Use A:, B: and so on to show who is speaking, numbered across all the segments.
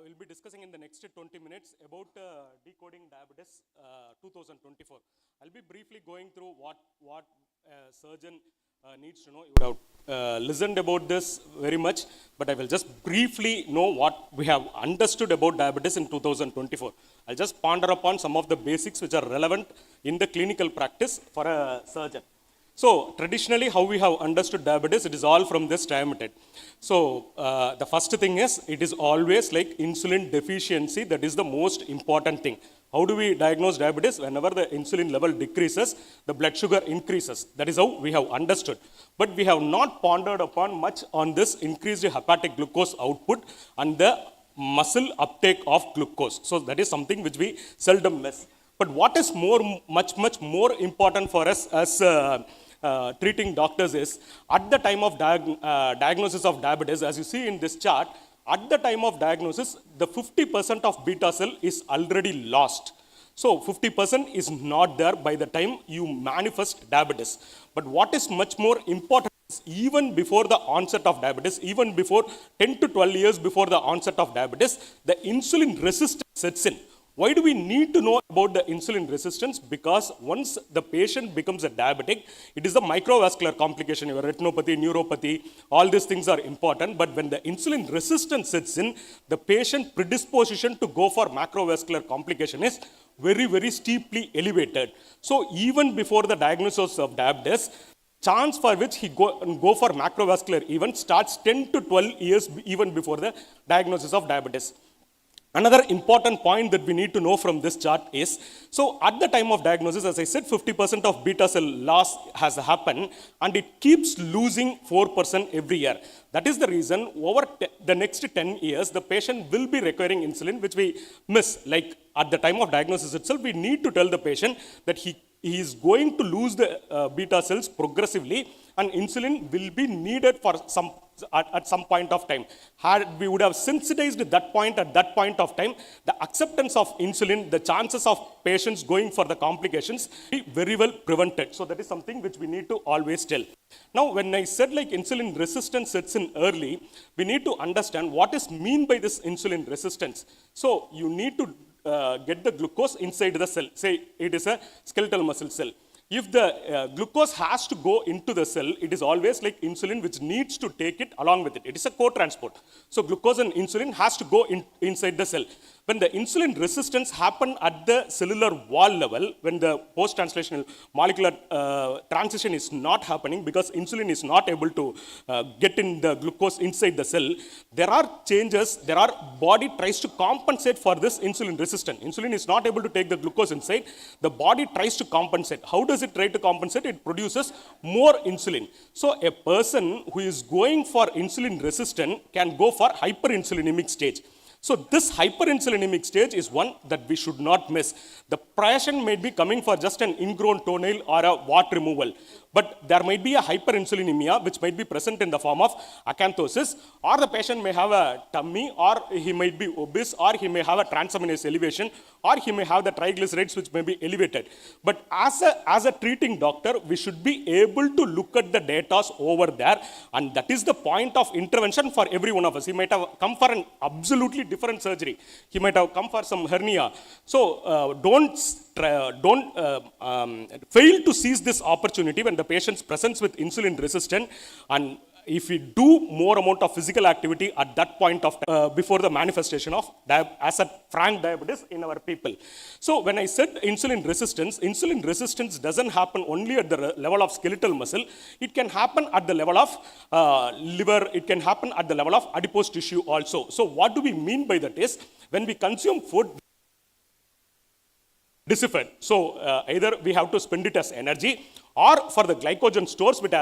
A: we'll be discussing in the next 20 minutes about decoding diabetes 2024. I'll be briefly going through what a surgeon needs to know. You would have listened about this very much, but I will just briefly know what we have understood about diabetes in 2024. I'll just ponder upon some of the basics which are relevant in the clinical practice for a surgeon. So traditionally, how we have understood diabetes, it is all from this diameter. So the first thing is, it is always like insulin deficiency. That is the most important thing. How do we diagnose diabetes? Whenever the insulin level decreases, the blood sugar increases. That is how we have understood. But we have not pondered upon much on this increased hepatic glucose output and the muscle uptake of glucose. So that is something which we seldom miss. But what is much more important for us as treating doctors is, at the time of diagnosis of diabetes, as you see in this chart, at the time of diagnosis, the 50% of beta cell is already lost. So 50% is not there by the time you manifest diabetes. But what is much more important is, even before the onset of diabetes, even before 10 to 12 years before the onset of diabetes, the insulin resistance sets in. Why do we need to know about the insulin resistance? Because once the patient becomes a diabetic, it is the microvascular complication, your retinopathy, neuropathy, all these things are important. But when the insulin resistance sets in, the patient predisposition to go for macrovascular complication is very, very steeply elevated. So even before the diagnosis of diabetes, chance for which he go for macrovascular event starts 10 to 12 years even before the diagnosis of diabetes. Another important point that we need to know from this chart is, so at the time of diagnosis, as I said, 50% of beta cell loss has happened, and it keeps losing 4% every year. That is the reason over the next 10 years, the patient will be requiring insulin, which we miss. Like at the time of diagnosis itself, we need to tell the patient that he is going to lose the beta cells progressively, and insulin will be needed for at some point of time. Had we would have sensitized that point at that point of time, the acceptance of insulin, the chances of patients going for the complications be very well prevented. So that is something which we need to always tell. Now, when I said like insulin resistance sets in early, we need to understand what is mean by this insulin resistance. So you need to get the glucose inside the cell. Say it is a skeletal muscle cell. If the glucose has to go into the cell, it is always like insulin which needs to take it along with it. It is a co-transport. So glucose and insulin has to go inside the cell. When the insulin resistance happen at the cellular wall level, when the post-translational molecular transition is not happening because insulin is not able to get in the glucose inside the cell, there are changes, body tries to compensate for this insulin resistance. Insulin is not able to take the glucose inside, the body tries to compensate. How does it try to compensate? It produces more insulin. So a person who is going for insulin resistant can go for hyperinsulinemic stage. So this hyperinsulinemic stage is one that we should not miss. The patient may be coming for just an ingrown toenail or a wart removal, but there might be a hyperinsulinemia which might be present in the form of acanthosis, or the patient may have a tummy, or he might be obese, or he may have a transaminase elevation, or he may have the triglycerides which may be elevated. But as a treating doctor, we should be able to look at the data over there, and that is the point of intervention for every one of us. He might have come for an absolutely different surgery. He might have come for some hernia. So don't fail to seize this opportunity when the patient's presents with insulin resistant, and if we do more amount of physical activity at that point of time, before the manifestation of as a frank diabetes in our people. So when I said insulin resistance doesn't happen only at the level of skeletal muscle. It can happen at the level of liver. It can happen at the level of adipose tissue also. So what do we mean by that is, when we consume food, dissipate. So either we have to spend it as energy, or for the glycogen stores which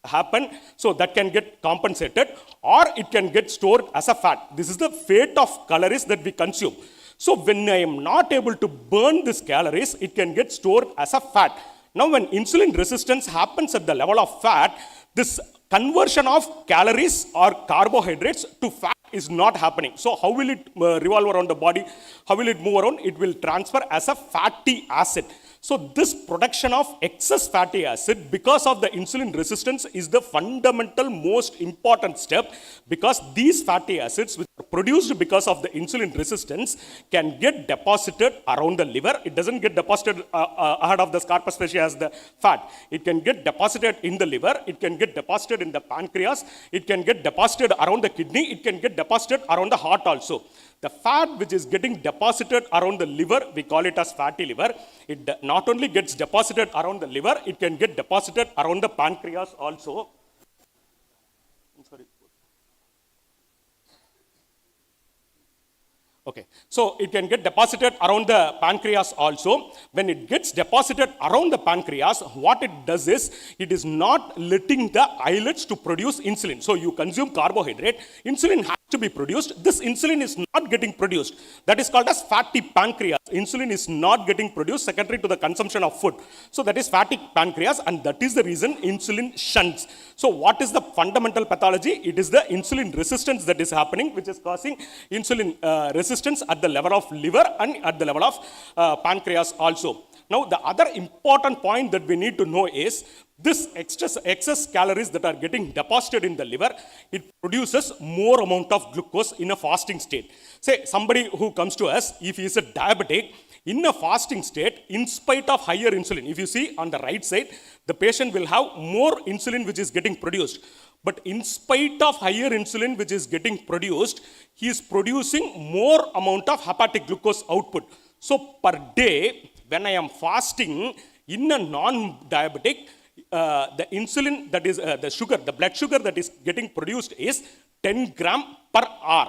A: happen, so that can get compensated, or it can get stored as a fat. This is the fate of calories that we consume. So when I am not able to burn these calories, it can get stored as a fat. Now when insulin resistance happens at the level of fat, this conversion of calories or carbohydrates to fat is not happening. So how will it revolve around the body? How will it move around? It will transfer as a fatty acid. So this production of excess fatty acid because of the insulin resistance is the fundamental most important step, because these fatty acids which are produced because of the insulin resistance can get deposited around the liver. It doesn't get deposited ahead of the corpus fascia as the fat. It can get deposited in the liver, it can get deposited in the pancreas, it can get deposited around the kidney, it can get deposited around the heart also. The fat which is getting deposited around the liver, we call it as fatty liver. It not only gets deposited around the liver, it can get deposited around the pancreas also. I'm sorry. Okay, so it can get deposited around the pancreas also. When it gets deposited around the pancreas, what it does is, it is not letting the islets to produce insulin. So you consume carbohydrate, insulin has to be produced. This insulin is not getting produced. That is called as fatty pancreas. Insulin is not getting produced secondary to the consumption of food. So that is fatty pancreas, and that is the reason insulin shunts. So what is the fundamental pathology? It is the insulin resistance that is happening, which is causing insulin resistance at the level of liver and at the level of pancreas also. Now the other important point that we need to know is, this excess calories that are getting deposited in the liver, it produces more amount of glucose in a fasting state. Say somebody who comes to us, if he is a diabetic, in a fasting state, in spite of higher insulin, if you see on the right side, the patient will have more insulin which is getting produced. But in spite of higher insulin which is getting produced, he is producing more amount of hepatic glucose output. So per day, when I am fasting in a non-diabetic, the insulin that is the sugar, the blood sugar that is getting produced is 10 gram per hour.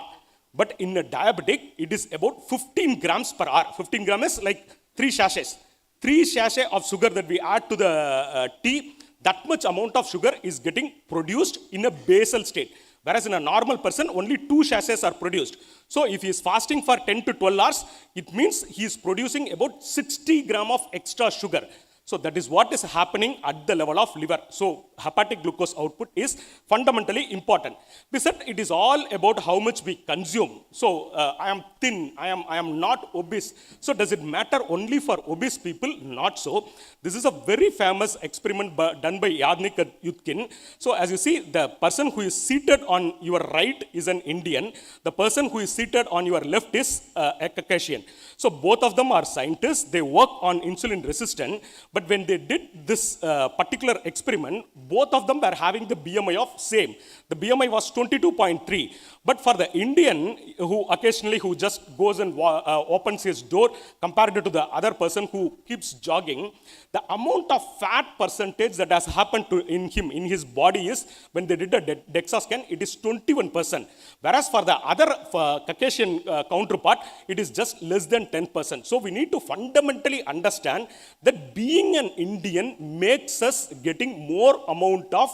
A: But in a diabetic, it is about 15 grams per hour. 15 grams is like 3 sachets. 3 sachets of sugar that we add to the tea, that much amount of sugar is getting produced in a basal state. Whereas in a normal person, only 2 sachets are produced. So if he is fasting for 10 to 12 hours, it means he is producing about 60 gram of extra sugar. So that is what is happening at the level of liver. So hepatic glucose output is fundamentally important. We said it is all about how much we consume. So I am thin, I am not obese. So does it matter only for obese people? Not so. This is a very famous experiment done by Yadnik at Yudkin. So as you see, the person who is seated on your right is an Indian. The person who is seated on your left is a Caucasian. So both of them are scientists. They work on insulin resistance. But when they did this particular experiment, both of them were having the BMI of same. The BMI was 22.3. But for the Indian who occasionally who just goes and opens his door compared to the other person who keeps jogging, the amount of fat percentage that has happened to in him, in his body is, when they did a DEXA scan, it is 21%. Whereas for the other Caucasian counterpart, it is just less than 10%. So we need to fundamentally understand that being an Indian makes us getting more amount of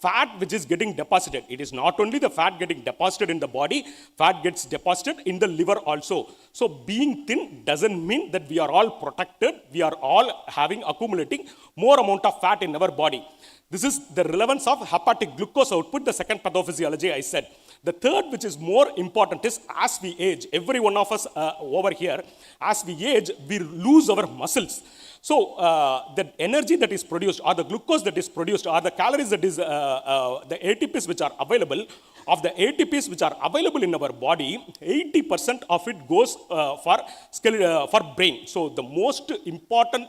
A: fat which is getting deposited. It is not only the fat getting deposited in the body, fat gets deposited in the liver also. So being thin doesn't mean that we are all protected. We are all having accumulating more amount of fat in our body. This is the relevance of hepatic glucose output, the second pathophysiology I said. The third, which is more important, is as we age, every one of us over here, as we age, we lose our muscles. So the energy that is produced, or the glucose that is produced, or the calories that is, the ATPs which are available, of the ATPs which are available in our body, 80% of it goes for brain. So the most important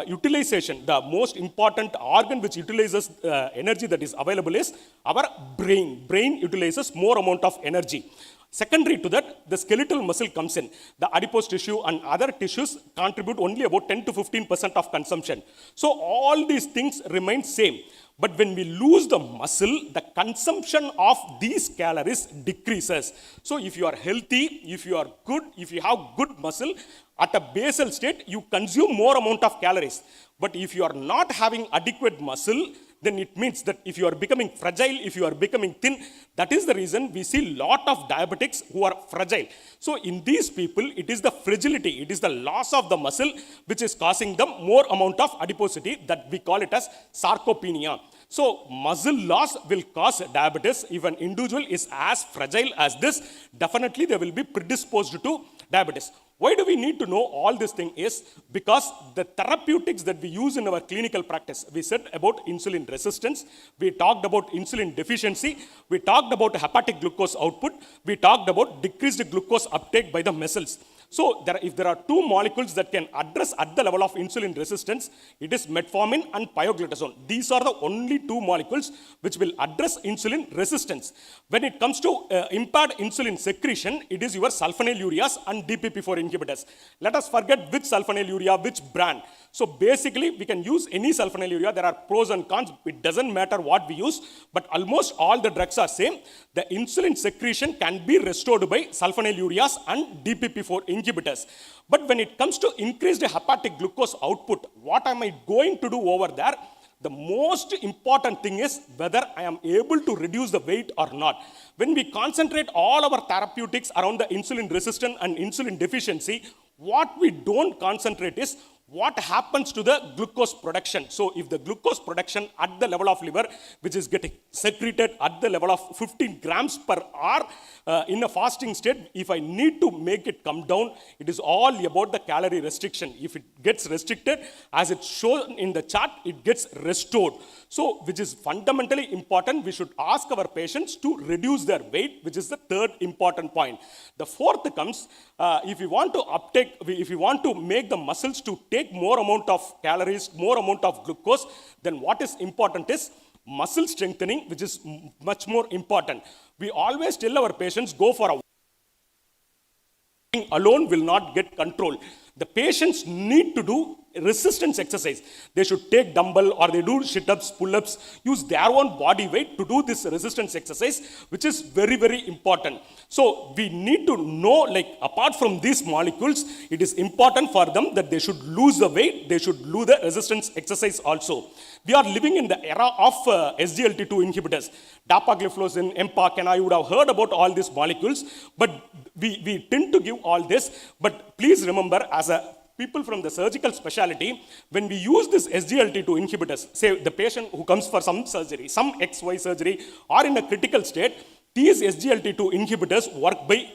A: utilization, the most important organ which utilizes energy that is available is our brain. Brain utilizes more amount of energy. Secondary to that, the skeletal muscle comes in. The adipose tissue and other tissues contribute only about 10 to 15% of consumption. So all these things remain same. But when we lose the muscle, the consumption of these calories decreases. So if you are healthy, if you are good, if you have good muscle, at a basal state, you consume more amount of calories. But if you are not having adequate muscle, then it means that if you are becoming fragile, if you are becoming thin, that is the reason we see lot of diabetics who are fragile. So in these people, it is the fragility, it is the loss of the muscle which is causing them more amount of adiposity, that we call it as sarcopenia. So muscle loss will cause diabetes. If an individual is as fragile as this, definitely they will be predisposed to diabetes. Why do we need to know all this thing is because the therapeutics that we use in our clinical practice, we said about insulin resistance, we talked about insulin deficiency, we talked about hepatic glucose output, we talked about decreased glucose uptake by the muscles. So if there are two molecules that can address at the level of insulin resistance, it is metformin and pioglitazone. These are the only two molecules which will address insulin resistance. When it comes to impaired insulin secretion, it is your sulfonylureas and DPP-4 inhibitors. Let us forget which sulfonylurea, which brand. So basically, we can use any sulfonylurea. There are pros and cons. It doesn't matter what we use, but almost all the drugs are same. The insulin secretion can be restored by sulfonylureas and DPP-4 inhibitors. But when it comes to increased hepatic glucose output, what am I going to do over there? The most important thing is whether I am able to reduce the weight or not. When we concentrate all our therapeutics around the insulin resistant and insulin deficiency, what we don't concentrate is what happens to the glucose production. So if the glucose production at the level of liver, which is getting secreted at the level of 15 grams per hour in a fasting state, if I need to make it come down, it is all about the calorie restriction. If it gets restricted, as it's shown in the chart, it gets restored. So which is fundamentally important, we should ask our patients to reduce their weight, which is the third important point. The fourth comes, if you want to uptake, if you want to make the muscles to take more amount of calories, more amount of glucose, then what is important is muscle strengthening, which is much more important. We always tell our patients, go for a alone will not get control. The patients need to do resistance exercise. They should take dumbbell or they do sit-ups, pull-ups, use their own body weight to do this resistance exercise, which is very, very important. So we need to know, like, apart from these molecules, it is important for them that they should lose the weight, they should do the resistance exercise also. We are living in the era of SGLT2 inhibitors. Dapagliflozin, Empac, and I would have heard about all these molecules, but we tend to give all this. But please remember, as a people from the surgical specialty, when we use this SGLT2 inhibitors, say the patient who comes for some surgery, some XY surgery, or in a critical state, these SGLT2 inhibitors work by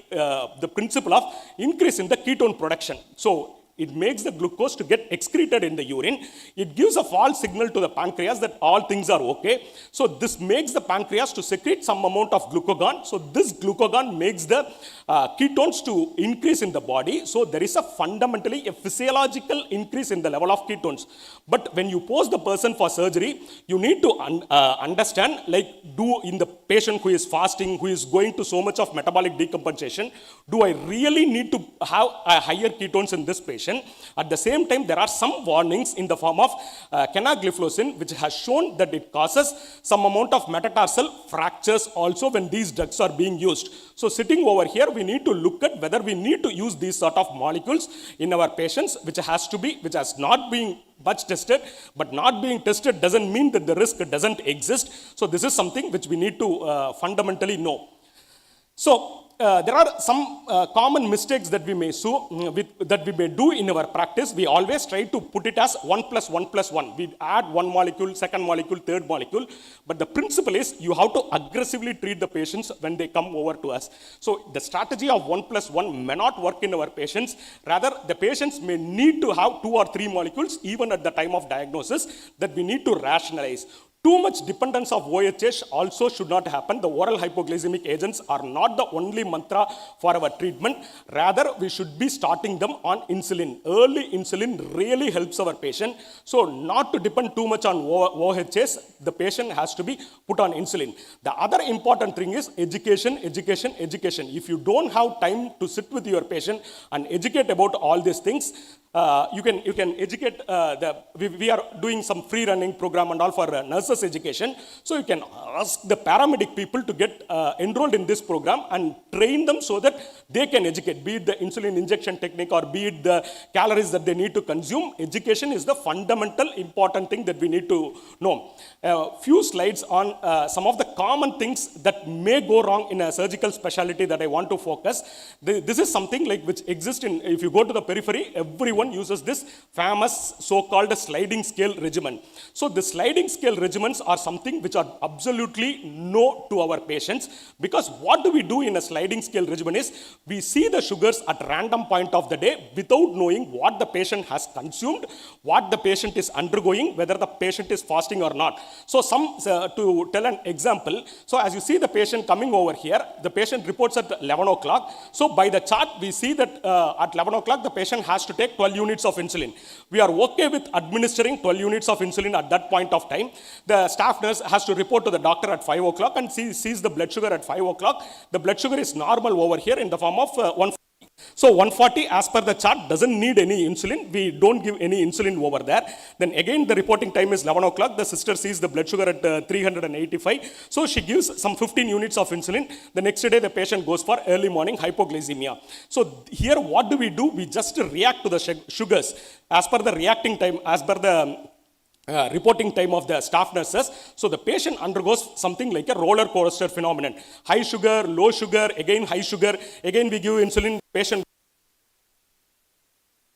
A: the principle of increase in the ketone production. So it makes the glucose to get excreted in the urine. It gives a false signal to the pancreas that all things are okay. So this makes the pancreas to secrete some amount of glucagon. So this glucagon makes the ketones to increase in the body. So there is a fundamentally a physiological increase in the level of ketones. But when you pose the person for surgery, you need to understand, like, do in the patient who is fasting, who is going to so much of metabolic decompensation, do I really need to have a higher ketones in this patient? At the same time, there are some warnings in the form of canagliflozin, which has shown that it causes some amount of metatarsal fractures also when these drugs are being used. So sitting over here, we need to look at whether we need to use these sort of molecules in our patients, which has not been much tested, but not being tested doesn't mean that the risk doesn't exist. So this is something which we need to fundamentally know. So there are some common mistakes that we may do in our practice. We always try to put it as 1 plus 1 plus 1. We add one molecule, second molecule, third molecule. But the principle is you have to aggressively treat the patients when they come over to us. So the strategy of 1 plus 1 may not work in our patients. Rather, the patients may need to have 2 or 3 molecules even at the time of diagnosis that we need to rationalize. Too much dependence of OHH also should not happen. The oral hypoglycemic agents are not the only mantra for our treatment. Rather, we should be starting them on insulin. Early insulin really helps our patient. So not to depend too much on OHS, the patient has to be put on insulin. The other important thing is education, education, education. If you don't have time to sit with your patient and educate about all these things, you can educate, we are doing some free running program and all for nurses education. So you can ask the paramedic people to get enrolled in this program and train them so that they can educate, be it the insulin injection technique or be it the calories that they need to consume. Education is the fundamental important thing that we need to know. Few slides on some of the common things that may go wrong in a surgical specialty that I want to focus. This is something like which exists in, if you go to the periphery, everyone uses this famous so-called sliding scale regimen. So the sliding scale regimen regimens are something which are absolutely no to our patients, because what do we do in a sliding scale regimen is we see the sugars at random point of the day without knowing what the patient has consumed, what the patient is undergoing, whether the patient is fasting or not. So to tell an example, so as you see the patient coming over here, the patient reports at 11 o'clock. So by the chart, we see that at 11 o'clock, the patient has to take 12 units of insulin. We are okay with administering 12 units of insulin at that point of time. The staff nurse has to report to the doctor at 5 o'clock and sees the blood sugar at 5 o'clock. The blood sugar is normal over here in the form of 140. So 140 as per the chart doesn't need any insulin. We don't give any insulin over there. Then again the reporting time is 11 o'clock. The sister sees the blood sugar at 385. So she gives some 15 units of insulin. The next day the patient goes for early morning hypoglycemia. So here what do? We just react to the sugars as per the reacting time, as per the reporting time of the staff nurses. So the patient undergoes something like a roller coaster phenomenon. High sugar, low sugar, again high sugar, again we give insulin, patient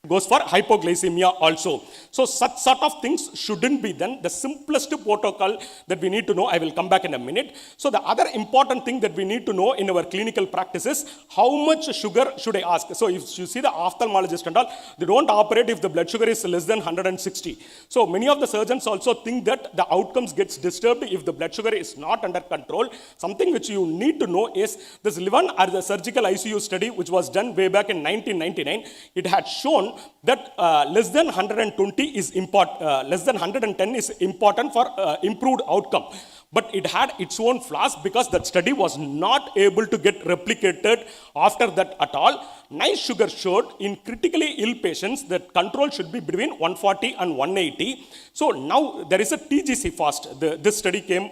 A: goes for hypoglycemia also. So such sort of things shouldn't be done. The simplest protocol that we need to know, I will come back in a minute. So the other important thing that we need to know in our clinical practice is how much sugar should I ask. So if you see the ophthalmologist and all, they don't operate if the blood sugar is less than 160. So many of the surgeons also think that the outcomes gets disturbed if the blood sugar is not under control. Something which you need to know is this Livan or the surgical ICU study which was done way back in 1999. It had shown that less than 120 is less than 110 is important for improved outcome. But it had its own flaws because that study was not able to get replicated after that at all. Nice sugar showed in critically ill patients that control should be between 140 and 180. So now there is a TGC fast. This study came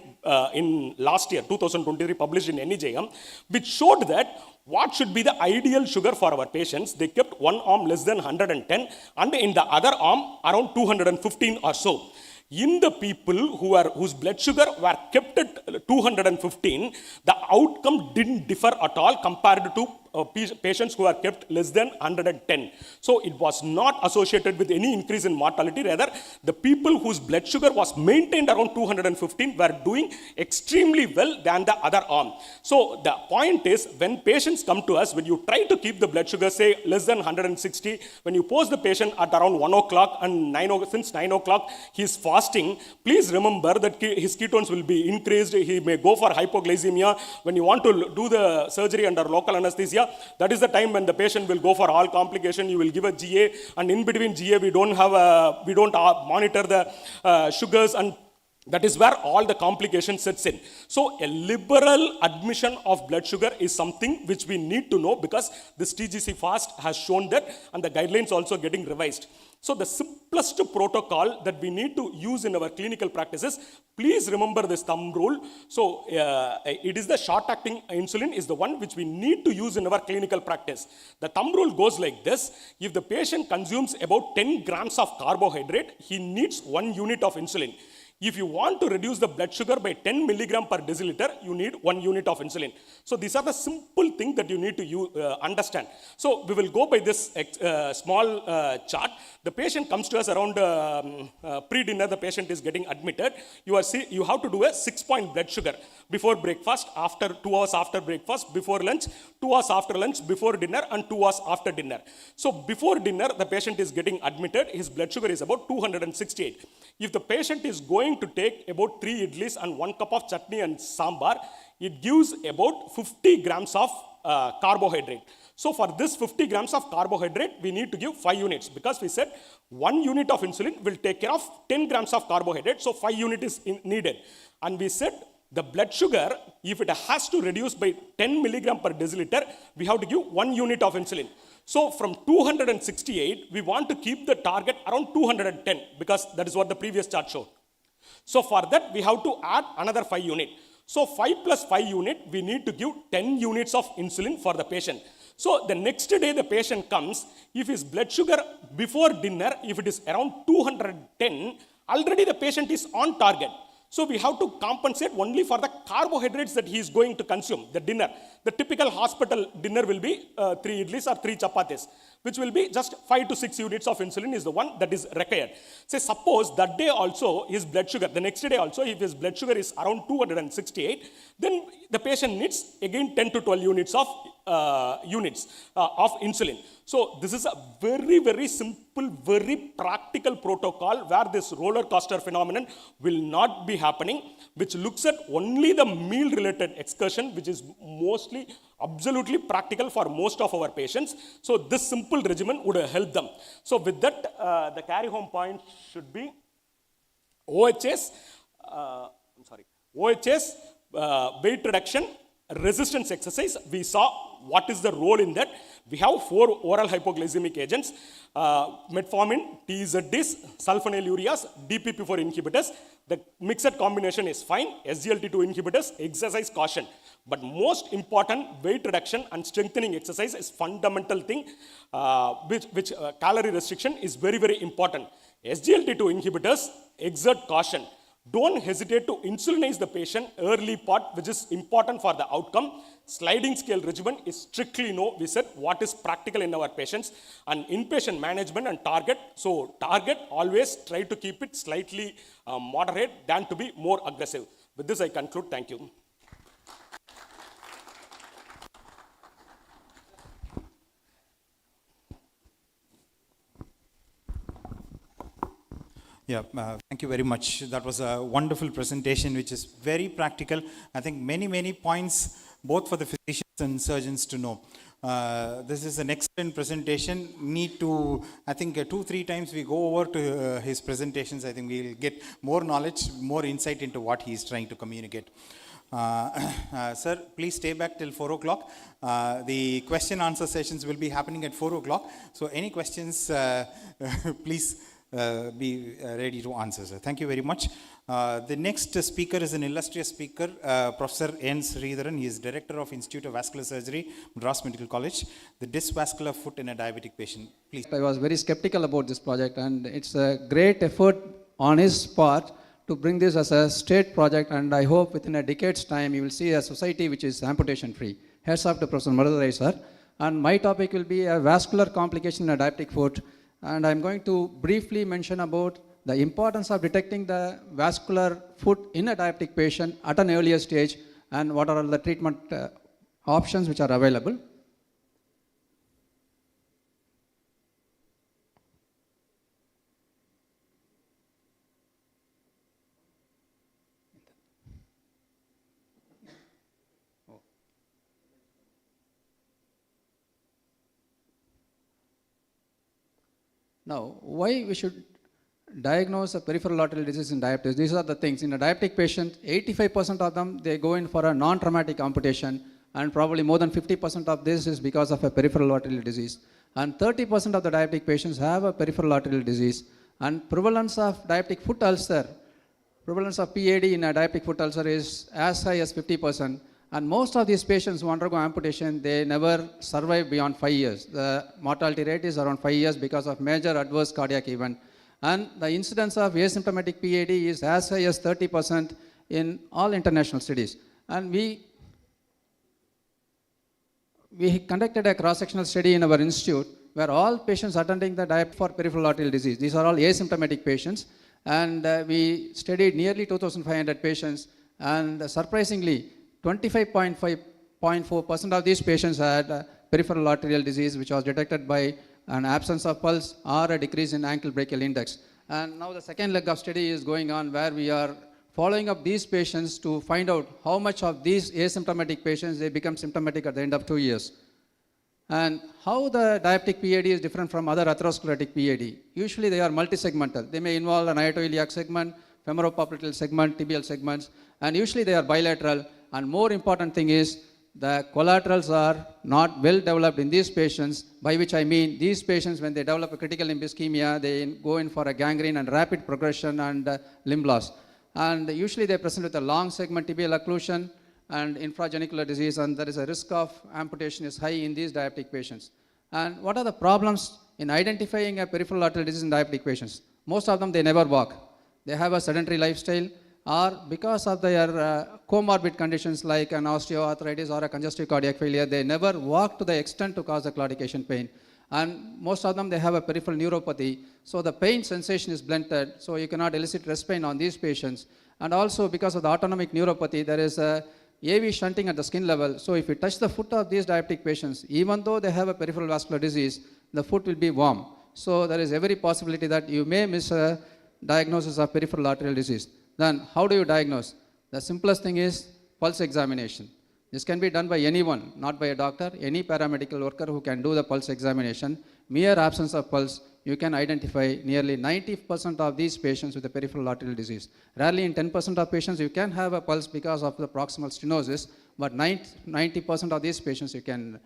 A: in last year, 2023, published in NEJM, which showed that what should be the ideal sugar for our patients. They kept one arm less than 110 and in the other arm around 215 or so. In the people whose blood sugar were kept at 215, the outcome didn't differ at all compared to patients who are kept less than 110. So it was not associated with any increase in mortality. Rather, the people whose blood sugar was maintained around 215 were doing extremely well than the other arm. So the point is, when patients come to us, when you try to keep the blood sugar, say less than 160, when you post the patient at around 1 o'clock and since 9 o'clock he is fasting, please remember that his ketones will be increased. He may go for hypoglycemia. When you want to do the surgery under local anesthesia, that is the time when the patient will go for all complication. You will give a GA, and in between GA we don't monitor the sugars, and that is where all the complication sets in. So a liberal admission of blood sugar is something which we need to know, because this TGC fast has shown that, and the guidelines also getting revised. So the simplest protocol that we need to use in our clinical practices, please remember this thumb rule. So it is the short-acting insulin is the one which we need to use in our clinical practice. The thumb rule goes like this. If the patient consumes about 10 grams of carbohydrate, he needs 1 unit of insulin. If you want to reduce the blood sugar by 10 milligram per deciliter, you need 1 unit of insulin. So these are the simple things that you need to understand. So we will go by this small chart. The patient comes to us around pre-dinner. The patient is getting admitted. You have to do a 6-point blood sugar before breakfast, after 2 hours after breakfast, before lunch, 2 hours after lunch, before dinner, and 2 hours after dinner. So before dinner, the patient is getting admitted. His blood sugar is about 268. If the patient is going to take about 3 idlis and 1 cup of chutney and sambar, it gives about 50 grams of carbohydrate. So for this 50 grams of carbohydrate, we need to give 5 units, because we said 1 unit of insulin will take care of 10 grams of carbohydrate. So 5 units is needed. And we said the blood sugar, if it has to reduce by 10 milligram per deciliter, we have to give 1 unit of insulin. So from 268, we want to keep the target around 210, because that is what the previous chart showed. So for that, we have to add another 5 unit. So 5 plus 5 unit, we need to give 10 units of insulin for the patient. So the next day the patient comes, if his blood sugar before dinner, if it is around 210, already the patient is on target. So we have to compensate only for the carbohydrates that he is going to consume, the dinner. The typical hospital dinner will be 3 idlis or 3 chapatis. which will be just 5 to 6 units of insulin is the one that is required. Say suppose that day also his blood sugar, the next day also if his blood sugar is around 268, then the patient needs again 10 to 12 units of insulin. So this is a very, very simple, very practical protocol where this roller coaster phenomenon will not be happening, which looks at only the meal related excursion, which is mostly absolutely practical for most of our patients. So this simple regimen would help them. So with that, the carry home point should be OHS, weight reduction, resistance exercise. We saw what is the role in that. We have 4 oral hypoglycemic agents, metformin, TZDs, sulfonylureas, DPP4 inhibitors. The mixed combination is fine. SGLT2 inhibitors, exercise caution. But most important, weight reduction and strengthening exercise is fundamental thing, which calorie restriction is very, very important. SGLT2 inhibitors, exert caution. Don't hesitate to insulinize the patient early part, which is important for the outcome. Sliding scale regimen is strictly no. We said what is practical in our patients, and inpatient management and target. So target always try to keep it slightly moderate than to be more aggressive. With this I conclude. Thank you.
B: Yeah, thank you very much. That was a wonderful presentation, which is very practical. I think many points, both for the physicians and surgeons to know. This is an excellent presentation. Need to, I think 2-3 times we go over to his presentations. I think we'll get more knowledge, more insight into what he is trying to communicate. Sir, please stay back till 4 o'clock. The question answer sessions will be happening at 4 o'clock. So any questions, please be ready to answer, sir. Thank you very much. The next speaker is an illustrious speaker, Professor N. Sridharan. He is Director of Institute of Vascular Surgery, Madras Medical College. The disc vascular foot in a diabetic patient. Please.
C: I was very skeptical about this project, and it's a great effort on his part to bring this as a state project, and I hope within a decade's time you will see a society which is amputation free. Hats off to Professor Madurai, sir. And my topic will be a vascular complication in a diabetic foot. And I'm going to briefly mention about the importance of detecting the vascular foot in a diabetic patient at an earlier stage and what are the treatment options which are available. Now, why we should diagnose a peripheral arterial disease in diabetes? These are the things. In a diabetic patient, 85% of them, they go in for a non-traumatic amputation, and probably more than 50% of this is because of a peripheral arterial disease. And 30% of the diabetic patients have a peripheral arterial disease. And prevalence of diabetic foot ulcer, prevalence of PAD in a diabetic foot ulcer is as high as 50%. And most of these patients who undergo amputation, they never survive beyond 5 years. The mortality rate is around 5 years because of major adverse cardiac event. And the incidence of asymptomatic PAD is as high as 30% in all international studies. And we conducted a cross-sectional study in our institute where all patients attending the diabetic for peripheral arterial disease, these are all asymptomatic patients, and we studied nearly 2,500 patients, and surprisingly, 25.4% of these patients had peripheral arterial disease, which was detected by an absence of pulse or a decrease in ankle brachial index. And now the second leg of study is going on where we are following up these patients to find out how much of these asymptomatic patients they become symptomatic at the end of 2 years. And how the diabetic PAD is different from other atherosclerotic PAD. Usually they are multi-segmental. They may involve an iliac segment, femoropopliteal segment, tibial segments, and usually they are bilateral. And more important thing is the collaterals are not well developed in these patients, by which I mean these patients, when they develop a critical limb ischemia, they go in for a gangrene and rapid progression and limb loss. And usually they present with a long segment tibial occlusion and infragenicular disease, and there is a risk of amputation is high in these diabetic patients. And what are the problems in identifying a peripheral arterial disease in diabetic patients? Most of them, they never walk. They have a sedentary lifestyle, or because of their comorbid conditions like an osteoarthritis or a congestive cardiac failure, they never walk to the extent to cause a claudication pain. and most of them, they have a peripheral neuropathy. So the pain sensation is blunted, so you cannot elicit rest pain on these patients. And also because of the autonomic neuropathy, there is a AV shunting at the skin level. So if you touch the foot of these diabetic patients, even though they have a peripheral vascular disease, the foot will be warm. So there is every possibility that you may miss a diagnosis of peripheral arterial disease. Then how do you diagnose? The simplest thing is pulse examination. This can be done by anyone, not by a doctor, any paramedical worker who can do the pulse examination. Mere absence of pulse, you can identify nearly 90% of these patients with a peripheral arterial disease. Rarely in 10% of patients you can have a pulse because of the proximal stenosis, but 90% of these patients you can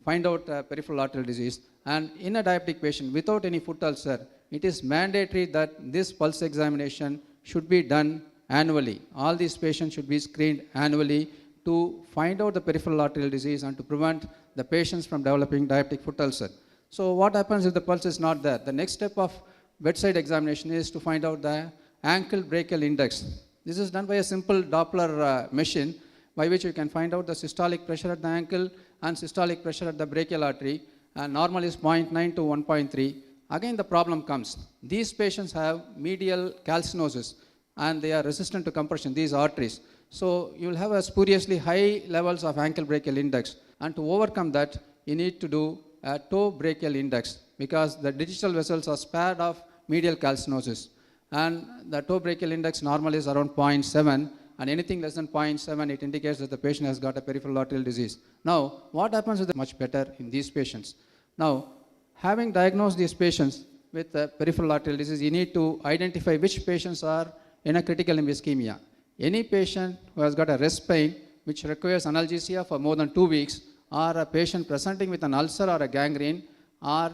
C: find out peripheral arterial disease. And in a diabetic patient without any foot ulcer, it is mandatory that this pulse examination should be done annually. All these patients should be screened annually to find out the peripheral arterial disease and to prevent the patients from developing diabetic foot ulcer. So what happens if the pulse is not there? The next step of bedside examination is to find out the ankle brachial index. This is done by a simple Doppler machine by which you can find out the systolic pressure at the ankle and systolic pressure at the brachial artery. And normal is 0.9 to 1.3. Again the problem comes. These patients have medial calcinosis and they are resistant to compression, these arteries. So you will have a spuriously high levels of ankle brachial index. And to overcome that, you need to do a toe brachial index because the digital vessels are spared of medial calcinosis. And the toe brachial index normal is around 0.7, and anything less than 0.7, it indicates that the patient has got a peripheral arterial disease. Now, what happens is much better in these patients. Now, having diagnosed these patients with peripheral arterial disease, you need to identify which patients are in a critical limb ischemia. Any patient who has got a rest pain which requires analgesia for more than 2 weeks, or a patient presenting with an ulcer or a gangrene, or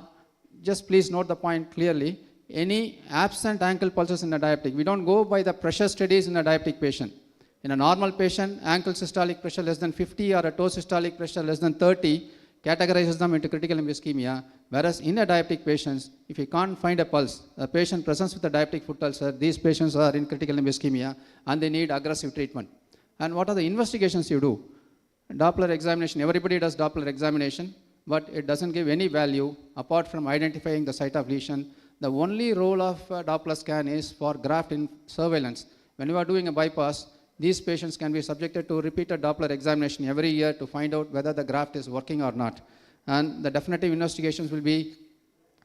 C: just please note the point clearly, any absent ankle pulses in a diabetic. We don't go by the pressure studies in a diabetic patient. In a normal patient, ankle systolic pressure less than 50 or a toe systolic pressure less than 30 categorizes them into critical limb ischemia. Whereas in a diabetic patients, if you can't find a pulse, a patient presents with a diabetic foot ulcer, these patients are in critical limb ischemia and they need aggressive treatment. And what are the investigations you do? Doppler examination, everybody does Doppler examination, but it doesn't give any value apart from identifying the site of lesion. The only role of Doppler scan is for graft in surveillance. When you are doing a bypass, these patients can be subjected to repeated Doppler examination every year to find out whether the graft is working or not. And the definitive investigations will be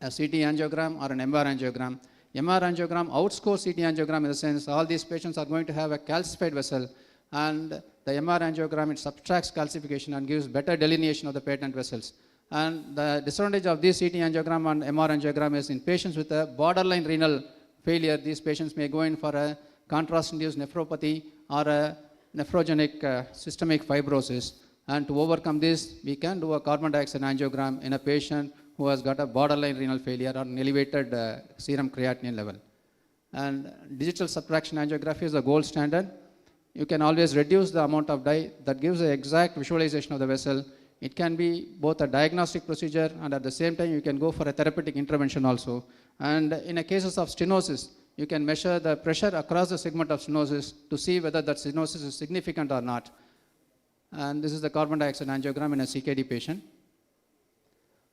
C: a CT angiogram or an MR angiogram. MR angiogram outscores CT angiogram in the sense all these patients are going to have a calcified vessel, and the MR angiogram, it subtracts calcification and gives better delineation of the patent vessels. And the disadvantage of this CT angiogram and MR angiogram is in patients with a borderline renal failure, these patients may go in for a contrast-induced nephropathy or a nephrogenic systemic fibrosis. And to overcome this, we can do a carbon dioxide angiogram in a patient who has got a borderline renal failure or an elevated serum creatinine level. And digital subtraction angiography is the gold standard. You can always reduce the amount of dye that gives the exact visualization of the vessel. It can be both a diagnostic procedure and at the same time you can go for a therapeutic intervention also. And in a cases of stenosis, you can measure the pressure across the segment of stenosis to see whether that stenosis is significant or not. And this is the carbon dioxide angiogram in a CKD patient.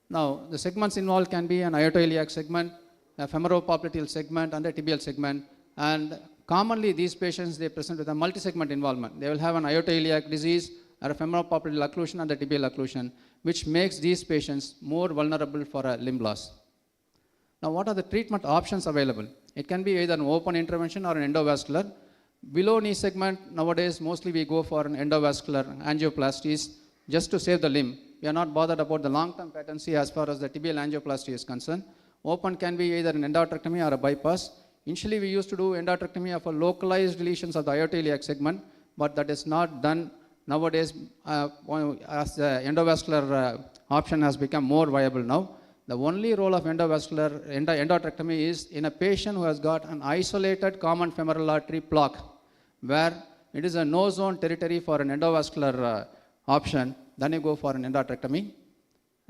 C: Now, the segments involved can be an aortoiliac segment, a femoral-popliteal segment, and a tibial segment. And commonly, these patients, they present with a multi-segment involvement. They will have an aortoiliac disease, or a femoral-popliteal occlusion, and a tibial occlusion, which makes these patients more vulnerable for a limb loss. Now, what are the treatment options available? It can be either an open intervention or an endovascular. Below knee segment, nowadays, mostly we go for an endovascular angioplasties just to save the limb. We are not bothered about the long-term patency as far as the tibial angioplasty is concerned. Open can be either an endarterectomy or a bypass. Initially, we used to do endarterectomy of a localized lesions of the aortoiliac segment, but that is not done nowadays as the endovascular option has become more viable now. The only role of endovascular endarterectomy is in a patient who has got an isolated common femoral artery plaque, where it is a no-zone territory for an endovascular option. Then you go for an endarterectomy.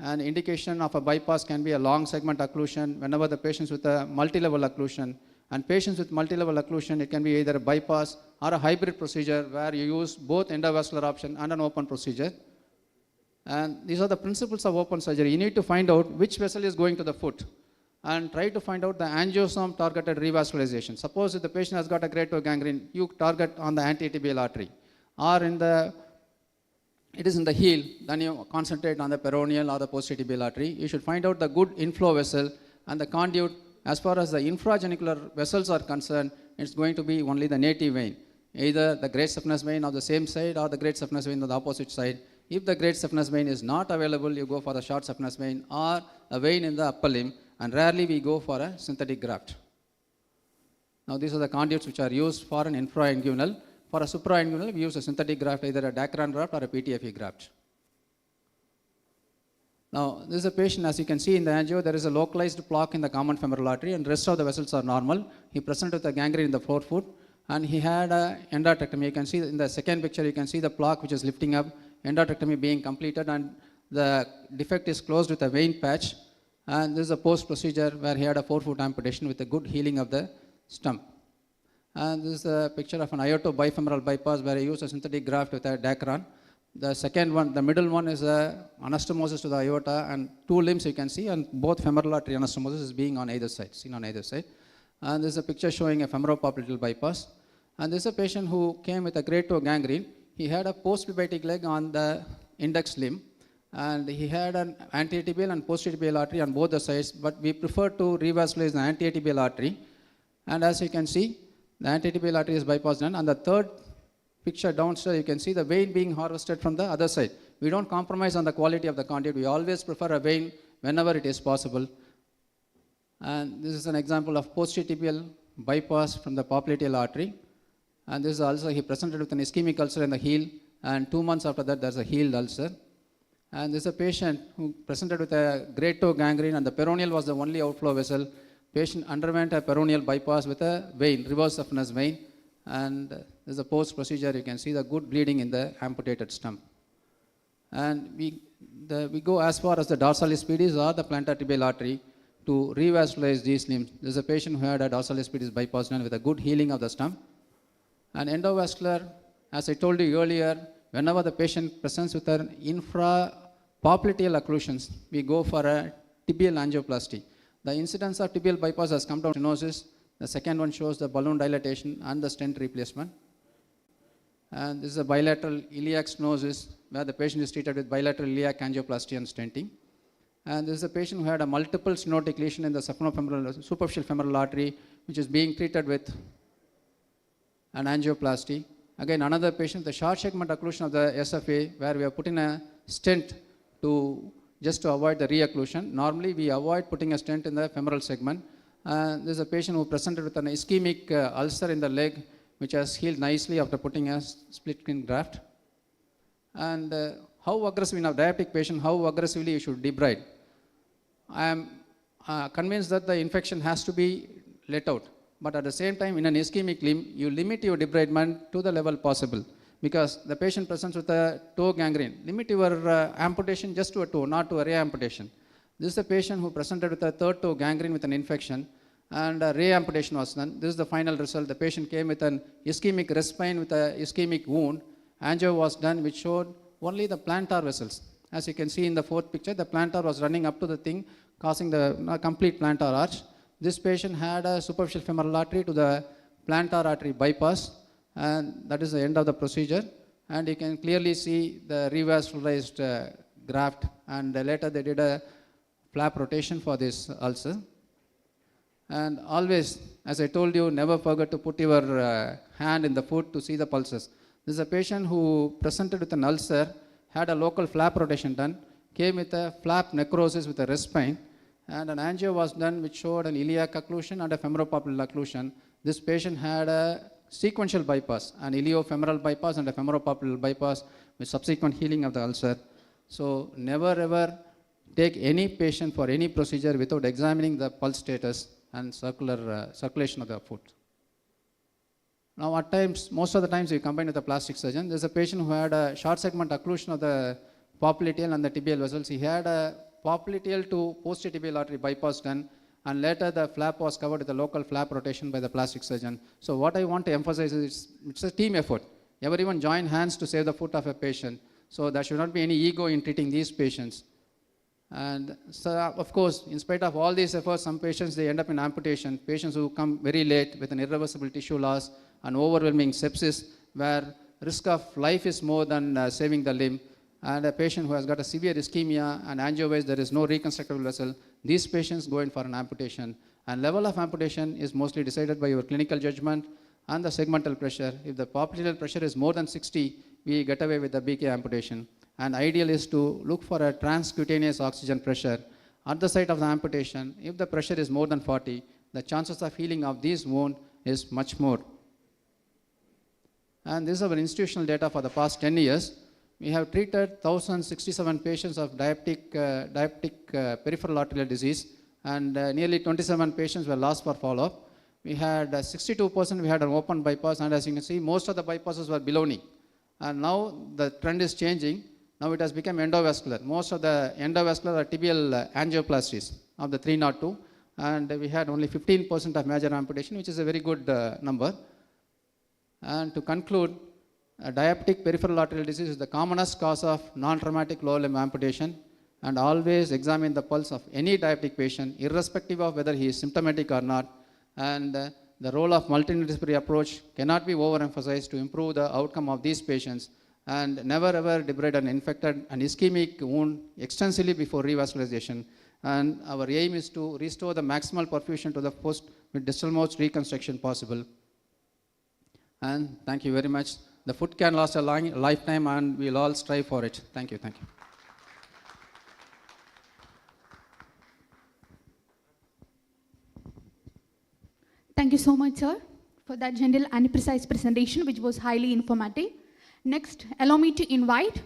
C: An indication of a bypass can be a long segment occlusion whenever the patients with a multi-level occlusion. And patients with multi-level occlusion, it can be either a bypass or a hybrid procedure where you use both endovascular option and an open procedure. And these are the principles of open surgery. You need to find out which vessel is going to the foot and try to find out the angiosome targeted revascularization. Suppose if the patient has got a grade 2 gangrene, you target on the antitibial artery, or it is in the heel, then you concentrate on the peroneal or the posterior artery. You should find out the good inflow vessel and the conduit. As far as the infragenicular vessels are concerned, it's going to be only the native vein, either the great saphenous vein of the same side or the great saphenous vein on the opposite side. If the great saphenous vein is not available, you go for the short saphenous vein or a vein in the upper limb, and rarely we go for a synthetic graft. Now these are the conduits which are used for an infrainguinal. For a suprainguinal, we use a synthetic graft, either a Dacron graft or a PTFE graft. Now, this is a patient, as you can see in the angio, there is a localized plaque in the common femoral artery, and rest of the vessels are normal. He presented with a gangrene in the forefoot, and he had an endarterectomy. You can see in the second picture, you can see the plaque which is lifting up, endarterectomy being completed, and the defect is closed with a vein patch. And this is a post procedure where he had a forefoot amputation with a good healing of the stump. And this is a picture of an ioto bifemoral bypass where he used a synthetic graft with a Dacron. The second one, the middle one, is a anastomosis to the aorta, and two limbs you can see, and both femoral artery anastomosis is being on either side, seen on either side. And this is a picture showing a femoropopliteal bypass. And this is a patient who came with a grade 2 gangrene. He had a postpubitic leg on the index limb, and he had an antitibial and posterior artery on both the sides, but we prefer to revascularize the antitibial artery. And as you can see, the antitibial artery is bypassed done. And the third picture downstairs, you can see the vein being harvested from the other side. We don't compromise on the quality of the conduit. We always prefer a vein whenever it is possible. And this is an example of posterior bypass from the popliteal artery. And this is also, he presented with an ischemic ulcer in the heel, and 2 months after that, there's a healed ulcer. And this is a patient who presented with a grade 2 gangrene, and the peroneal was the only outflow vessel. Patient underwent a peroneal bypass with a vein, reverse saphenous vein, and this is a post procedure. You can see the good bleeding in the amputated stump. And we go as far as the dorsalis pedis or the plantar tibial artery to revascularize these limbs. This is a patient who had a dorsalis pedis bypass done with a good healing of the stump. And endovascular, as I told you earlier, whenever the patient presents with an infrapopliteal occlusions, we go for a tibial angioplasty. The incidence of tibial bypass has come down to stenosis. The second one shows the balloon dilatation and the stent replacement. And this is a bilateral iliac stenosis where the patient is treated with bilateral iliac angioplasty and stenting. And this is a patient who had a multiple stenotic lesion in the superficial femoral artery, which is being treated with an angioplasty. Again, another patient, the short segment occlusion of the SFA, where we are putting a stent just to avoid the reocclusion. Normally, we avoid putting a stent in the femoral segment. This is a patient who presented with an ischemic ulcer in the leg, which has healed nicely after putting a split skin graft. And how aggressive in a diabetic patient, how aggressively you should debride. I am convinced that the infection has to be let out. But at the same time, in an ischemic limb, you limit your debridement to the level possible. Because the patient presents with a toe gangrene. Limit your amputation just to a toe, not to a re-amputation. This is a patient who presented with a third toe gangrene with an infection, and a re-amputation was done. This is the final result. The patient came with an ischemic wrist spine with an ischemic wound. Angio was done, which showed only the plantar vessels. As you can see in the fourth picture, the plantar was running up to the thing, causing the complete plantar arch. This patient had a superficial femoral artery to the plantar artery bypass, and that is the end of the procedure. And you can clearly see the revascularized graft, and later they did a flap rotation for this ulcer. And always, as I told you, never forget to put your hand in the foot to see the pulses. This is a patient who presented with an ulcer, had a local flap rotation done, came with a flap necrosis with a wrist spine, and an angio was done which showed an iliac occlusion and a femoropopliteal occlusion. This patient had a sequential bypass, an iliofemoral bypass and a femoropopliteal bypass with subsequent healing of the ulcer. So never ever take any patient for any procedure without examining the pulse status and circulation of the foot. Now at times, most of the times we combine with a plastic surgeon. There's a patient who had a short segment occlusion of the popliteal and the tibial vessels. He had a popliteal to posterior tibial artery bypass done, and later the flap was covered with a local flap rotation by the plastic surgeon. So what I want to emphasize is it's a team effort. Everyone join hands to save the foot of a patient. So there should not be any ego in treating these patients. And so, of course, in spite of all these efforts, some patients, they end up in amputation. Patients who come very late with an irreversible tissue loss and overwhelming sepsis, where risk of life is more than saving the limb. And a patient who has got a severe ischemia and angio-wise, there is no reconstructible vessel. These patients go in for an amputation. And level of amputation is mostly decided by your clinical judgment and the segmental pressure. If the popliteal pressure is more than 60, we get away with the BK amputation. And ideal is to look for a transcutaneous oxygen pressure at the site of the amputation. If the pressure is more than 40, the chances of healing of this wound is much more. And this is our institutional data for the past 10 years. We have treated 1,067 patients of diabetic peripheral arterial disease, and nearly 27 patients were lost for follow-up. We had 62% we had an open bypass, and as you can see, most of the bypasses were below knee. And now the trend is changing. Now it has become endovascular. Most of the endovascular are tibial angioplasties of the 302, and we had only 15% of major amputation, which is a very good number. And to conclude, diabetic peripheral arterial disease is the commonest cause of non-traumatic lower limb amputation, and always examine the pulse of any diabetic patient, irrespective of whether he is symptomatic or not. And the role of multidisciplinary approach cannot be overemphasized to improve the outcome of these patients. And never ever debride an infected and ischemic wound extensively before revascularization. And our aim is to restore the maximal perfusion to the post with distalmost reconstruction possible. And thank you very much. The foot can last a lifetime, and we'll all strive for it. Thank you. Thank you.
D: Thank you so much, sir, for that general and precise presentation, which was highly informative. Next, allow me to invite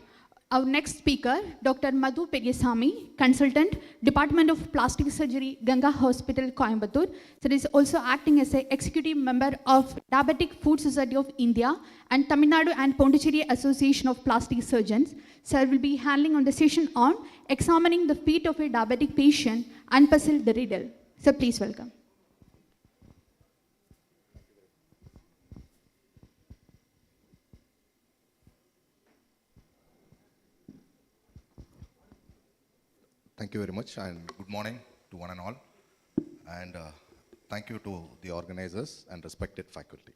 D: our next speaker, Dr. Madhu Peryasamy, Consultant, Department of Plastic Surgery, Ganga Hospital, Coimbatore. Sir is also acting as an executive member of Diabetic Food Society of India and Tamil Nadu and Pondicherry Association of Plastic Surgeons. Sir will be handling on the session on examining the feet of a diabetic patient and puzzle the riddle. Sir, please welcome.
E: Thank you very much, and good morning to one and all. And thank you to the organizers and respected faculty.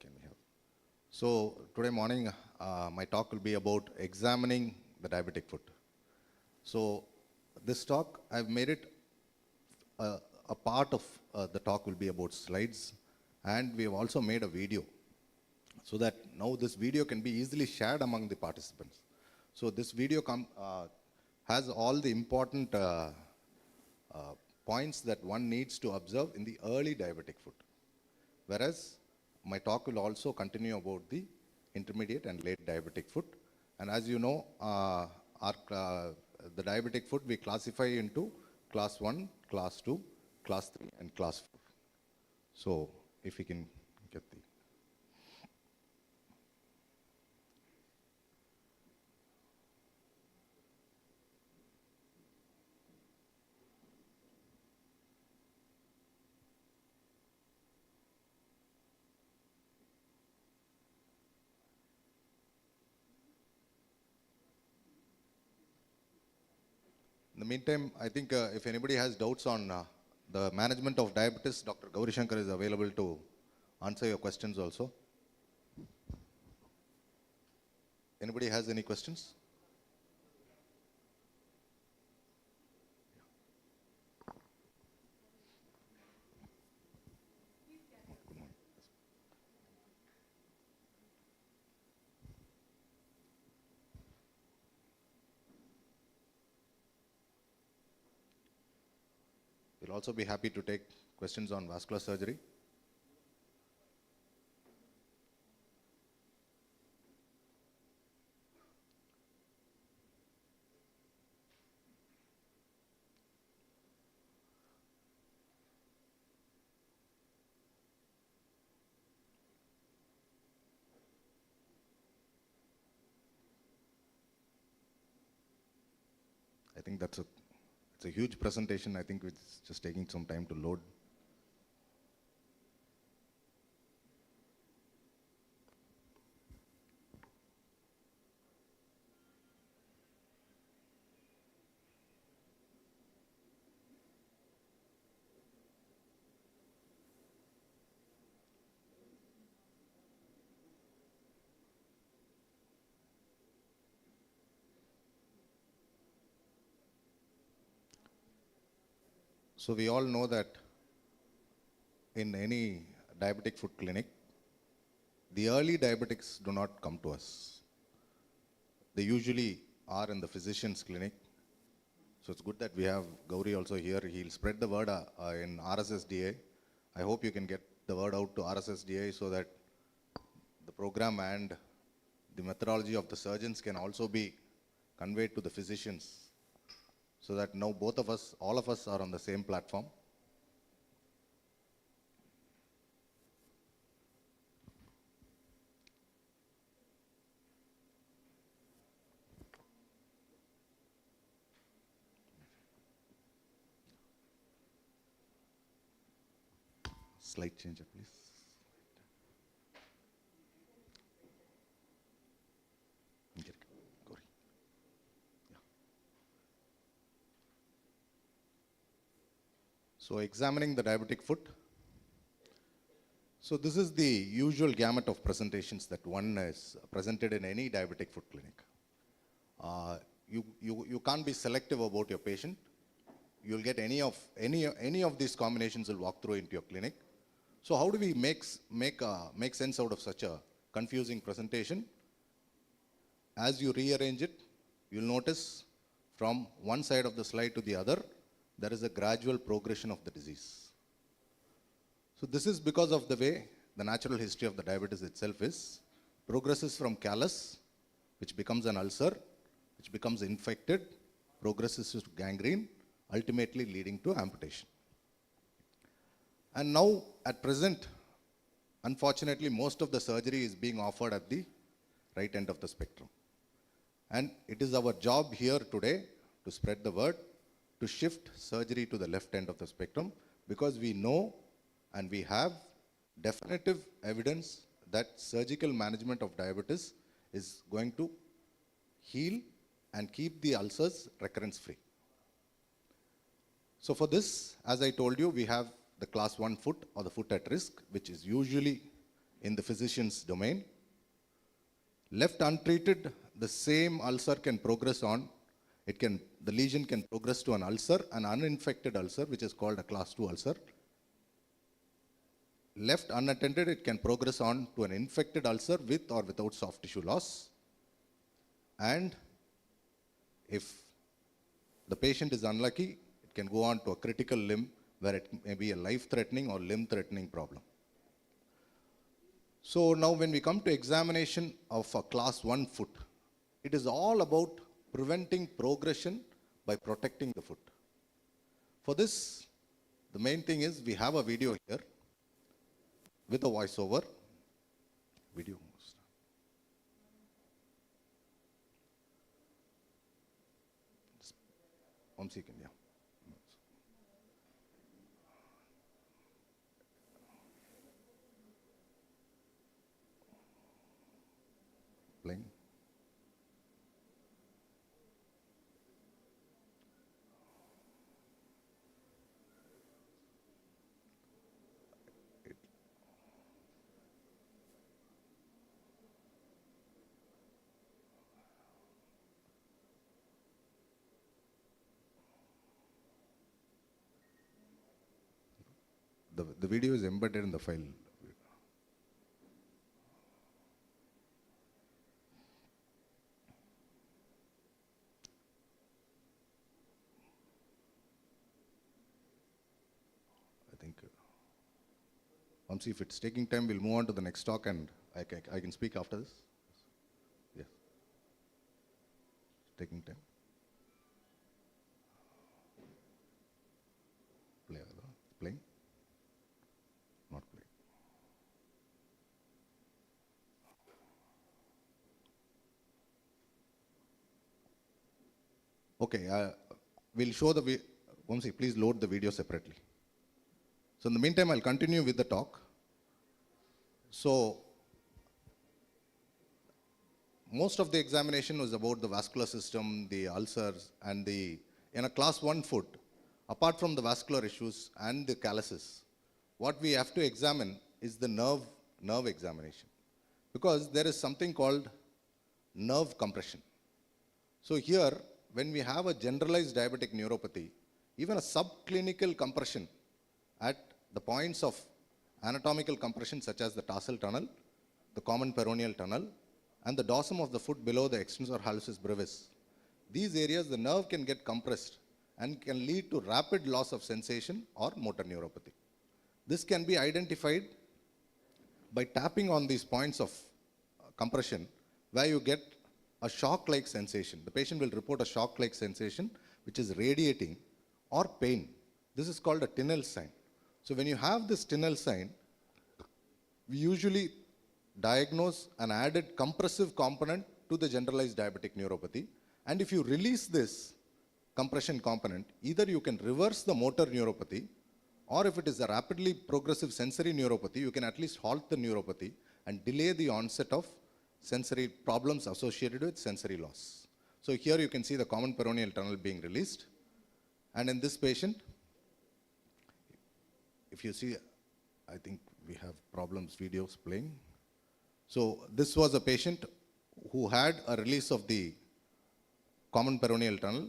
E: Can we have? So today morning, my talk will be about examining the diabetic foot. So this talk, I've made it a part of the talk will be about slides, and we have also made a video so that now this video can be easily shared among the participants. So this video has all the important points that one needs to observe in the early diabetic foot. Whereas my talk will also continue about the intermediate and late diabetic foot. And as you know, the diabetic foot we classify into class 1, class 2, class 3, and class 4. So if we can get the... In the meantime, I think if anybody has doubts on the management of diabetes, Dr. Gauri Shankar is available to answer your questions also. Anybody has any questions? We'll also be happy to take questions on vascular surgery. I think it's a huge presentation. I think it's just taking some time to load. So we all know that in any diabetic foot clinic, the early diabetics do not come to us. They usually are in the physician's clinic. So it's good that we have Gauri also here. He'll spread the word in RSSDA. I hope you can get the word out to RSSDA so that the program and the methodology of the surgeons can also be conveyed to the physicians, so that now both of us, all of us are on the same platform. Slide changer, please. Get it, Gauri. Yeah. So examining the diabetic foot. So this is the usual gamut of presentations that one is presented in any diabetic foot clinic. You can't be selective about your patient. You'll get any of these combinations will walk through into your clinic. So how do we make sense out of such a confusing presentation? As you rearrange it, you'll notice from one side of the slide to the other, there is a gradual progression of the disease. So this is because of the way the natural history of the diabetes itself is. Progresses from callus, which becomes an ulcer, which becomes infected, progresses to gangrene, ultimately leading to amputation. And now, at present, unfortunately, most of the surgery is being offered at the right end of the spectrum. And it is our job here today to spread the word, to shift surgery to the left end of the spectrum, because we know and we have definitive evidence that surgical management of diabetes is going to heal and keep the ulcers recurrence free. So for this, as I told you, we have the class 1 foot or the foot at risk, which is usually in the physician's domain. Left untreated, the same ulcer can progress on. The lesion can progress to an ulcer, an uninfected ulcer, which is called a class 2 ulcer. Left unattended, it can progress on to an infected ulcer with or without soft tissue loss. And if the patient is unlucky, it can go on to a critical limb where it may be a life-threatening or limb-threatening problem. So now when we come to examination of a class 1 foot, it is all about preventing progression by protecting the foot. For this, the main thing is we have a video here with a voiceover. Video. One second, yeah. Playing. The video is embedded in the file. I think, once if it's taking time, we'll move on to the next talk and I can speak after this. Yes. Taking time. Playing. Not playing. Okay, we'll show the Vamsi, please load the video separately. So in the meantime, I'll continue with the talk. So most of the examination was about the vascular system, the ulcers, and in a class 1 foot, apart from the vascular issues and the calluses, what we have to examine is the nerve examination, because there is something called nerve compression. So here, when we have a generalized diabetic neuropathy, even a subclinical compression at the points of anatomical compression such as the tarsal tunnel, the common peroneal tunnel, and the dorsum of the foot below the extensor hallucis brevis. These areas, the nerve can get compressed and can lead to rapid loss of sensation or motor neuropathy. This can be identified by tapping on these points of compression where you get a shock-like sensation. The patient will report a shock-like sensation which is radiating or pain. This is called a Tinel sign. So when you have this Tinel sign, we usually diagnose an added compressive component to the generalized diabetic neuropathy. And if you release this compression component, either you can reverse the motor neuropathy, or if it is a rapidly progressive sensory neuropathy, you can at least halt the neuropathy and delay the onset of sensory problems associated with sensory loss. So here you can see the common peroneal tunnel being released. And in this patient, if you see, I think we have problems videos playing. So this was a patient who had a release of the common peroneal tunnel.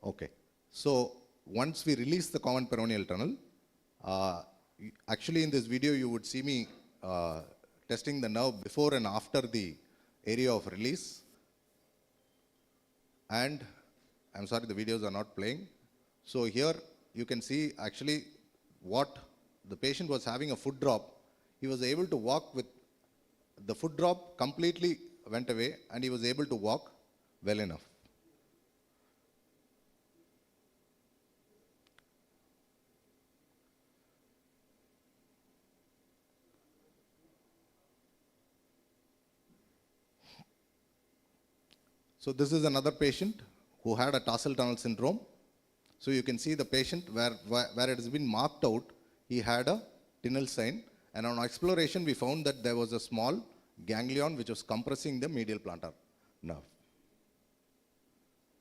E: Okay. So once we release the common peroneal tunnel, actually in this video you would see me testing the nerve before and after the area of release. And I'm sorry, the videos are not playing. So here you can see actually what the patient was having a foot drop. He was able to walk with the foot drop completely went away and he was able to walk well enough. So this is another patient who had a tarsal tunnel syndrome. So you can see the patient where it has been marked out, he had a Tinel sign, and on exploration we found that there was a small ganglion which was compressing the medial plantar nerve.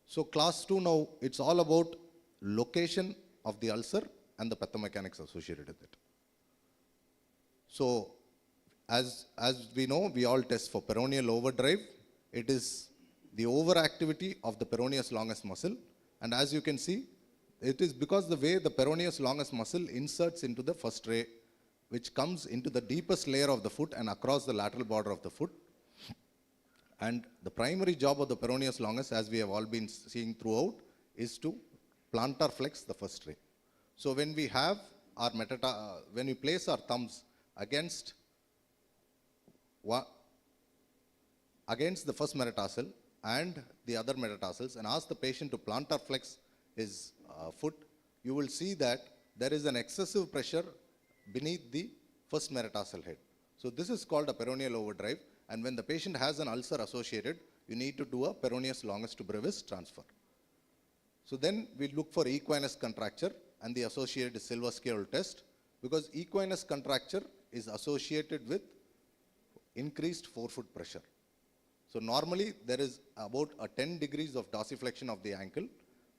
E: So class 2 now, it's all about location of the ulcer and the pathomechanics associated with it. So as we know, we all test for peroneal overdrive. It is the overactivity of the peroneus longus muscle, and as you can see, it is because the way the peroneus longus muscle inserts into the first ray, which comes into the deepest layer of the foot and across the lateral border of the foot. And the primary job of the peroneus longus, as we have all been seeing throughout, is to plantar flex the first ray. So when we have our when we place our thumbs against the first metatarsal and the other metatarsals and ask the patient to plantar flex his foot, you will see that there is an excessive pressure beneath the first metatarsal head. So this is called a peroneal overdrive, and when the patient has an ulcer associated, you need to do a peroneus longus to brevis transfer. So then we look for equinus contracture and the associated silver scale test, because equinus contracture is associated with increased forefoot pressure. So normally there is about a 10 degrees of dorsiflexion of the ankle,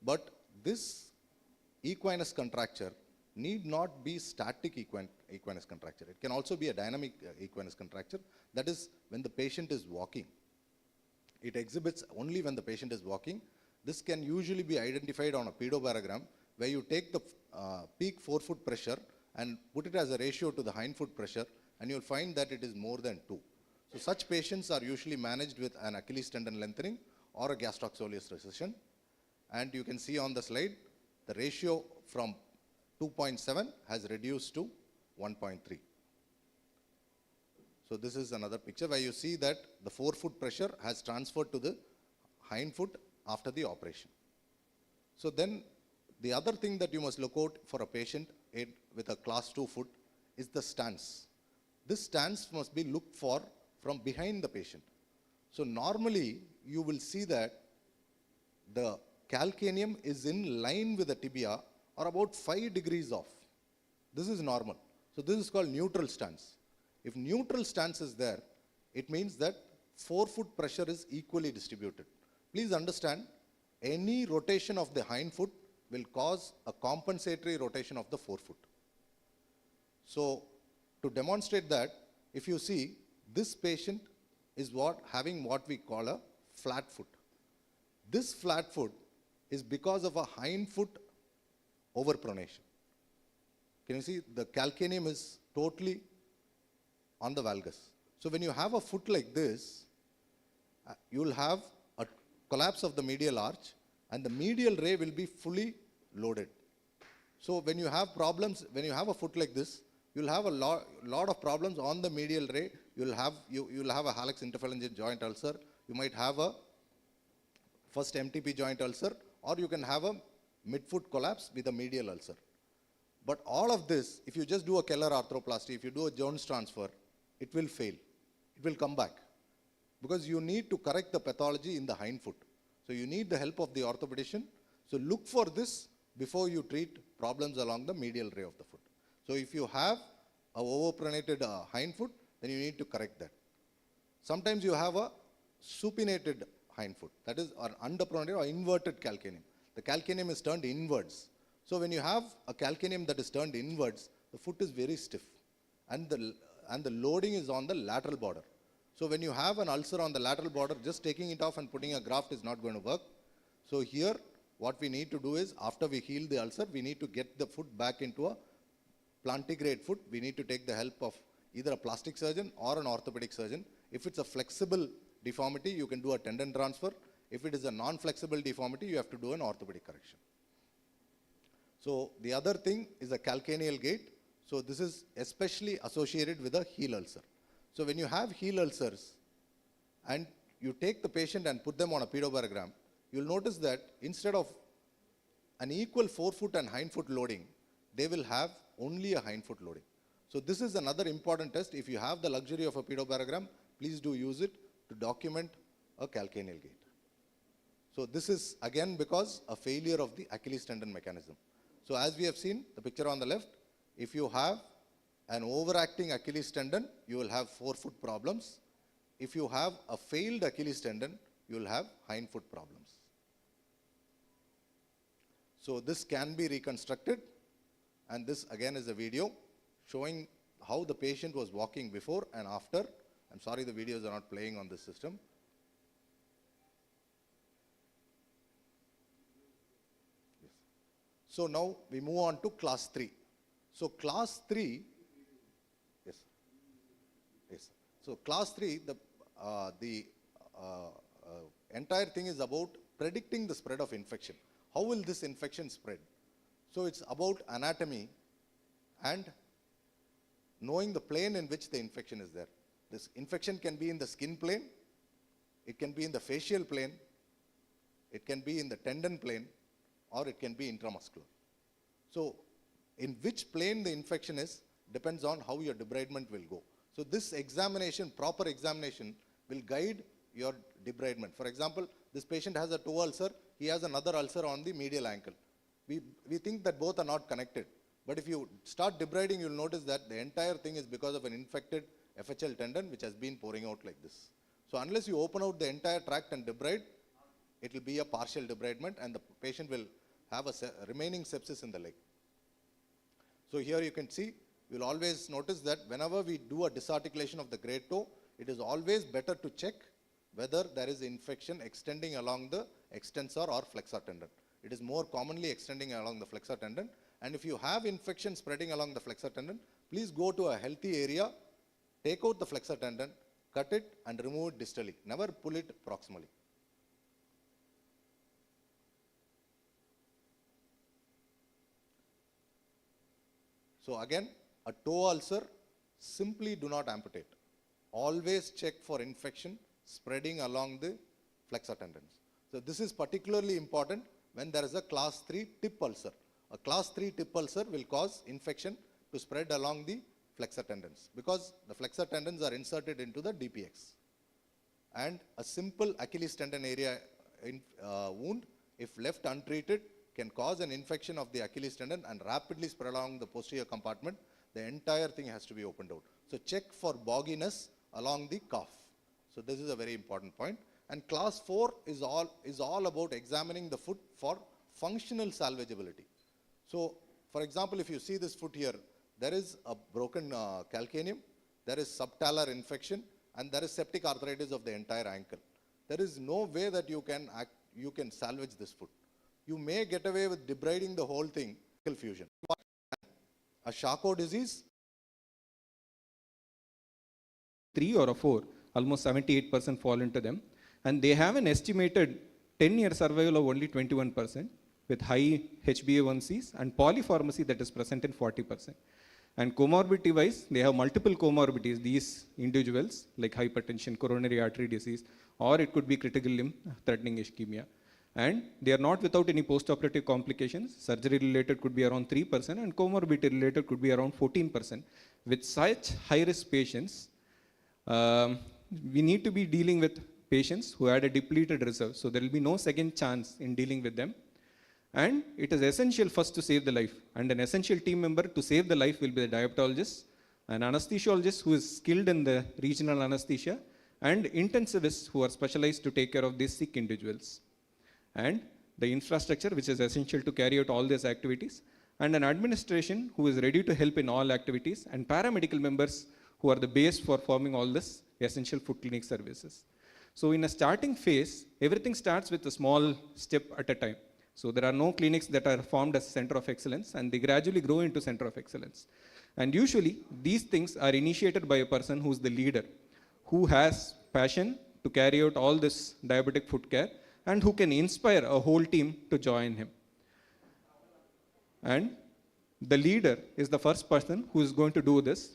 E: but this equinus contracture need not be static equinus contracture. It can also be a dynamic equinus contracture. That is when the patient is walking. It exhibits only when the patient is walking. This can usually be identified on a pedobarogram, where you take the peak forefoot pressure and put it as a ratio to the hindfoot pressure, and you'll find that it is more than 2. So such patients are usually managed with an Achilles tendon lengthening or a gastrocsoleus recession. And you can see on the slide, the ratio from 2.7 has reduced to 1.3. So this is another picture where you see that the forefoot pressure has transferred to the hindfoot after the operation. So then the other thing that you must look out for a patient with a class 2 foot is the stance. This stance must be looked for from behind the patient. So normally you will see that the calcaneum is in line with the tibia or about 5 degrees off. This is normal. So this is called neutral stance. If neutral stance is there, it means that forefoot pressure is equally distributed. Please understand, any rotation of the hindfoot will cause a compensatory rotation of the forefoot. So to demonstrate that, if you see, this patient is having what we call a flat foot. This flat foot is because of a hind foot overpronation. Can you see the calcaneum is totally on the valgus. So when you have a foot like this, you will have a collapse of the medial arch and the medial ray will be fully loaded. So when you have problems, when you have a foot like this, you will have a lot of problems on the medial ray. You will have a hallux interphalangeal joint ulcer. You might have a first MTP joint ulcer, or you can have a midfoot collapse with a medial ulcer. But all of this, if you just do a Keller arthroplasty, if you do a Jones transfer, it will fail. It will come back. Because you need to correct the pathology in the hind foot. So you need the help of the orthopedician. So look for this before you treat problems along the medial ray of the foot. So if you have a overpronated hind foot, then you need to correct that. Sometimes you have a supinated hind foot, that is an underpronated or inverted calcaneum. The calcaneum is turned inwards. So when you have a calcaneum that is turned inwards, the foot is very stiff and the loading is on the lateral border. So when you have an ulcer on the lateral border, just taking it off and putting a graft is not going to work. So here what we need to do is, after we heal the ulcer, we need to get the foot back into a plantigrade foot. We need to take the help of either a plastic surgeon or an orthopedic surgeon. If it's a flexible deformity, you can do a tendon transfer. If it is a non-flexible deformity, you have to do an orthopedic correction. So the other thing is a calcaneal gait. So this is especially associated with a heel ulcer. So when you have heel ulcers and you take the patient and put them on a pedobarogram, you'll notice that instead of an equal forefoot and hindfoot loading, they will have only a hindfoot loading. So this is another important test. If you have the luxury of a pedobarogram, please do use it to document a calcaneal gait. So this is again because a failure of the Achilles tendon mechanism. So as we have seen, the picture on the left, if you have an overacting Achilles tendon, you will have forefoot problems. If you have a failed Achilles tendon, you will have hindfoot problems. So this can be reconstructed, and this again is a video showing how the patient was walking before and after. I'm sorry the videos are not playing on this system. Yes. So now we move on to class 3. So class 3, yes, yes. So class 3, the entire thing is about predicting the spread of infection. How will this infection spread? So it's about anatomy and knowing the plane in which the infection is there. This infection can be in the skin plane, it can be in the facial plane, it can be in the tendon plane, or it can be intramuscular. So in which plane the infection is depends on how your debridement will go. So this examination, proper examination, will guide your debridement. For example, this patient has a toe ulcer, he has another ulcer on the medial ankle. We think that both are not connected. But if you start debriding, you'll notice that the entire thing is because of an infected FHL tendon which has been pouring out like this. So unless you open out the entire tract and debride, it will be a partial debridement and the patient will have a remaining sepsis in the leg. So here you can see, you'll always notice that whenever we do a disarticulation of the great toe, it is always better to check whether there is infection extending along the extensor or flexor tendon. It is more commonly extending along the flexor tendon. And if you have infection spreading along the flexor tendon, please go to a healthy area, take out the flexor tendon, cut it and remove it distally. Never pull it proximally. So again, a toe ulcer, simply do not amputate. Always check for infection spreading along the flexor tendons. So this is particularly important when there is a class 3 tip ulcer. A class 3 tip ulcer will cause infection to spread along the flexor tendons because the flexor tendons are inserted into the DPX. And a simple Achilles tendon area wound, if left untreated, can cause an infection of the Achilles tendon and rapidly spread along the posterior compartment. The entire thing has to be opened out. So check for bogginess along the calf. So this is a very important point. And class 4 is all about examining the foot for functional salvageability. So for example, if you see this foot here, there is a broken calcaneum, there is subtalar infection, and there is septic arthritis of the entire ankle. there is no way that you can salvage this food. You may get away with debriding the whole thing, fusion. A Charcot disease,
F: 3 or a 4, almost 78% fall into them. And they have an estimated 10-year survival of only 21% with high HbA1cs and polypharmacy that is present in 40%. And comorbidity wise, they have multiple comorbidities, these individuals, like hypertension, coronary artery disease, or it could be critical limb threatening ischemia. And they are not without any post-operative complications. Surgery related could be around 3% and comorbidity related could be around 14%. With such high-risk patients, we need to be dealing with patients who had a depleted reserve. So there will be no second chance in dealing with them. And it is essential first to save the life. And an essential team member to save the life will be the diabetologist, an anesthesiologist who is skilled in the regional anesthesia, and intensivists who are specialized to take care of these sick individuals. And the infrastructure which is essential to carry out all these activities, and an administration who is ready to help in all activities, and paramedical members who are the base for forming all this essential food clinic services. So in a starting phase, everything starts with a small step at a time. So there are no clinics that are formed as center of excellence, and they gradually grow into center of excellence. And usually these things are initiated by a person who is the leader, who has passion to carry out all this diabetic food care, and who can inspire a whole team to join him. And the leader is the first person who is going to do this.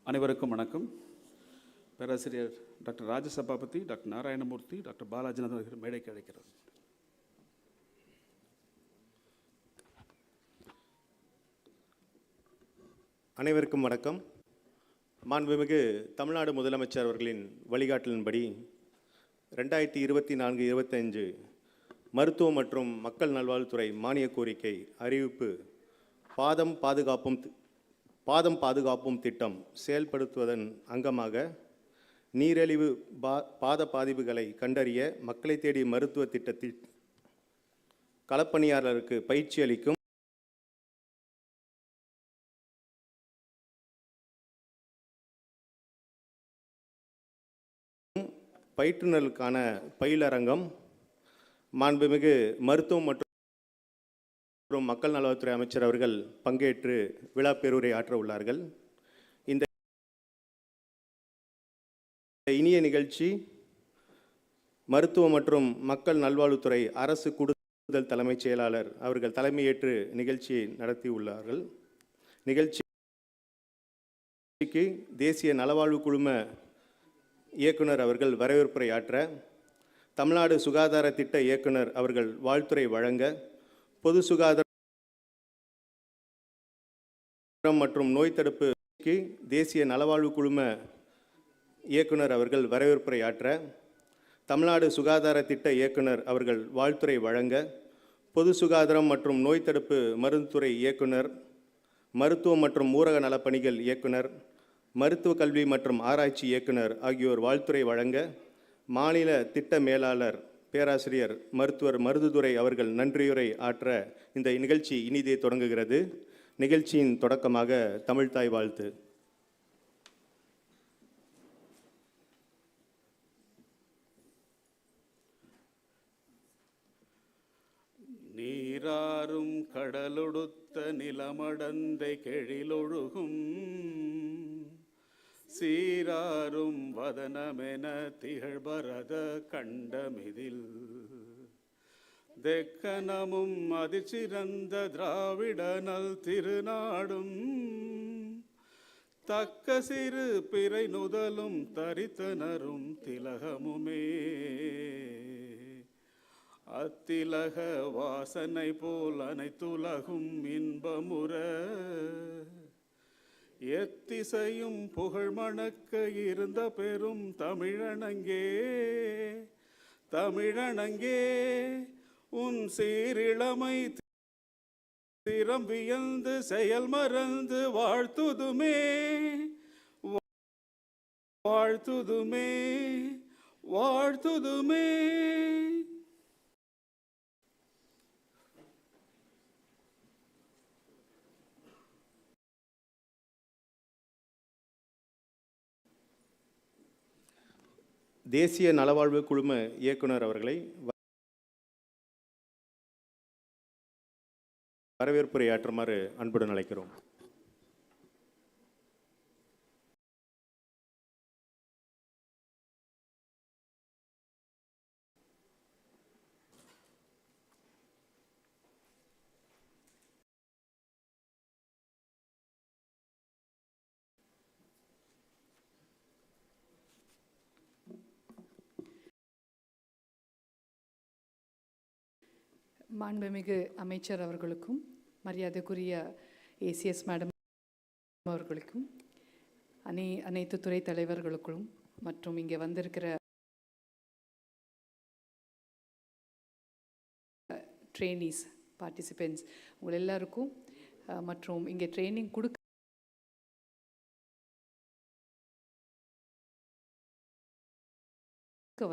G: அனைவருக்கும் வணக்கம். பேராசிரியர் doctor Rajasabapathi, doctor Narayanamurthy, doctor Balajinathan அவர்கள் மேடைக்கு அழைக்கிறார்.
H: அனைவருக்கும் வணக்கம். மாண்புமிகு தமிழ்நாடு முதலமைச்சர் அவர்களின் வழிகாட்டலின்படி 2024-25 மருத்துவம் மற்றும் மக்கள் நல்வாழ்வுத்துறை மானிய கோரிக்கை அறிவிப்பு பாதம் பாதுகாப்போம் திட்டம் செயல்படுத்துவதன் அங்கமாக நீரிழிவு பாத பாதிப்புகளை கண்டறிய மக்களை தேடி மருத்துவ திட்டத்தில் களப்பணியாளருக்கு பயிற்சி அளிக்கும் பயிற்றுனர்களுக்கான பயிலரங்கம் மாண்புமிகு மருத்துவம் மற்றும் மக்கள் நல்வாழ்வுத்துறை அமைச்சர் அவர்கள் பங்கேற்று விழா பேருரை ஆற்ற உள்ளார்கள். இந்த இனிய நிகழ்ச்சி மருத்துவம் மற்றும் மக்கள் நல்வாழ்வுத்துறை அரசு கூடுதல் தலைமைச் செயலாளர் அவர்கள் தலைமையேற்று நிகழ்ச்சியை நடத்தியுள்ளார்கள். நிகழ்ச்சிக்கு தேசிய நலவாழ்வு குழும இயக்குனர் அவர்கள் வரவேற்புரை ஆற்ற, தமிழ்நாடு சுகாதார திட்ட இயக்குனர் அவர்கள் வாழ்த்துரை வழங்க, பொது சுகாதாரம் மற்றும் நோய் தடுப்புக்கு தேசிய நலவாழ்வு குழும இயக்குனர் அவர்கள் வரவேற்புரை ஆற்ற, தமிழ்நாடு சுகாதார திட்ட இயக்குனர் அவர்கள் வாழ்த்துரை வழங்க, பொது சுகாதாரம் மற்றும் நோய் தடுப்பு மருந்துத்துறை இயக்குனர், மருத்துவம் மற்றும் ஊரக நலப்பணிகள் இயக்குனர், மருத்துவ கல்வி மற்றும் ஆராய்ச்சி இயக்குனர் ஆகியோர் வாழ்த்துரை வழங்க, மாநில திட்ட மேலாளர் பேராசிரியர் மருத்துவர் மருதுதுரை அவர்கள் நன்றியுரை ஆற்ற இந்த நிகழ்ச்சி இனிதே தொடங்குகிறது. நிகழ்ச்சியின் தொடக்கமாக தமிழ்தாய் வாழ்த்து.
G: நீராறும் கடலொடுத்த நிலமடந்தை கெழிலொழுகும் சீராரும் வதனமென திகழ்பரத கண்டமிதில் தெக்கனமும் அதிசிறந்த திராவிட நல் திருநாடும் தக்க சிறு பிறை நுதலும் தரித்தனரும் திலகமுமே அத்திலக வாசனை போல் அனைத்துலகும் இன்பமுற எத்திசையும் புகழ் மணக்க இருந்த பெரும் தமிழனங்கே தமிழனங்கே உன் சீரிழமை திறம் வியந்து செயல் மறந்து வாழ்த்துதுமே வாழ்த்துதுமே வாழ்த்துதுமே.
H: தேசிய நலவாழ்வு குழும இயக்குனர் அவர்களை வரவேற்புரையாற்றுமாறு அன்புடன் அழைக்கிறோம்.
I: மாண்புமிகு அமைச்சர் அவர்களுக்கும் மரியாதைக்குரிய ஏசிஎஸ் மேடம் அவர்களுக்கும் அனைத்து துறை தலைவர்களுக்கும் மற்றும் இங்கே வந்திருக்கிற ட்ரெயினிஸ் பார்ட்டிசிபெண்ட்ஸ் உங்கள் எல்லாருக்கும் மற்றும் இங்கே ட்ரைனிங் கொடுக்க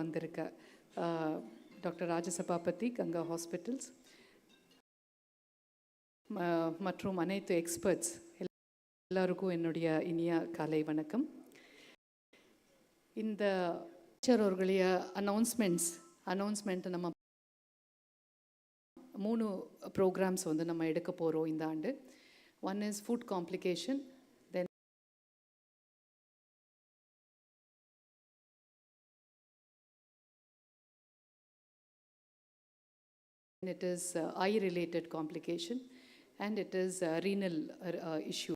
I: வந்திருக்க டாக்டர் ராஜசபாபதி கங்கா ஹாஸ்பிட்டல்ஸ் மற்றும் அனைத்து எக்ஸ்பர்ட்ஸ் எல்லாருக்கும் என்னுடைய இனிய காலை வணக்கம். இந்த அவர்களுடைய அனௌன்ஸ்மெண்ட் நம்ம 3 ப்ரோக்ராம்ஸ் வந்து நம்ம எடுக்க போகிறோம் இந்த ஆண்டு. One is food complication, it is eye-related complication, and it is renal issue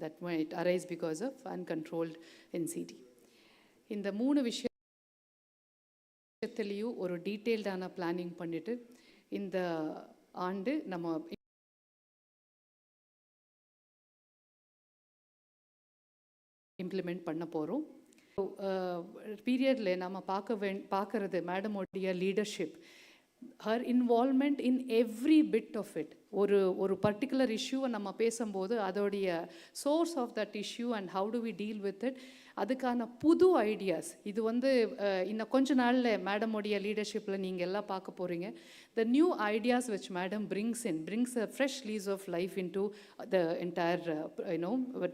I: that might arise because of uncontrolled NCD. இந்த 3 விஷயத்திலையும் ஒரு டீட்டெயில்டான பிளானிங் பண்ணிட்டு இந்த ஆண்டு நம்ம இம்ப்ளிமெண்ட் பண்ண போகிறோம். பீரியடில் நம்ம பார்க்கறது மேடமோடைய leadership, her involvement in every bit of it. ஒரு பர்டிகுலர் இஷ்யூவை நம்ம பேசும்போது அதோடைய source of that issue and how do we deal with it, அதுக்கான புது ஐடியாஸ். இது வந்து இன்னும் கொஞ்ச நாளில் மேடமோடைய லீடர்ஷிப்பில் நீங்கள் எல்லாம் பார்க்க போகிறீங்க. The new ideas which madam brings a fresh lease of life into the entire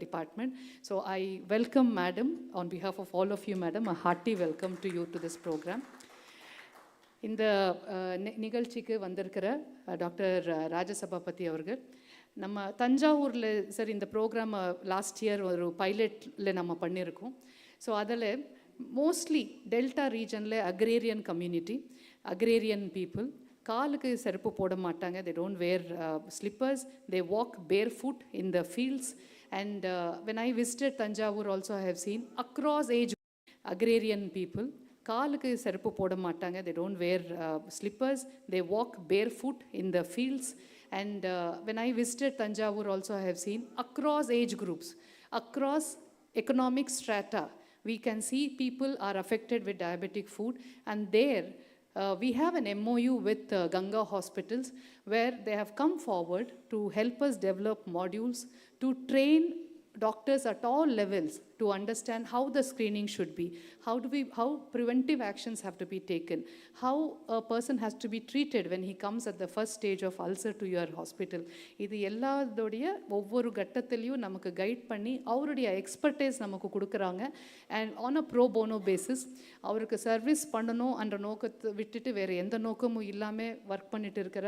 I: department. So I welcome madam on behalf of all of you, madam, a hearty welcome to you to this program. இந்த நிகழ்ச்சிக்கு வந்திருக்கிற doctor Rajasabapathi அவர்கள் நம்ம தஞ்சாவூரில் sir இந்த program last year ஒரு பைலட்டில் நம்ம பண்ணியிருக்கோம். ஸோ அதில் மோஸ்ட்லி டெல்டா ரீஜனில் அக்ரேரியன் கம்யூனிட்டி, அக்ரேரியன் பீப்புள் காலுக்கு செருப்பு போட மாட்டாங்க. they don't wear slippers, they walk barefoot in the fields. And when I visited Tanjavur also, I have seen across age agrarian people காலுக்கு செருப்பு போட மாட்டாங்க. they don't wear slippers, they walk barefoot in the fields. And when I visited Tanjavur also, I have seen across age groups, across economic strata, we can see people are affected with diabetic food. And there we have an MOU with Ganga Hospitals, where they have come forward to help us develop modules to train doctors at all levels to understand how the screening should be, how preventive actions have to be taken, how a person has to be treated when he comes at the first stage of ulcer to your hospital. இது எல்லாத்தோடைய ஒவ்வொரு கட்டத்திலையும் நமக்கு guide பண்ணி அவருடைய expertise நமக்கு கொடுக்குறாங்க. And on a bro போனோ basis அவருக்கு சர்வீஸ் பண்ணணும் என்ற நோக்கத்தை விட்டுட்டு வேறு எந்த நோக்கமும் இல்லாமல் ஒர்க் பண்ணிட்டு இருக்கிற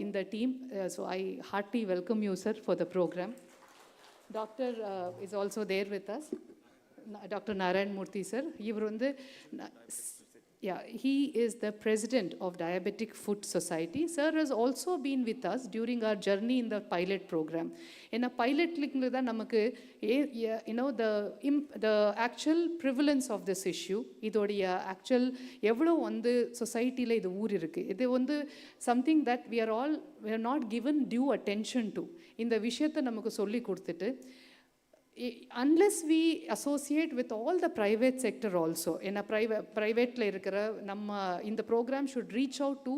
I: இந்த team. So I hearty welcome you sir for the programme. Doctor is also there with us. Dr. Narayan Murthy sir. இவர் வந்து yeah, he is the president of Diabetic Foot Society. Sir has also been with us during our journey in the pilot program. In a pilot ல தான் நமக்கு you know the actual prevalence of this issue, இதோடைய actual எவ்வளோ வந்து சொசைட்டியில் இது ஊர் இருக்கு, இது வந்து something that we are not given due attention to. இந்த விஷயத்தை நமக்கு சொல்லி கொடுத்துட்டு unless we associate with all the private sector also, in a privately இருக்கிற நம்ம இந்த program should reach out to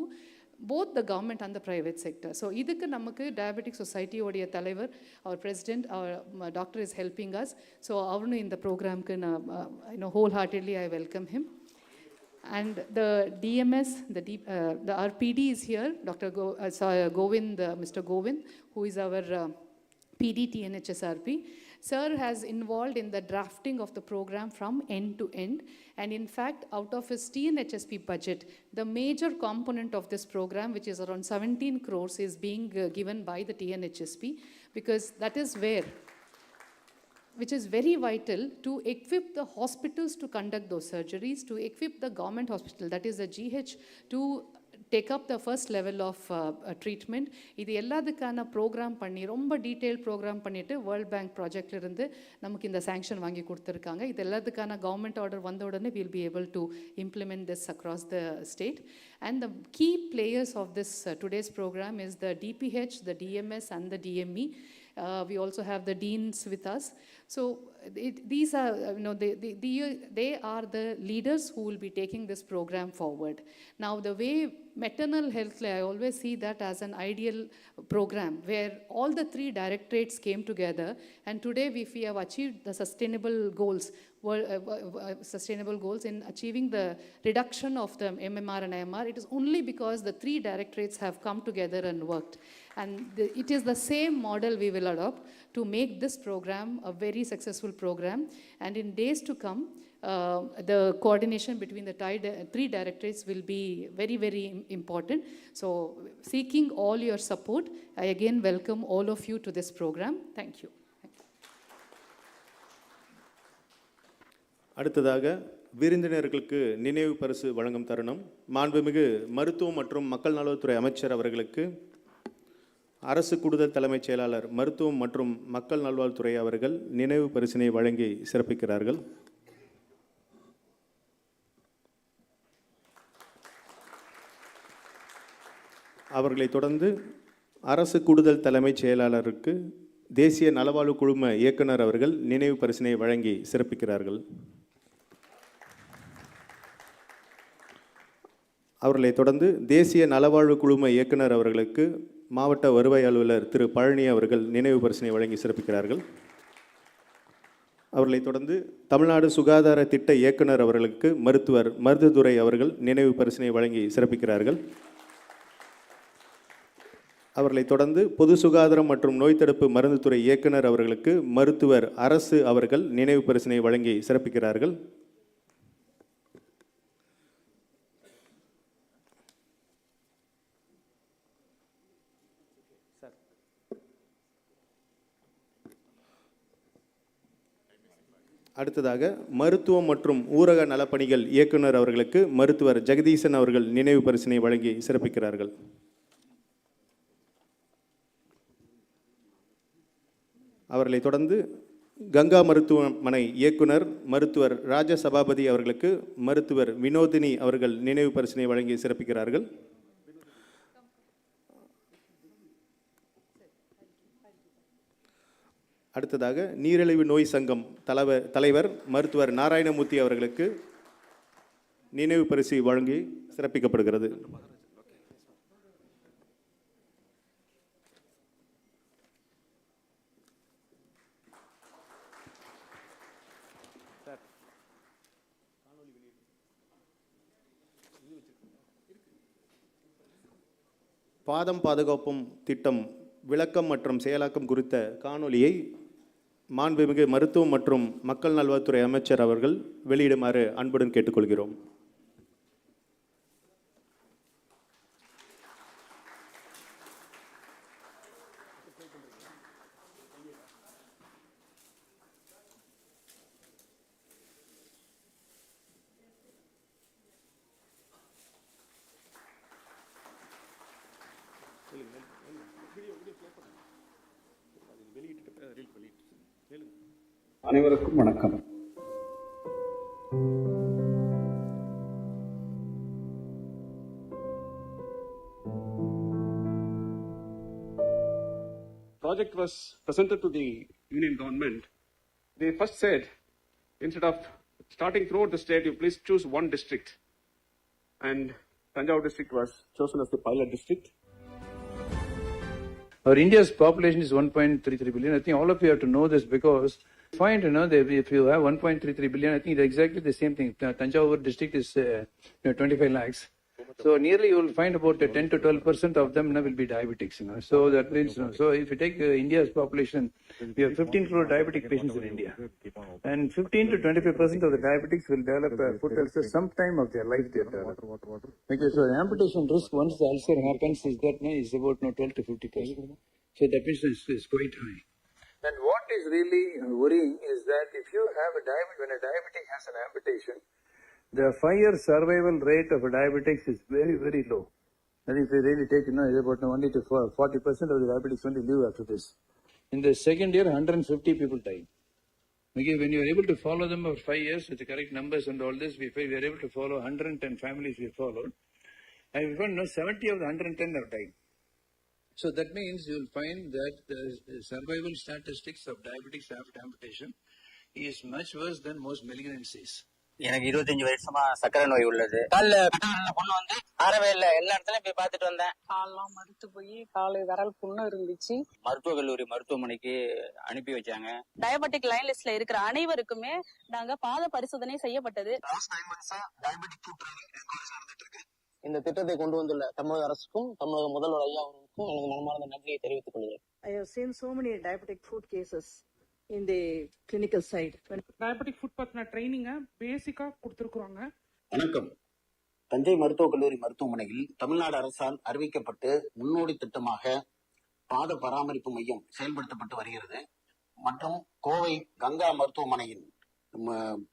I: both the government and the private sector. So இதுக்கு நமக்கு diabetic society உடைய தலைவர், our president, our doctor is helping us. So அவனும் இந்த ப்ரோக்ராம்க்கு நான் wholeheartedly I welcome him. And the DMS, the RPD is here, Dr. Govind, Mr. Govind, who is our PD TNHSRP. Sir has involved in the drafting of the program from end to end, and in fact, out of his TNHSP budget, the major component of this program, which is around 17 crores, is being given by the TNHSP, because that is where, which is very vital to equip the hospitals to conduct those surgeries, to equip the government hospital, that is the GH, to take up the first level of treatment. இது எல்லாத்துக்கான program பண்ணி ரொம்ப detail program பண்ணிவிட்டு world bank ப்ராஜெக்ட்லேருந்து நமக்கு இந்த sanction வாங்கி கொடுத்துருக்காங்க. இது எல்லாத்துக்கான government order வந்த உடனே will be able to implement this across the state. And the key players of this today's programme is the DPH, the DMS and the DME. We also have the deans with us. So these are, they are the leaders who will be taking this program forward. Now the way maternal health, I always see that as an ideal program where all the three directorates came together, and today if we have achieved the sustainable goals in achieving the reduction of the MMR and IMR, it is only because the three directorates have come together and worked. And it is the same model we will adopt to make this program a very successful program. And in days to come, the coordination between the three directorates will be very, very important. So seeking all your support, I again welcome all of you to this program. Thank you.
H: அடுத்ததாக விருந்தினர்களுக்கு நினைவு பரிசு வழங்கும் தருணம். மாண்புமிகு மருத்துவம் மற்றும் மக்கள் நலத்துறை அமைச்சர் அவர்களுக்கு அரசு கூடுதல் தலைமைச் செயலாளர் மருத்துவம் மற்றும் மக்கள் நல்வாழ்வுத்துறை அவர்கள் நினைவு பரிசினை வழங்கி சிறப்பிக்கிறார்கள். அவர்களை தொடர்ந்து அரசு கூடுதல் தலைமைச் செயலாளருக்கு தேசிய நலவாழ்வு குழும இயக்குனர் அவர்கள் நினைவு பரிசினை வழங்கி சிறப்பிக்கிறார்கள். அவர்களை தொடர்ந்து தேசிய நலவாழ்வு குழும இயக்குனர் அவர்களுக்கு மாவட்ட வருவாய் அலுவலர் திரு பழனி அவர்கள் நினைவு பரிசினை வழங்கி சிறப்பிக்கிறார்கள். அவர்களை தொடர்ந்து தமிழ்நாடு சுகாதார திட்ட இயக்குனர் அவர்களுக்கு மருத்துவர் மருதுதுரை அவர்கள் நினைவு பரிசினை வழங்கி சிறப்பிக்கிறார்கள். அவர்களை தொடர்ந்து பொது சுகாதாரம் மற்றும் நோய் தடுப்பு மருந்துத்துறை இயக்குனர் அவர்களுக்கு மருத்துவர் அரசு அவர்கள் நினைவு பரிசினை வழங்கி சிறப்பிக்கிறார்கள். அடுத்ததாக மருத்துவம் மற்றும் ஊரக நலப்பணிகள் இயக்குனர் அவர்களுக்கு மருத்துவர் ஜெகதீசன் அவர்கள் நினைவு பரிசினை வழங்கி சிறப்பிக்கிறார்கள். அவர்களை தொடர்ந்து கங்கா மருத்துவமனை இயக்குனர் மருத்துவர் ராஜசபாபதி அவர்களுக்கு மருத்துவர் வினோதினி அவர்கள் நினைவு பரிசினை வழங்கி சிறப்பிக்கிறார்கள். அடுத்ததாக நீரிழிவு நோய் சங்கம் தலைவர் மருத்துவர் நாராயணமூர்த்தி அவர்களுக்கு நினைவு பரிசு வழங்கி சிறப்பிக்கப்படுகிறது. பாதம் பாதுகாப்போம் திட்டம் விளக்கம் மற்றும் செயலாக்கம் குறித்த காணொலியை மாண்புமிகு மருத்துவம் மற்றும் மக்கள் நல்வாழ்வுத்துறை அமைச்சர் அவர்கள் வெளியிடுமாறு அன்புடன் கேட்டுக்கொள்கிறோம்.
G: அனைவருக்கும் வணக்கம். Project was presented to the Union government. They first said, instead of starting throughout the state, you please choose one district. And Tanjavur district was chosen as the pilot district.
J: Our India's population is 1.33 billion. I think all of you have to know this because find, that if you have 1.33 billion, I think it's exactly the same thing. Tanjavur district is 25 lakhs. So nearly you will find about 10 to 12% of them will be diabetics. So that means, so if you take India's population, we have 15 crore diabetic patients in India. And 15 to 25% of the diabetics will develop foot ulcer sometime of their life. Okay, so the amputation risk once the ulcer happens is that is about 12 to 50%. So that means it's quite high. And what is really worrying is that if you have when a diabetic has an amputation, the 5-year survival rate of diabetics is very, very low. And if you really take, it's about only to 40% of the diabetics only live after this. In the second year, 150 people die. Okay, when you are able to follow them for 5 years with the correct numbers and all this, we are able to follow 110 families we followed. And we found 70 of the 110 have died. So that means you will find that the survival statistics of diabetics after amputation is much worse than most malignancies.
K: எனக்கு 25 வருஷமா சக்கரை நோய் உள்ளது. கால்ல பொண்ணு வந்து ஆரவேல எல்லா இடத்துலயும் போய் பார்த்துட்டு வந்தேன். கால்லாம் மறுத்து போய் காலு விரல் புண்ணு இருந்துச்சு. மருத்துவக் கல்லூரி மருத்துவமனைக்கு அனுப்பி வச்சாங்க. டயபெட்டிக் லைன் லிஸ்ட்ல இருக்கிற அனைவருக்குமே நாங்க பாத பரிசோதனை செய்யப்பட்டது. லாஸ்ட் 9 மந்த்ஸா டயபெட்டிக் ஃபுட் ட்ரைனிங் என்கரேஜ் நடந்துட்டு இருக்கு. இந்த திட்டத்தை கொண்டு வந்துள்ள தமிழக அரசுக்கும் தமிழக முதல்வர் ஐயா அவர்களுக்கும் எனக்கு மனமார்ந்த நன்றியை தெரிவித்துக் கொள்கிறேன்.
L: I have seen so many diabetic food cases in the clinical side.
M: Diabetic food பத்தின ட்ரைனிங்கை பேசிக்கா கொடுத்துருக்குறாங்க.
K: வணக்கம். தஞ்சை மருத்துவக் கல்லூரி மருத்துவமனையில் தமிழ்நாடு அரசால் அறிவிக்கப்பட்டு முன்னோடி திட்டமாக பாத பராமரிப்பு மையம் செயல்படுத்தப்பட்டு வருகிறது. மற்றும் கோவை கங்கா மருத்துவமனையின்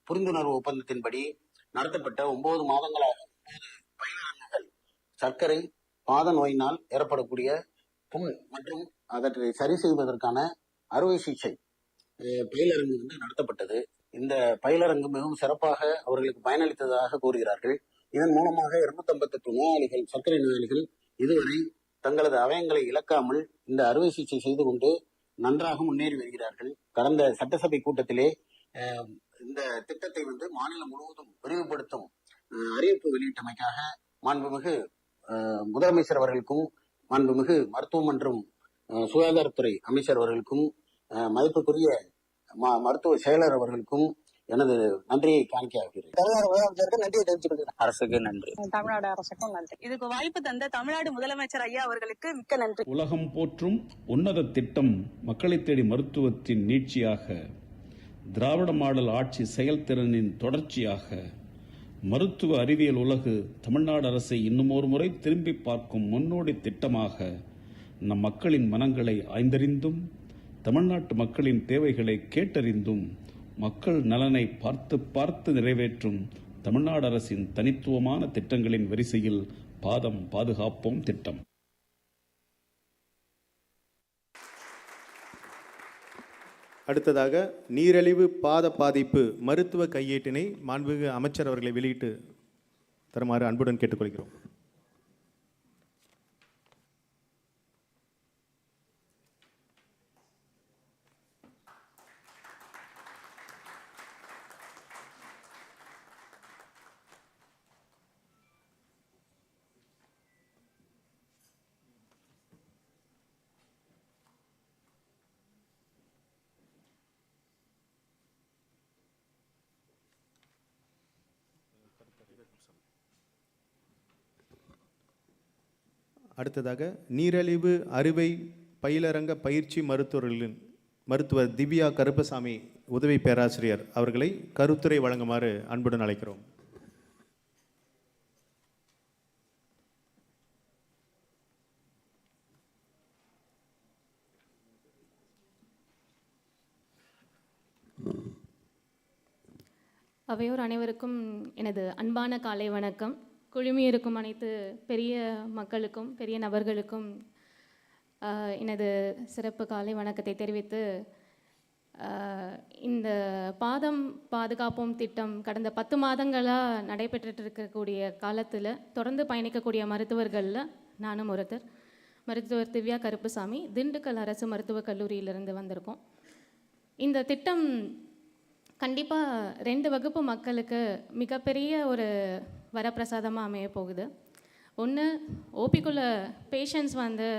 K: புரிந்துணர்வு ஒப்பந்தத்தின்படி நடத்தப்பட்ட 9 மாதங்களாக பயிலரங்குகள் சர்க்கரை பாத நோயினால் ஏற்படக்கூடிய புண் மற்றும் அவற்றை சரி செய்வதற்கான அறுவை சிகிச்சை பயிலரங்கு நடத்தப்பட்டது. இந்த பயிலரங்கு மிகவும் சிறப்பாக அவர்களுக்கு பயனளித்ததாக கூறுகிறார்கள். இதன் மூலமாக 258 நோயாளிகள் சர்க்கரை நோயாளிகள் இதுவரை தங்களது அவயங்களை இழக்காமல் இந்த அறுவை சிகிச்சை செய்து கொண்டு நன்றாக முன்னேறி வருகிறார்கள். கடந்த சட்டசபை கூட்டத்திலே இந்த திட்டத்தை மாநிலம் முழுவதும் விரிவுபடுத்தும் அறிவிப்பு வெளியிட்டமைக்காக மாண்புமிகு முதலமைச்சர் அவர்களுக்கும் மாண்புமிகு மருத்துவம் மற்றும் சுகாதாரத்துறை அமைச்சர் அவர்களுக்கும் மதிப்புக்குரிய மருத்துவ செயலர் அவர்களுக்கும் எனது நன்றியை காணிக்கையாகிறேன். தமிழ்நாடு முதலமைச்சருக்கு நன்றியை தெரிவித்துக் கொள்கிறேன். அரசுக்கு நன்றி. தமிழ்நாடு அரசுக்கும் நன்றி. இதுக்கு வாய்ப்பு தந்த தமிழ்நாடு முதலமைச்சர் ஐயா அவர்களுக்கு மிக்க நன்றி.
G: உலகம் போற்றும் உன்னத திட்டம் மக்களை தேடி மருத்துவத்தின் நீட்சியாக, திராவிட மாடல் ஆட்சி செயல்திறனின் தொடர்ச்சியாக, மருத்துவ அறிவியல் உலகு தமிழ்நாடு அரசை இன்னும் ஒரு முறை திரும்பி பார்க்கும் முன்னோடி திட்டமாக நம் மக்களின் மனங்களை ஆய்ந்தறிந்தும் தமிழ்நாட்டு மக்களின் தேவைகளை கேட்டறிந்தும் மக்கள் நலனை பார்த்து பார்த்து நிறைவேற்றும் தமிழ்நாடு அரசின் தனித்துவமான திட்டங்களின் வரிசையில் பாதம் பாதுகாப்போம் திட்டம்.
H: அடுத்ததாக நீரிழிவு பாத பாதிப்பு மருத்துவ கையேட்டினை மாண்புமிகு அமைச்சர் அவர்களை வெளியிட்டு தருமாறு அன்புடன் கேட்டுக்கொள்கிறோம். அடுத்ததாக நீரிழிவு அறுவை பயிலரங்க பயிற்சி மருத்துவர் திவ்யா கருப்பசாமி உதவி பேராசிரியர் அவர்களை கருத்துரை வழங்குமாறு அன்புடன் அழைக்கிறோம்.
N: அவையோர் அனைவருக்கும் எனது அன்பான காலை வணக்கம். குழுமியிருக்கும் அனைத்து பெரிய மக்களுக்கும் பெரிய நபர்களுக்கும் எனது சிறப்பு காலை வணக்கத்தை தெரிவித்து இந்த பாதம் பாதுகாப்போம் திட்டம் கடந்த 10 மாதங்களாக நடைபெற்றுட்டு இருக்கக்கூடிய காலத்தில் தொடர்ந்து பயணிக்கக்கூடிய மருத்துவர்களில் நானும் ஒருத்தர். மருத்துவர் திவ்யா கருப்புசாமி, திண்டுக்கல் அரசு மருத்துவக் கல்லூரியிலிருந்து வந்திருக்கோம். இந்த திட்டம் கண்டிப்பாக 2 வகுப்பு மக்களுக்கு மிகப்பெரிய ஒரு வரப்பிரசாதமாக அமைய போகுது. ஒன்று, ஓபிக்குள்ளே பேஷண்ட்ஸ் வந்து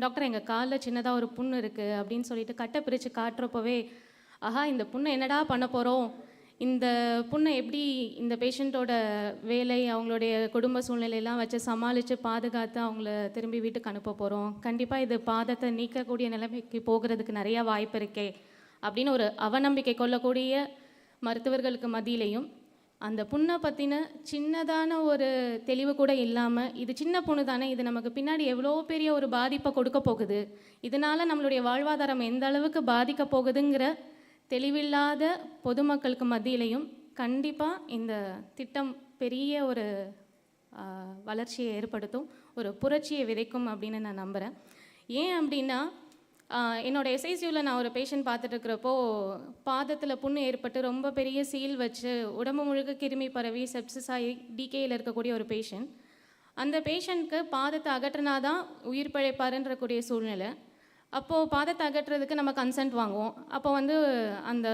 N: டாக்டர் எங்கள் காலில் சின்னதாக ஒரு புண்ணு இருக்குது அப்படின்னு சொல்லிட்டு கட்டை பிரித்து காட்டுறப்பவே, ஆஹா இந்த புண்ணை என்னடா பண்ண போகிறோம், இந்த புண்ணை எப்படி இந்த பேஷண்ட்டோட வேலை அவங்களுடைய குடும்ப சூழ்நிலையெல்லாம் வச்சு சமாளித்து பாதுகாத்து அவங்கள திரும்பி வீட்டுக்கு அனுப்ப போகிறோம், கண்டிப்பாக இது பாதத்தை நீக்கக்கூடிய நிலைமைக்கு போகிறதுக்கு நிறையா வாய்ப்பு இருக்கே அப்படின்னு ஒரு அவநம்பிக்கை கொள்ளக்கூடிய மருத்துவர்களுக்கு மத்தியிலையும் அந்த புண்ணை பற்றின சின்னதான ஒரு தெளிவு கூட இல்லாமல், இது சின்ன புண்ணு தானே, இது நமக்கு பின்னாடி எவ்வளோ பெரிய ஒரு பாதிப்பை கொடுக்க போகுது, இதனால் நம்மளுடைய வாழ்வாதாரம் எந்த அளவுக்கு பாதிக்க போகுதுங்கிற தெளிவில்லாத பொதுமக்களுக்கு மத்தியிலையும் கண்டிப்பாக இந்த திட்டம் பெரிய ஒரு வளர்ச்சியை ஏற்படுத்தும், ஒரு புரட்சியை விதைக்கும் அப்படின்னு நான் நம்புகிறேன். ஏன் அப்படின்னா, என்னோடய எஸ்ஐசியூவில் நான் ஒரு பேஷண்ட் பார்த்துட்டு இருக்கிறப்போ பாதத்தில் புண்ணு ஏற்பட்டு ரொம்ப பெரிய சீல் வச்சு உடம்பு முழுக்க கிருமி பரவி செப்சிஸ் ஆகி டிகேயில் இருக்கக்கூடிய ஒரு பேஷண்ட். அந்த பேஷண்ட்க்கு பாதத்தை அகற்றினா தான் உயிர் பிழைப்பாருன்றக்கூடிய சூழ்நிலை. அப்போது பாதத்தை அகற்றுறதுக்கு நம்ம கன்சென்ட் வாங்குவோம். அப்போ வந்து அந்த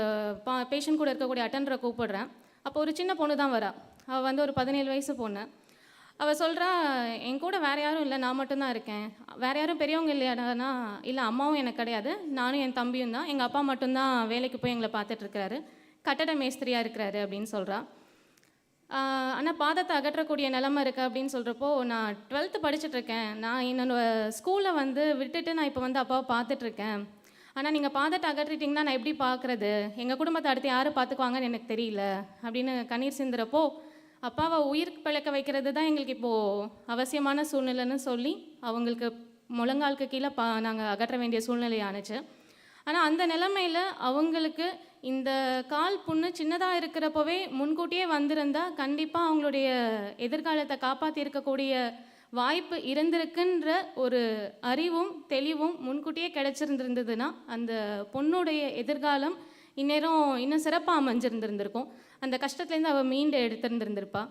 N: பேஷண்ட் கூட இருக்கக்கூடிய அட்டெண்டரை கூப்பிடுறேன். அப்போ ஒரு சின்ன பொண்ணு தான் வரா. அவள் வந்து ஒரு 17 வயசு பொண்ணு. அவள் சொல்கிறா, என் கூட வேறு யாரும் இல்லை, நான் மட்டும்தான் இருக்கேன், வேறு யாரும் பெரியவங்க இல்லையாடானா, இல்லை அம்மாவும் எனக்கு கிடையாது, நானும் என் தம்பியும் தான், எங்கள் அப்பா மட்டும்தான் வேலைக்கு போய் எங்களை பார்த்துட்ருக்கிறாரு, கட்டட மேஸ்திரியாக இருக்கிறாரு அப்படின்னு சொல்கிறா. ஆனால் பாதத்தை அகற்றக்கூடிய நிலமை இருக்குது அப்படின்னு சொல்கிறப்போ, நான் 12th படிச்சுட்ருக்கேன், நான் என்னோட ஸ்கூலை வந்து விட்டுட்டு நான் இப்போ வந்து அப்பாவை பார்த்துட்ருக்கேன், ஆனால் நீங்கள் பாதத்தை அகற்றிட்டிங்கன்னா நான் எப்படி பார்க்குறது, எங்கள் குடும்பத்தை அடுத்து யார் பார்த்துக்குவாங்கன்னு எனக்கு தெரியல அப்படின்னு கண்ணீர் சிந்துறப்போ, அப்பாவை உயிர் பிழைக்க வைக்கிறது தான் எங்களுக்கு இப்போது அவசியமான சூழ்நிலைன்னு சொல்லி அவங்களுக்கு முழங்காலுக்கு கீழே நாங்கள் அகற்ற வேண்டிய சூழ்நிலை ஆணுச்சு. ஆனால் அந்த நிலைமையில் அவங்களுக்கு இந்த கால் புண்ணு சின்னதாக இருக்கிறப்பவே முன்கூட்டியே வந்திருந்தால் கண்டிப்பாக அவங்களுடைய எதிர்காலத்தை காப்பாற்றி இருக்கக்கூடிய வாய்ப்பு இருந்திருக்குன்ற ஒரு அறிவும் தெளிவும் முன்கூட்டியே கிடச்சிருந்துருந்ததுன்னா அந்த பொண்ணுடைய எதிர்காலம் இன்னும் சிறப்பாக அமைஞ்சிருந்திருந்திருக்கும். அந்த கஷ்டத்துலேருந்து அவள் மீண்டு எடுத்திருந்திருந்திருப்பா.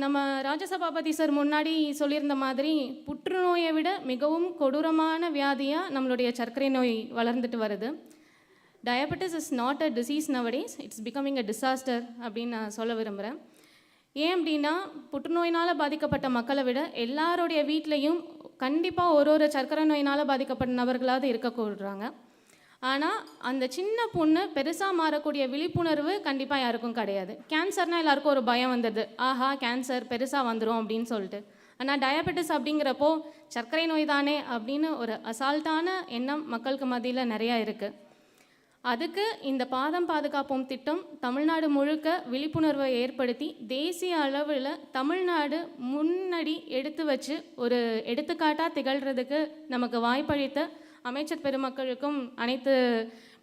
N: நம்ம ராஜசபாபதி சார் முன்னாடி சொல்லியிருந்த மாதிரி புற்றுநோயை விட மிகவும் கொடூரமான வியாதியாக நம்மளுடைய சர்க்கரை நோய் வளர்ந்துட்டு வருது. Diabetes is not a disease nowadays, it's becoming a disaster அப்படின்னு நான் சொல்ல விரும்புகிறேன். ஏன் அப்படின்னா, புற்றுநோயினால் பாதிக்கப்பட்ட மக்களை விட எல்லாருடைய வீட்லேயும் கண்டிப்பாக ஒரு சர்க்கரை நோயினால் பாதிக்கப்பட்ட நபர்களாவது இருக்கக்கூடுறாங்க. ஆனால் அந்த சின்ன பொண்ணு பெருசாக மாறக்கூடிய விழிப்புணர்வு கண்டிப்பாக யாருக்கும் கிடையாது. கேன்சர்னால் எல்லாருக்கும் ஒரு பயம் வந்தது, ஆஹா கேன்சர் பெருசாக வந்துடும் அப்படின்னு சொல்லிட்டு. ஆனால் டயபெட்டிஸ் அப்படிங்கிறப்போ சர்க்கரை நோய் தானே அப்படின்னு ஒரு அசால்ட்டான எண்ணம் மக்களுக்கு மத்தியில் நிறையா இருக்குது. அதுக்கு இந்த பாதம் பாதுகாப்போம் திட்டம் தமிழ்நாடு முழுக்க விழிப்புணர்வை ஏற்படுத்தி தேசிய அளவில் தமிழ்நாடு முன்னாடி எடுத்து வச்சு ஒரு எடுத்துக்காட்டாக திகழ்கிறதுக்கு நமக்கு வாய்ப்பளித்த அமைச்சர் பெருமக்களுக்கும் அனைத்து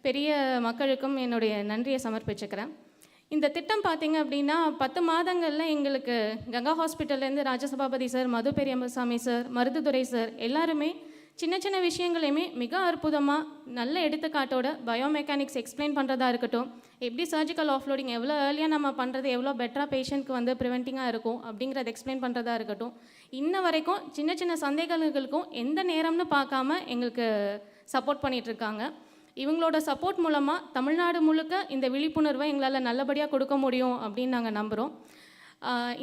N: பெரிய மக்களுக்கும் என்னுடைய நன்றியை சமர்ப்பிச்சுக்கிறேன். இந்த திட்டம் பார்த்திங்க அப்படின்னா 10 மாதங்களில் எங்களுக்கு கங்கா ஹாஸ்பிட்டல்லேருந்து ராஜசபாபதி சார், மது பெரியசாமி சார், மருதுதுரை சார் எல்லாருமே சின்ன சின்ன விஷயங்களையுமே மிக அற்புதமாக நல்ல எடுத்துக்காட்டோட பயோமெக்கானிக்ஸ் எக்ஸ்பிளைன் பண்ணுறதா இருக்கட்டும், எப்படி சர்ஜிக்கல் ஆஃப்லோடிங் எவ்வளோ ஏர்லியாக நம்ம பண்ணுறது எவ்வளோ பெட்டராக பேஷண்ட்க்கு வந்து ப்ரிவென்டிங்காக இருக்கும் அப்படிங்கிறத எக்ஸ்பிளைன் பண்ணுறதா இருக்கட்டும், இன்ன வரைக்கும் சின்ன சின்ன சந்தேகங்களுக்கும் எந்த நேரம்னு பார்க்காம எங்களுக்கு சப்போர்ட் பண்ணிகிட்ருக்காங்க. இவங்களோட சப்போர்ட் மூலமாக தமிழ்நாடு முழுக்க இந்த விழிப்புணர்வை எங்களால் நல்லபடியாக கொடுக்க முடியும் அப்படின்னு நாங்கள் நம்புகிறோம்.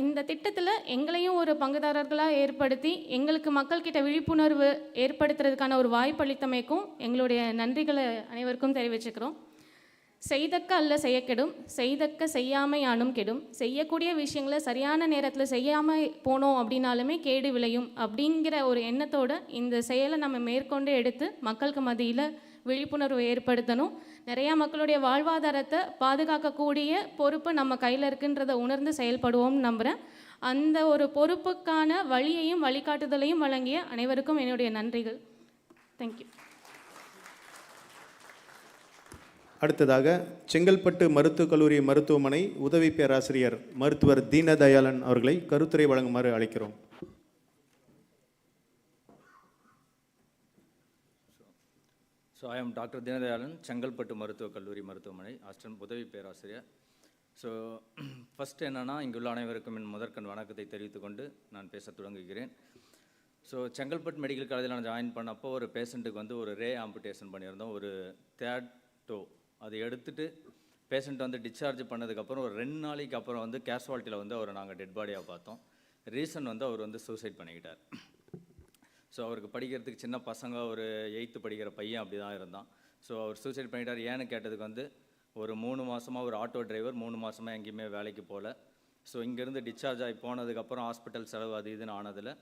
N: இந்த திட்டத்தில் எங்களையும் ஒரு பங்குதாரர்களாக ஏற்படுத்தி எங்களுக்கு மக்கள்கிட்ட விழிப்புணர்வு ஏற்படுத்துறதுக்கான ஒரு வாய்ப்பளித்தமைக்கும் எங்களுடைய நன்றிகளை அனைவருக்கும் தெரிவிச்சுக்கிறோம். செய்தக்க அல்ல செய்யக்கெடும், செய்தக்க செய்யாமை ஆனும் கெடும், செய்யக்கூடிய விஷயங்களை சரியான நேரத்தில் செய்யாமல் போனோம் அப்படின்னாலுமே கேடு விளையும் அப்படிங்கிற ஒரு எண்ணத்தோடு இந்த செயலை நம்ம மேற்கொண்டு எடுத்து மக்களுக்கு மத்தியில் விழிப்புணர்வு ஏற்படுத்தணும். நிறையா மக்களுடைய வாழ்வாதாரத்தை பாதுகாக்கக்கூடிய பொறுப்பு நம்ம கையில் இருக்குன்றதை உணர்ந்து செயல்படுவோம்னு நம்புகிறேன். அந்த ஒரு பொறுப்புக்கான வழியையும் வழிகாட்டுதலையும் வழங்கிய அனைவருக்கும் என்னுடைய நன்றிகள். தேங்க்யூ.
H: அடுத்ததாக செங்கல்பட்டு மருத்துவக் கல்லூரி மருத்துவமனை உதவி பேராசிரியர் மருத்துவர் தீனதயாளன் அவர்களை கருத்துரை வழங்குமாறு அழைக்கிறோம்.
O: So I am doctor Dinadayalan, Chengalpattu மருத்துவக் கல்லூரி மருத்துவமனை அசிஸ்டன்ட் உதவி பேராசிரியர். ஸோ ஃபஸ்ட்டு என்னென்னா, இங்குள்ள அனைவருக்கும் என் முதற்கண் வணக்கத்தை தெரிவித்துக்கொண்டு நான் பேச தொடங்குகிறேன். ஸோ செங்கல்பட்டு மெடிக்கல் காலேஜில் நான் ஜாயின் பண்ணப்போ ஒரு பேஷண்ட்டுக்கு வந்து ஒரு ரே ஆம்புடேஷன் பண்ணியிருந்தோம், ஒரு தேர்ட் டோ. அதை எடுத்துகிட்டு பேஷண்ட் வந்து டிஸ்சார்ஜ் பண்ணதுக்கப்புறம் ஒரு 2 நாளைக்கு அப்புறம் வந்து கேஷுவாலிட்டியில் வந்து அவரை நாங்கள் டெட் பாடியாக பார்த்தோம். ரீசன் வந்து அவர் வந்து சூசைட் பண்ணிக்கிட்டார். ஸோ அவருக்கு படிக்கிறதுக்கு சின்ன பசங்க, ஒரு 8th படிக்கிற பையன் அப்படி தான் இருந்தான். ஸோ அவர் சூசைட் பண்ணிட்டார். ஏன்னு கேட்டதுக்கு வந்து ஒரு 3 மாதமாக ஒரு ஆட்டோ டிரைவர் 3 மாதமாக எங்கேயுமே வேலைக்கு போகல. ஸோ இங்கேருந்து டிஸ்சார்ஜ் ஆகி போனதுக்கப்புறம் ஹாஸ்பிட்டல் செலவு அது இதுன்னு ஆனதில்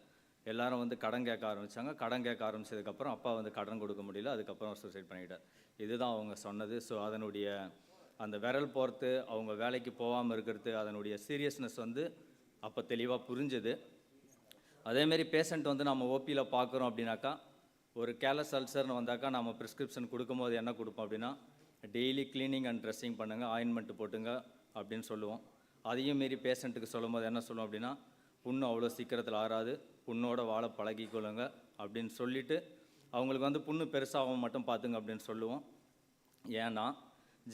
O: எல்லாரும் வந்து கடன் கேட்க ஆரம்பித்தாங்க. கடன் கேட்க ஆரம்பித்ததுக்கப்புறம் அப்பா வந்து கடன் கொடுக்க முடியல, அதுக்கப்புறம் அவர் சூசைட் பண்ணிட்டார். இதுதான் அவங்க சொன்னது. ஸோ அதனுடைய அந்த விரல் போகிறது, அவங்க வேலைக்கு போகாமல் இருக்கிறது, அதனுடைய சீரியஸ்னஸ் வந்து அப்போ தெளிவாக புரிஞ்சுது. அதேமாரி பேஷண்ட் வந்து நம்ம ஓபியில் பார்க்குறோம் அப்படின்னாக்கா, ஒரு கேலஸ் அல்சர்னு வந்தாக்கா நம்ம ப்ரிஸ்கிரிப்ஷன் கொடுக்கும்போது என்ன கொடுப்போம் அப்படின்னா, டெய்லி க்ளீனிங் அண்ட் ட்ரெஸ்ஸிங் பண்ணுங்கள், ஆயின்மெண்ட் போட்டுங்க அப்படின்னு சொல்லுவோம். அதையும் மீறி பேஷண்ட்டுக்கு சொல்லும் போது என்ன சொல்லுவோம் அப்படின்னா, புண்ணு அவ்வளோ சீக்கிரத்தில் ஆறாது, புண்ணோட வாழ பழகிக்கொள்ளுங்க அப்படின்னு சொல்லிவிட்டு அவங்களுக்கு வந்து புண்ணு பெருசாகவும் மட்டும் பார்த்துங்க அப்படின்னு சொல்லுவோம். ஏன்னா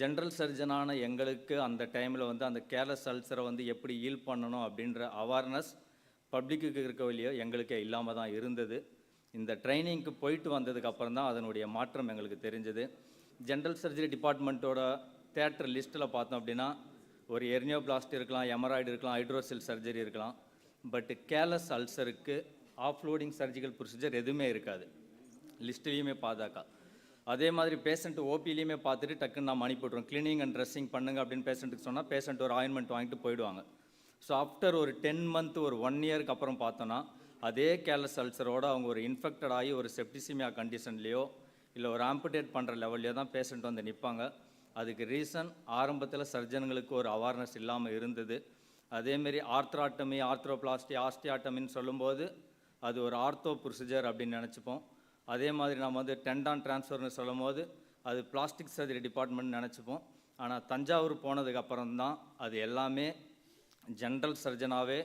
O: ஜென்ரல் சர்ஜனான எங்களுக்கு அந்த டைமில் வந்து அந்த கேலஸ் அல்சரை வந்து எப்படி ஹீல் பண்ணணும் அப்படின்ற அவேர்னஸ் பப்ளிக்கு இருக்க இல்லையோ எங்களுக்கே இல்லாமல் தான் இருந்தது. இந்த ட்ரைனிங்க்கு போயிட்டு வந்ததுக்கப்புறம் தான் அதனுடைய மாற்றம் எங்களுக்கு தெரிஞ்சது. ஜென்ரல் சர்ஜரி டிபார்ட்மெண்ட்டோட தேட்டர் லிஸ்ட்டில் பார்த்தோம் அப்படின்னா ஒரு எர்னியோபிளாஸ்டி இருக்கலாம், எமராய்டு இருக்கலாம், ஹைட்ரோசில் சர்ஜரி இருக்கலாம். பட் கேலஸ் அல்சருக்கு ஆஃப்லோடிங் சர்ஜிக்கல் ப்ரொசீஜர் எதுவுமே இருக்காது லிஸ்ட்லேயுமே பார்த்தாக்கா. அதே மாதிரி பேஷண்ட் ஓபிலையுமே பார்த்துட்டு டக்குன்னு நம்ம அனுப்பிவிட்றோம், க்ளீனிங் அண்ட் ட்ரெஸ்ஸிங் பண்ணுங்க அப்படின்னு பேஷண்ட்டுக்கு சொன்னால் பேஷண்ட் ஒரு ஆயின்மெண்ட் வாங்கிட்டு போயிடுவாங்க. ஸோ ஆஃப்டர் ஒரு 10 month ஒரு 1 yearக்கு அப்புறம் பார்த்தோன்னா அதே கேலஸ் அல்சரோடு அவங்க ஒரு இன்ஃபெக்டட் ஆகி ஒரு செப்டிசிமியா கண்டிஷன்லேயோ இல்லை ஒரு ஆம்புடேட் பண்ணுற லெவல்லையோ தான் பேஷண்ட் வந்து நிற்பாங்க. அதுக்கு ரீசன் ஆரம்பத்தில் சர்ஜன்களுக்கு ஒரு அவேர்னஸ் இல்லாமல் இருந்தது. அதேமாரி ஆர்த்ராட்டமி, ஆர்த்ரோபிளாஸ்டி, ஆஸ்டியாட்டமின்னு சொல்லும்போது அது ஒரு ஆர்த்தோ ப்ரொசீஜர் அப்படின்னு நினச்சிப்போம். அதே மாதிரி நம்ம வந்து டெண்டான் ட்ரான்ஸ்ஃபர்னு சொல்லும் போது அது பிளாஸ்டிக் சர்ஜரி டிபார்ட்மெண்ட் நினச்சிப்போம். ஆனால் தஞ்சாவூர் போனதுக்கப்புறம் தான் அது எல்லாமே ஜென்ரல் சர்ஜனாகவே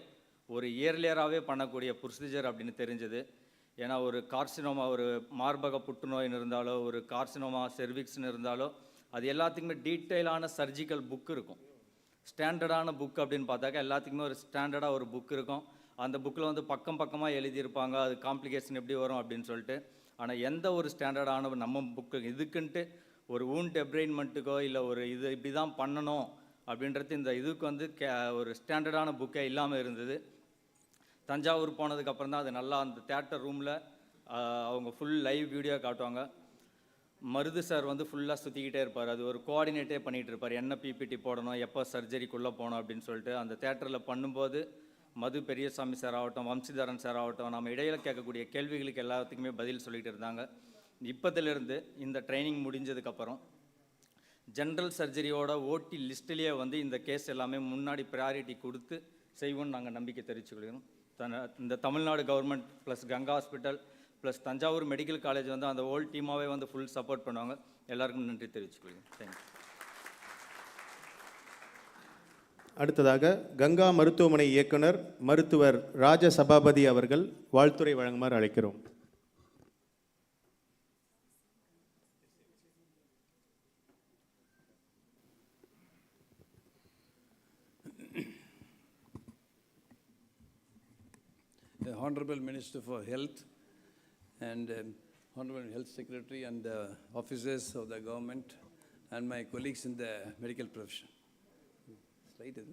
O: ஒரு இயர்லியராகவே பண்ணக்கூடிய ப்ரொசீஜர் அப்படின்னு தெரிஞ்சது. ஏன்னா ஒரு கார்சினோமா, ஒரு மார்பக புற்றுநோயின்னு இருந்தாலோ, ஒரு கார்சினோமா செர்விக்ஸ்னு இருந்தாலோ அது எல்லாத்துக்குமே டீட்டெயிலான சர்ஜிக்கல் புக் இருக்கும். ஸ்டாண்டர்டான புக் அப்படின்னு பார்த்தாக்கா எல்லாத்துக்குமே ஒரு ஸ்டாண்டர்டாக ஒரு புக் இருக்கும். அந்த புக்கில் வந்து பக்கமாக எழுதியிருப்பாங்க, அது காம்ப்ளிகேஷன் எப்படி வரும் அப்படின்னு சொல்லிட்டு. ஆனால் எந்த ஒரு ஸ்டாண்டர்டான நம்ம புக்கு இதுக்குன்ட்டு ஒரு வூண்ட் எப்ரைன்மெண்ட்டுக்கோ இல்லை ஒரு இது இப்படி தான் பண்ணணும் அப்படின்றது இந்த இதுக்கு வந்து ஒரு ஸ்டாண்டர்டான புக்கே இல்லாமல் இருந்தது. தஞ்சாவூர் போனதுக்கப்புறம் தான் அது நல்லா அந்த தேட்டர் ரூமில் அவங்க ஃபுல் லைவ் வீடியோ காட்டுவாங்க. மருது சார் வந்து ஃபுல்லாக சுற்றிக்கிட்டே இருப்பார், அது ஒரு கோஆர்டினேட்டே பண்ணிகிட்டு இருப்பார், என்ன பிபிடி போடணும், எப்போ சர்ஜரிக்குள்ளே போகணும் அப்படின்னு சொல்லிட்டு. அந்த தேட்டரில் பண்ணும்போது மது பெரியசாமி சார் ஆகட்டும், வம்சிதரன் சார் ஆகட்டும், நம்ம இடையில கேட்கக்கூடிய கேள்விகளுக்கு எல்லாத்துக்குமே பதில் சொல்லிகிட்டு இருந்தாங்க. இப்போதிலிருந்து இந்த ட்ரைனிங் முடிஞ்சதுக்கப்புறம் ஜென்ரல் சர்ஜரியோட ஓடி லிஸ்ட்லேயே வந்து இந்த கேஸ் எல்லாமே முன்னாடி ப்ரையாரிட்டி கொடுத்து செய்வோம்னு நாங்கள் நம்பிக்கை தெரிவிச்சுக்கிறோம். இந்த Tamil Nadu government plus Ganga hospital plus Thanjavur medical college வந்து அந்த ஹோல் டீமாகவே வந்து ஃபுல் சப்போர்ட் பண்ணுவாங்க. எல்லாருக்கும் நன்றி தெரிவிச்சுக்கிறோம். தேங்க்யூ.
H: அடுத்ததாக கங்கா மருத்துவமனை இயக்குனர் மருத்துவர் ராஜசபாபதி அவர்கள் வாழ்த்துரை வழங்குமாறு அழைக்கிறோம்.
J: The Honorable Minister for Health and Honorable Health Secretary and the officers of the government and my colleagues in the medical profession. Slide is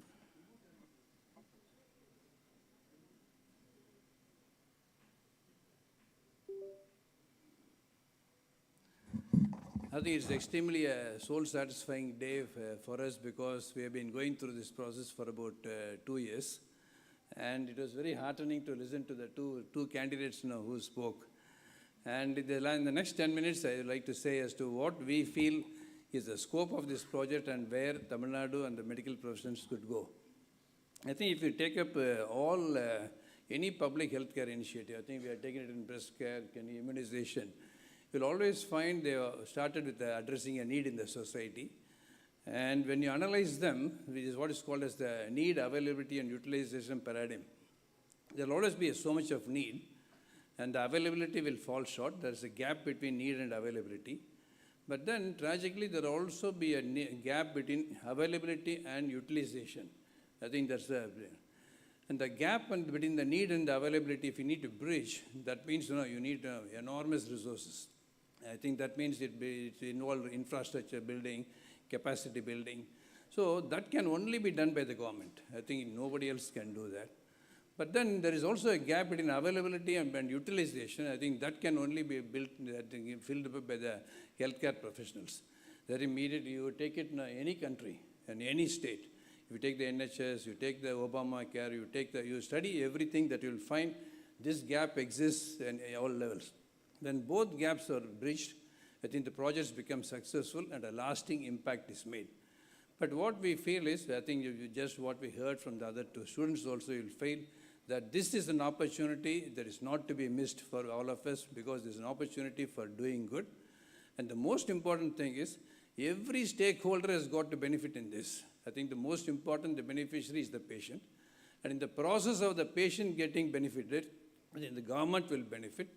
J: I think it's extremely soul-satisfying day for us because we have been going through this process for about 2 years. And it was very heartening to listen to the two candidates now who spoke. And in the next 10 minutes, I would like to say as to what we feel is the scope of this project and where Tamil Nadu and the medical professions could go. I think if you take up any public healthcare initiative, I think we are taking it in breast care, immunization, you'll always find they started with addressing a need in the society. And when you analyze them, which is what is called as the need, availability and utilization paradigm, there will always be so much of need and the availability will fall short. There is a gap between need and availability. But then tragically there will also be a gap between availability and utilization. I think that's the, and the gap between the need and the availability, if you need to bridge, that means you need enormous resources. I think that means it involves infrastructure building, capacity building. So that can only be done by the government. I think nobody else can do that. But then there is also a gap between availability and utilization. I think that can only be built, filled up by the healthcare professionals. That immediately you take it in any country, in any state. If you take the NHS, you take the Obamacare, you study everything, that you will find this gap exists at all levels. When both gaps are bridged, I think the projects become successful and a lasting impact is made. But what we feel is, I think just what we heard from the other two students also, you'll feel that this is an opportunity that is not to be missed for all of us, because there's an opportunity for doing good. And the most important thing is, every stakeholder has got to benefit in this. I think the most important, the beneficiary is the patient. And in the process of the patient getting benefited, I think the government will benefit,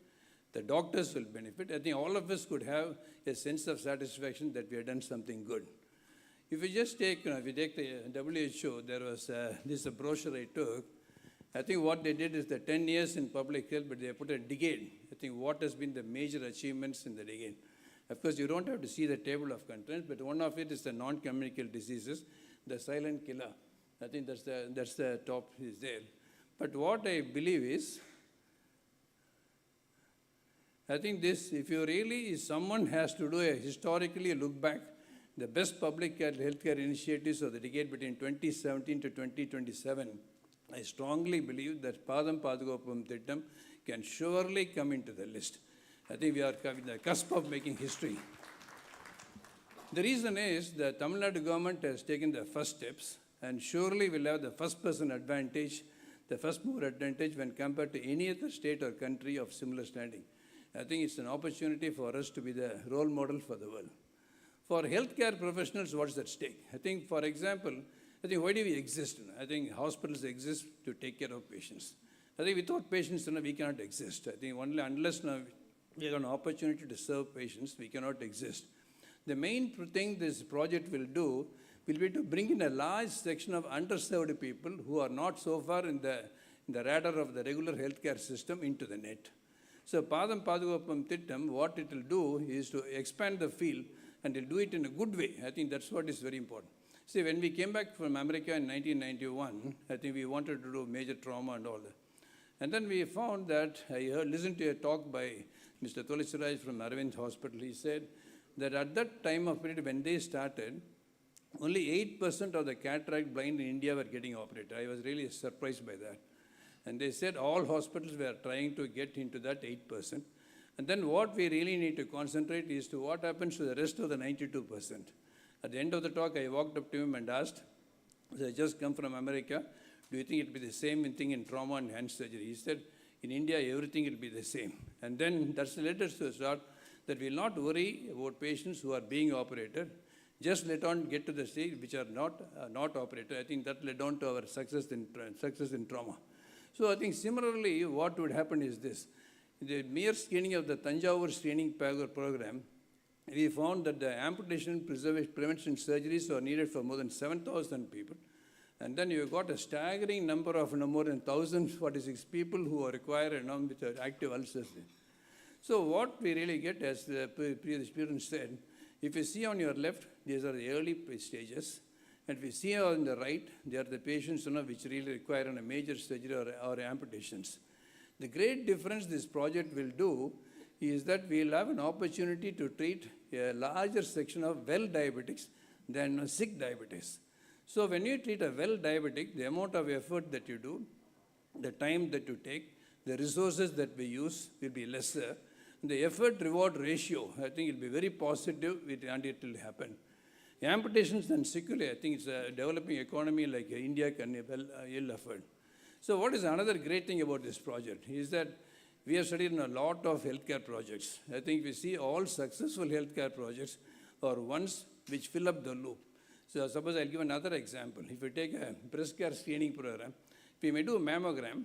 J: the doctors will benefit. I think all of us could have a sense of satisfaction that we have done something good. If we just take, if you take the WHO, there was this brochure I took. I think what they did is the 10 years in public health, but they put a decade. I think what has been the major achievements in the decade. Of course, you don't have to see the table of contents, but one of it is the non-communicable diseases, the silent killer. I think that's the top is there. But what I believe is, I think this, if you really, someone has to do a historically look back, the best public healthcare initiatives of the decade between 2017 to 2027, I strongly believe that Paadhukaapom Thittam can surely come into the list. I think we are at the cusp of making history. The reason is the Tamil Nadu government has taken the first steps, and surely will have the first person advantage, the first mover advantage when compared to any other state or country of similar standing. I think it's an opportunity for us to be the role model for the world. For healthcare professionals, what's at stake? I think, for example, I think why do we exist? I think hospitals exist to take care of patients. I think without patients, we cannot exist. I think only unless we have an opportunity to serve patients, we cannot exist. The main thing this project will do will be to bring in a large section of underserved people who are not so far in the radar of the regular healthcare system into the net. So Paadhukaapom Thittam, what it will do is to expand the field, and it will do it in a good way. I think that's what is very important. See, when we came back from America in 1991, I think we wanted to do major trauma and all that. And then we found that, listened to a talk by Mr. Tulsiraj from Aravind Hospital. He said that at that time of period when they started, only 8% of the cataract blind in India were getting operated. I was really surprised by that. And they said all hospitals were trying to get into that 8%. And then what we really need to concentrate is to what happens to the rest of the 92%. At the end of the talk, I walked up to him and asked, I just come from America, do you think it will be the same thing in trauma and hand surgery? He said, in India, everything will be the same. And then that's led us to start that we will not worry about patients who are being operated. Just let on get to the stage which are not operated. I think that led on to our success in trauma. So I think similarly, what would happen is this. The mere screening of the Tanjavur screening program, we found that the amputation prevention surgeries are needed for more than 7,000 people. And then you've got a staggering number of more than 1,046 people who are required with active ulcers. So what we really get, as the previous student said, if you see on your left, these are the early stages. And if you see on the right, they are the patients which really require a major surgery or amputations. The great difference this project will do is that we will have an opportunity to treat a larger section of well diabetics than sick diabetics. So when you treat a well diabetic, the amount of effort that you do, the time that you take, the resources that we use will be lesser. The effort-reward ratio, I think, will be very positive and it will happen. Amputations and sequelae, I think it's a developing economy like India can ill afford. So what is another great thing about this project is that we have studied in a lot of healthcare projects. I think we see all successful healthcare projects are ones which fill up the loop. So suppose I'll give another example. If you take a breast care screening program, we may do a mammogram,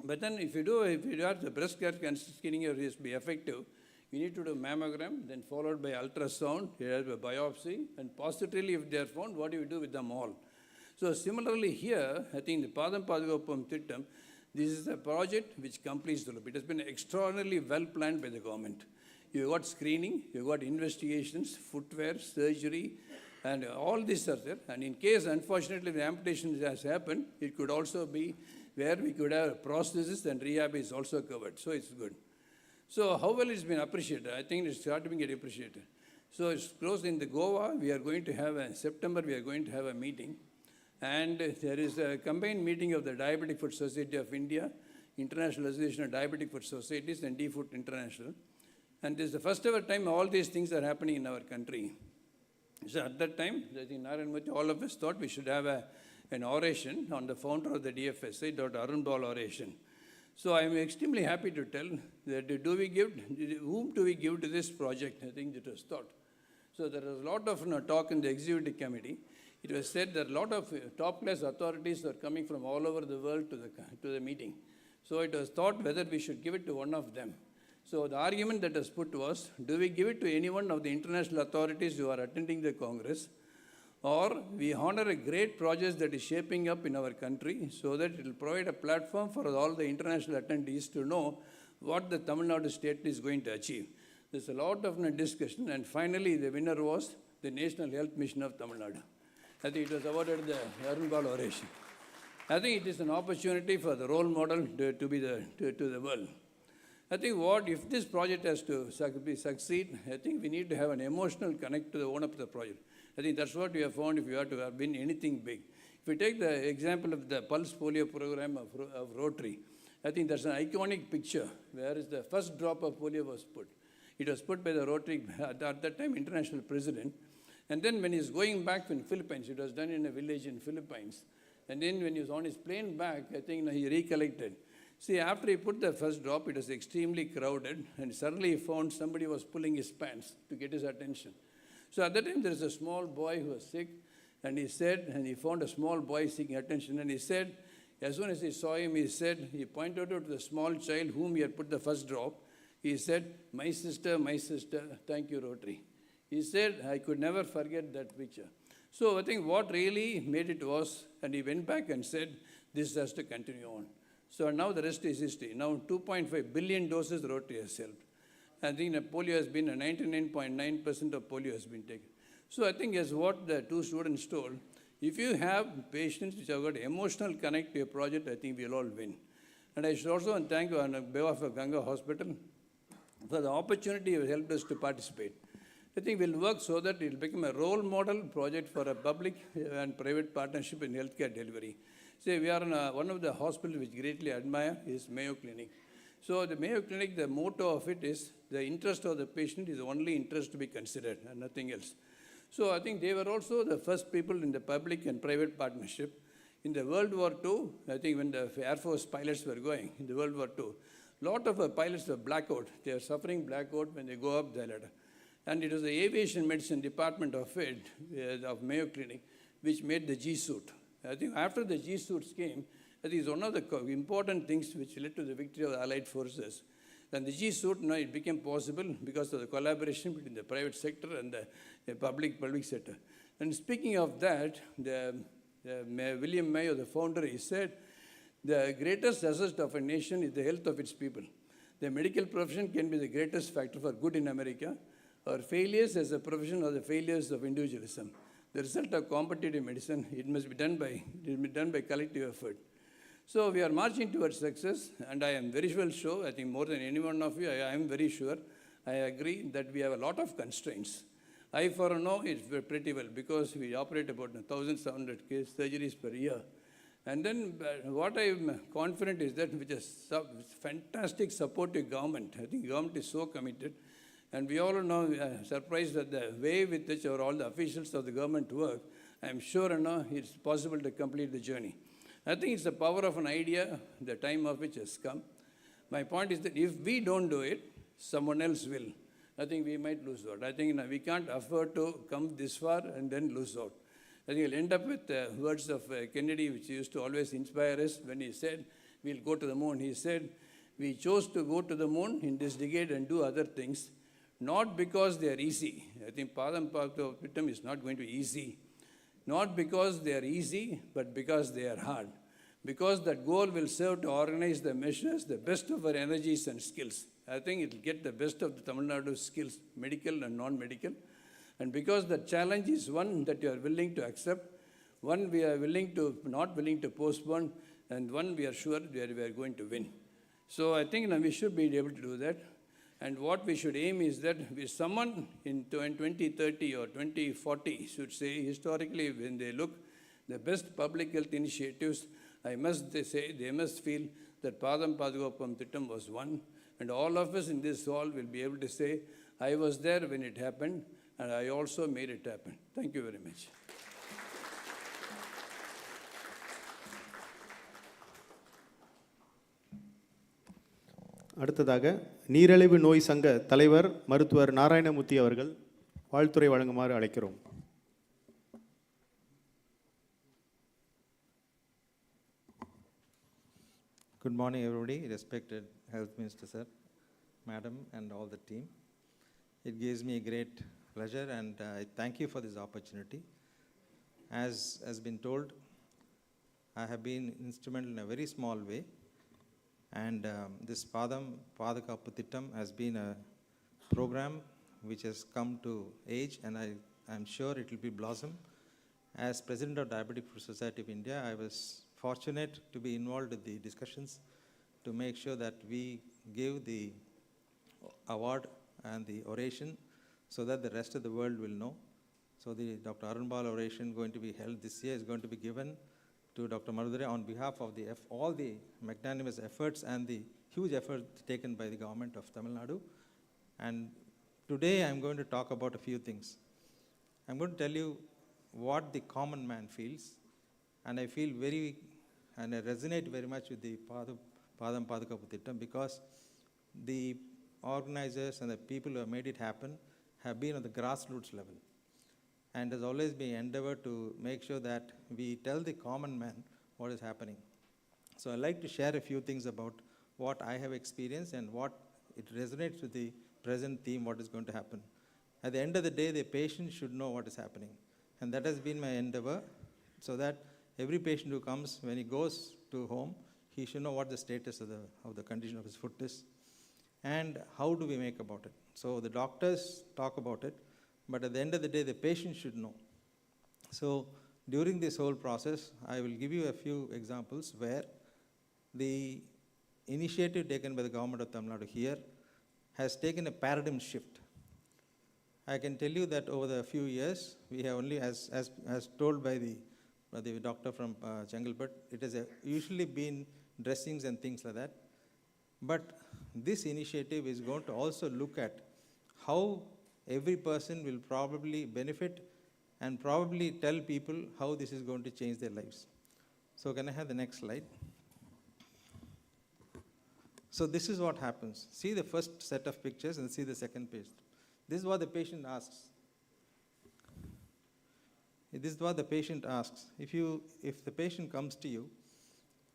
J: but then if you have the breast care screening is be effective, we need to do mammogram, then followed by ultrasound, a biopsy, and positively if they are found, what do you do with them all? So similarly here, I think the Paadham Paadhukaapom Thittam, this is a project which completes the loop. It has been extraordinarily well planned by the government. You got screening, you got investigations, footwear, surgery, and all these are there. And in case, unfortunately, the amputation has happened, it could also be where we could have prosthesis and rehab is also covered. So it's good. So how well it's been appreciated? I think it's starting to get appreciated. So it's close in the Goa. We are going to have in September. We are going to have a meeting, and there is a combined meeting of the Diabetic Foot Society of India, International Association of Diabetic Foot Societies, and D-Foot International. And this is the first ever time all these things are happening in our country. So at that time, I think all of us thought we should have an oration on the founder of the DFSA, Dr. Arun Bal oration. So I'm extremely happy to tell that whom do we give to this project? I think it was thought. So there was a lot of talk in the executive committee. It was said that a lot of top-class authorities are coming from all over the world to the meeting. So it was thought whether we should give it to one of them. So the argument that was put was, do we give it to any one of the international authorities who are attending the Congress, or we honor a great project that is shaping up in our country so that it will provide a platform for all the international attendees to know what the Tamil Nadu state is going to achieve. There's a lot of discussion, and finally the winner was the National Health Mission of Tamil Nadu. I think it was awarded the Arun Bal oration. I think it is an opportunity for the role model to be to the world. I think if this project has to succeed, I think we need to have an emotional connect to the owner of the project. I think that's what we have found if you have to have been anything big. If we take the example of the Pulse Polio program of Rotary, I think that's an iconic picture where the first drop of polio was put. It was put by the Rotary, at that time, international president. And then when he's going back in Philippines, it was done in a village in Philippines. And then when he was on his plane back, I think he recollected. See, after he put the first drop, it was extremely crowded, and suddenly he found somebody was pulling his pants to get his attention. So at that time, there was a small boy who was sick, and he found a small boy seeking attention, and he said, as soon as he saw him, he pointed out to the small child whom he had put the first drop. He said, my sister, thank you, Rotary. He said, I could never forget that picture. So I think what really made it was, and he went back and said, this has to continue on. So now the rest is history. Now 2.5 billion doses Rotary has helped. I think polio has been 99.9% of polio has been taken. So I think as what the two students told, if you have patients which have got emotional connect to a project, I think we'll all win. And I should also thank you on behalf of Ganga Hospital for the opportunity you have helped us to participate. I think we'll work so that it will become a role model project for a public and private partnership in healthcare delivery. See, we are in one of the hospitals which greatly admire is Mayo Clinic. So the Mayo Clinic, the motto of it is, the interest of the patient is the only interest to be considered and nothing else. So I think they were also the first people in the public and private partnership. In the World War II, I think when the Air Force pilots were going, in the World War II, a lot of pilots were blackout. They are suffering blackout when they go up the ladder. And it was the aviation medicine department of it, of Mayo Clinic, which made the G suit. I think after the G suits came, I think it's one of the important things which led to the victory of the Allied forces. And the G suit, now it became possible because of the collaboration between the private sector and the public sector. And speaking of that, William Mayo, the founder, he said, the greatest asset of a nation is the health of its people. The medical profession can be the greatest factor for good in America, or failures as a profession or the failures of individualism. The result of competitive medicine, it must be done by collective effort. So we are marching towards success, and I am very well sure, I think more than any one of you, I am very sure, I agree that we have a lot of constraints. I for know it's pretty well because we operate about 1,700 surgeries per year. And then what I am confident is that with a fantastic supportive government, I think government is so committed, and we all know, surprised at the way with which all the officials of the government work, I am sure it's possible to complete the journey. I think it's the power of an idea, the time of which has come. My point is that if we don't do it, someone else will. I think we might lose out. I think we can't afford to come this far and then lose out. I think we'll end up with the words of Kennedy, which used to always inspire us when he said, we'll go to the moon. He said, we chose to go to the moon in this decade and do other things. not because they are easy. I think Paadhukaapom is not going to be easy. Not because they are easy, but because they are hard. Because that goal will serve to organize the measures, the best of our energies and skills. I think it will get the best of the Tamil Nadu skills, medical and non-medical. And because the challenge is one that you are willing to accept, one we are not willing to postpone, and one we are sure we are going to win. So I think we should be able to do that. And what we should aim is that if someone in 2030 or 2040 should say, historically, when they look the best public health initiatives, they must feel that Paadhukaapom Thittam was one. And all of us in this hall will be able to say, I was there when it happened, and I also made it happen. Thank you very much.
H: அடுத்ததாக நீரிழிவு நோய் சங்க தலைவர் மருத்துவர் நாராயணமூர்த்தி அவர்கள் வாழ்த்துரை வழங்குமாறு அழைக்கிறோம்.
P: Good morning, everybody. Respected Health Minister, sir, Madam, and all the team. It gives me a great pleasure, and I thank you for this opportunity. As has been told, I have been instrumental in a very small way, and this Paadhukaapom Thittam has been a program which has come to age, and I'm sure it will be blossom. As President of Diabetic Foot Society of India, I was fortunate to be involved in the discussions to make sure that we give the award and the oration so that the rest of the world will know. So the Dr. Arunbal oration going to be held this year is going to be given to Dr. Marudare on behalf of all the magnanimous efforts and the huge effort taken by the government of Tamil Nadu. And today I'm going to talk about a few things. I'm going to tell you what the common man feels, and I feel and I resonate very much with the Paadhukaapom Thittam because the organizers and the people who have made it happen have been on the grassroots level. And has always been endeavored to make sure that we tell the common man what is happening. So I'd like to share a few things about what I have experienced and what it resonates with the present theme, what is going to happen. At the end of the day, the patient should know what is happening. And that has been my endeavor, so that every patient who comes, when he goes to home, he should know what the status of the condition of his foot is. And how do we make about it? So the doctors talk about it, but at the end of the day, the patient should know. So during this whole process, I will give you a few examples where the initiative taken by the government of Tamil Nadu here has taken a paradigm shift. I can tell you that over the few years, we have only, as told by the doctor from Chengalpet, it has usually been dressings and things like that. But this initiative is going to also look at how every person will probably benefit and probably tell people how this is going to change their lives. So can I have the next slide? So this is what happens. See the first set of pictures and see the second page. This is what the patient asks. This is what the patient asks. If the patient comes to you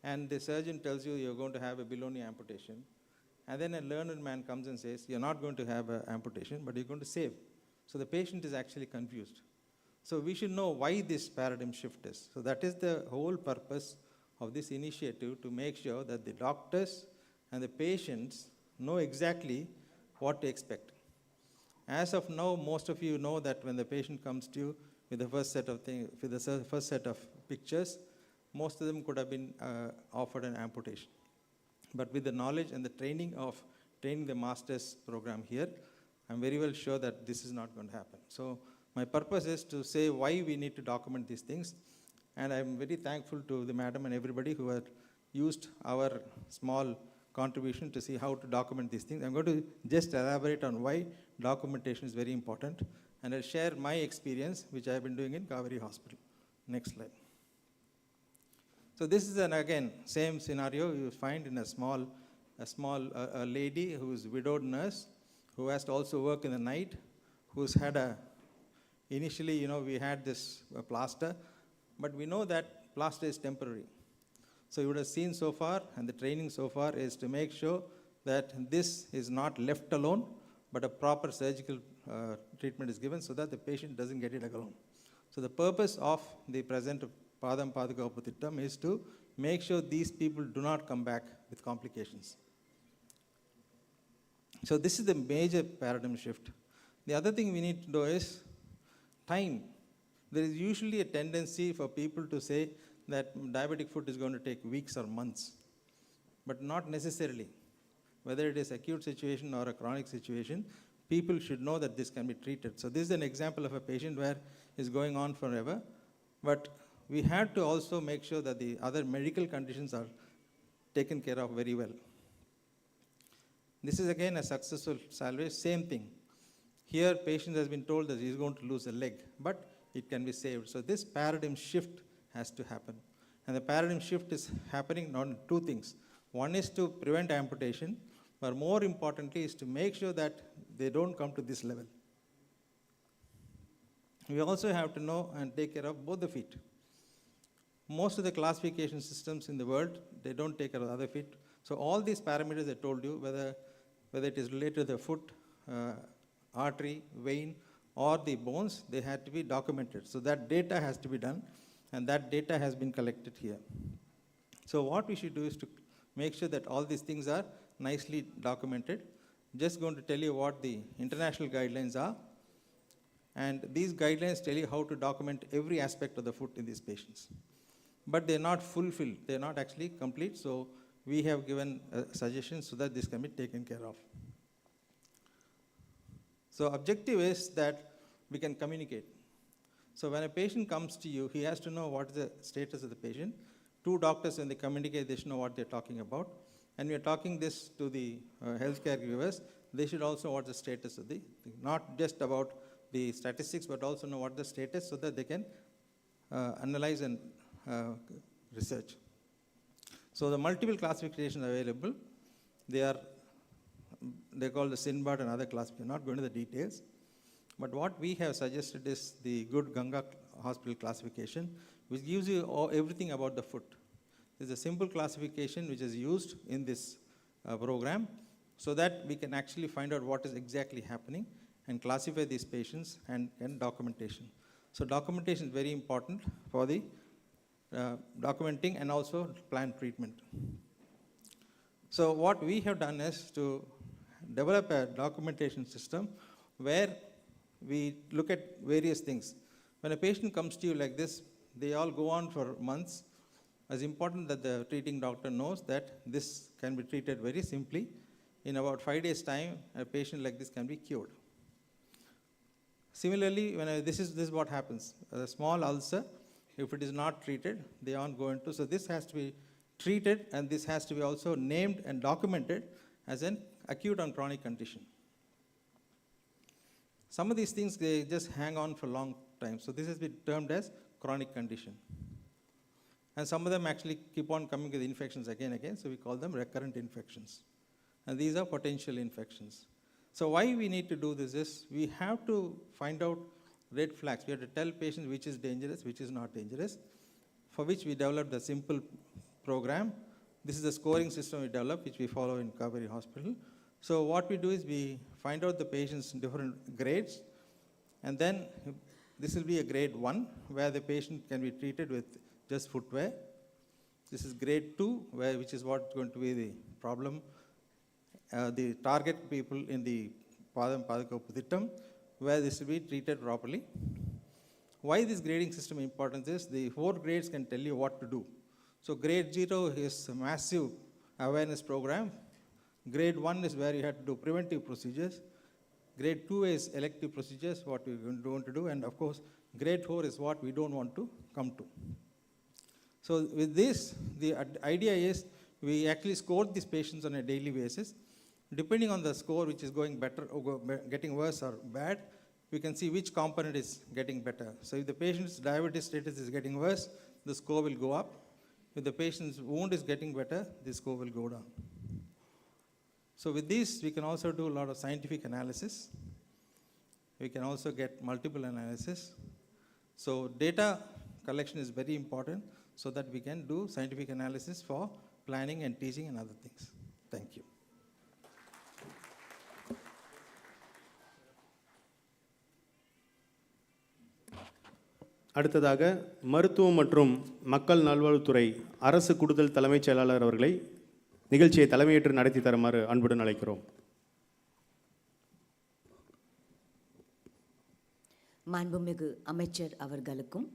P: and the surgeon tells you you're going to have a below-knee amputation, and then a learned man comes and says, you're not going to have an amputation, but you're going to save. So the patient is actually confused. So we should know why this paradigm shift is. So that is the whole purpose of this initiative, to make sure that the doctors and the patients know exactly what to expect. As of now, most of you know that when the patient comes to you with the first set of pictures, most of them could have been offered an amputation. But with the knowledge and the training the masters program here, I'm very well sure that this is not going to happen. So my purpose is to say why we need to document these things. And I'm very thankful to the madam and everybody who have used our small contribution to see how to document these things. I'm going to just elaborate on why documentation is very important. And I'll share my experience, which I've been doing in Kaveri Hospital. Next slide. So this is again, same scenario you find in a small lady who's a widowed nurse, who has to also work in the night, who's had initially, we had this plaster, but we know that plaster is temporary. So you would have seen so far, and the training so far is to make sure that this is not left alone, but a proper surgical treatment is given so that the patient doesn't get it alone. So the purpose of the present Paadham Paadhukaapom Thittam is to make sure these people do not come back with complications. So this is the major paradigm shift. The other thing we need to do is time. There is usually a tendency for people to say that diabetic foot is going to take weeks or months, but not necessarily. Whether it is acute situation or a chronic situation, people should know that this can be treated. So this is an example of a patient where it's going on forever, but we have to also make sure that the other medical conditions are taken care of very well. This is again a successful salvage, same thing. Here patient has been told that he is going to lose a leg, but it can be saved. So this paradigm shift has to happen. And the paradigm shift is happening on two things. One is to prevent amputation, but more importantly is to make sure that they don't come to this level. We also have to know and take care of both the feet. Most of the classification systems in the world, they don't take care of the other feet. So all these parameters I told you, whether it is related to the foot, artery, vein, or the bones, they had to be documented. So that data has to be done, and that data has been collected here. So what we should do is to make sure that all these things are nicely documented. Just going to tell you what the international guidelines are. And these guidelines tell you how to document every aspect of the foot in these patients. But they're not fulfilled. They're not actually complete. So we have given suggestions so that this can be taken care of. So objective is that we can communicate. So when a patient comes to you, he has to know what is the status of the patient. Two doctors, when they communicate, they should know what they're talking about. And we are talking this to the healthcare givers. They should also know what the status of the thing. Not just about the statistics, but also know what the status so that they can analyze and research. So the multiple classifications available, they're called the Sinbad and other classifications. Not going to the details. But what we have suggested is the good Ganga hospital classification, which gives you everything about the foot. There's a simple classification which is used in this program so that we can actually find out what is exactly happening and classify these patients and documentation. So documentation is very important for the documenting and also plan treatment. So what we have done is to develop a documentation system where we look at various things. When a patient comes to you like this, they all go on for months. It's important that the treating doctor knows that this can be treated very simply. In about 5 days' time, a patient like this can be cured. Similarly, this is what happens. A small ulcer, if it is not treated, they aren't going to. So this has to be treated, and this has to be also named and documented as an acute and chronic condition. Some of these things, they just hang on for a long time. So this has been termed as chronic condition. And some of them actually keep on coming with infections again and again, so we call them recurrent infections. And these are potential infections. So why we need to do this is, we have to find out red flags. We have to tell patients which is dangerous, which is not dangerous, for which we developed a simple program. This is a scoring system we developed, which we follow in Kaveri Hospital. So what we do is we find out the patients in different grades, and then this will be a grade 1, where the patient can be treated with just footwear. This is grade 2, which is what's going to be the problem. The target people in the Paadham Paadhukaapom Thittam, where this will be treated properly. Why this grading system important is, the 4 grades can tell you what to do. So grade 0 is a massive awareness program. Grade 1 is where you have to do preventive procedures. Grade 2 is elective procedures, what we want to do. And of course, grade 4 is what we don't want to come to. So with this, the idea is we actually score these patients on a daily basis. Depending on the score, which is going better or getting worse or bad, we can see which component is getting better. So if the patient's diabetes status is getting worse, the score will go up. If the patient's wound is getting better, the score will go down. So with this, we can also do a lot of scientific analysis. We can also get multiple analysis. So data collection is very important so that we can do scientific analysis for planning and teaching and other things. Thank you.
H: அடுத்ததாக மருத்துவம் மற்றும் மக்கள் நல்வாழ்வுத்துறை அரசு கூடுதல் தலைமைச் செயலாளர் அவர்களை நிகழ்ச்சியை தலைமையேற்று நடத்தி தருமாறு அன்புடன் அழைக்கிறோம்.
Q: மாண்புமிகு அமைச்சர் அவர்களுக்கும்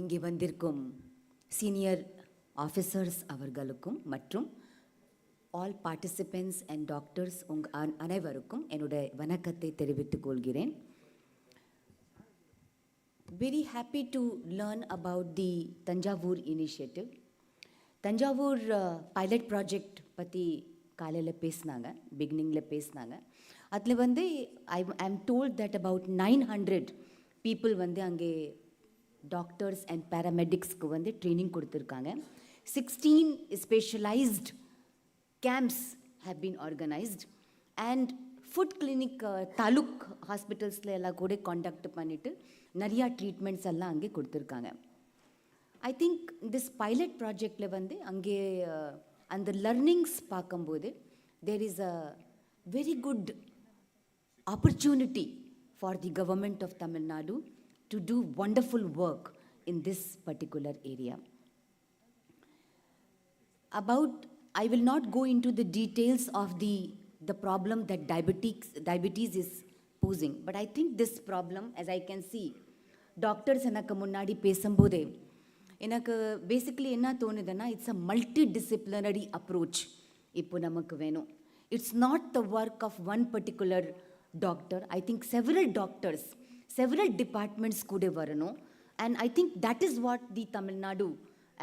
Q: இங்கே வந்திருக்கும் சீனியர் ஆஃபீஸர்ஸ் அவர்களுக்கும் மற்றும் ஆல் பார்ட்டிசிபென்ட்ஸ் அண்ட் டாக்டர்ஸ் அனைவருக்கும் என்னுடைய வணக்கத்தை தெரிவித்துக் கொள்கிறேன். Very happy to learn about the Tanjavur initiative. Thanjavur pilot project பற்றி காலையில் பேசினாங்க, பிகினிங்கில் பேசினாங்க. அதில் வந்து I am told that about 900 people வந்து அங்கே டாக்டர்ஸ் அண்ட் பேராமெடிக்ஸ்க்கு வந்து ட்ரைனிங் கொடுத்துருக்காங்க. 16 specialised camps have been organized and food clinic taluk hospitals எல்லாம் கூட காண்டாக்ட் பண்ணிட்டு நிறையா ட்ரீட்மெண்ட்ஸ் எல்லாம் அங்கே கொடுத்துருக்காங்க. ஐ திங்க் திஸ் பைலட் ப்ராஜெக்டில் வந்து அங்கே அந்த லர்னிங்ஸ் பார்க்கும்போது there is a very good opportunity for the government of Tamil Nadu to do wonderful work in this particular area. About, I will not go into the details of the problem that diabetes is posing, but I think this problem, as I can see, doctors எனக்கு முன்னாடி பேசும்போதே எனக்கு basically என்ன தோணுதுன்னா, it's a multi disciplinary approach இப்போ நமக்கு வேணும். It's not the work of one particular doctor. I think several doctors, several departments கூட வரணும். And I think that is what the Tamil Nadu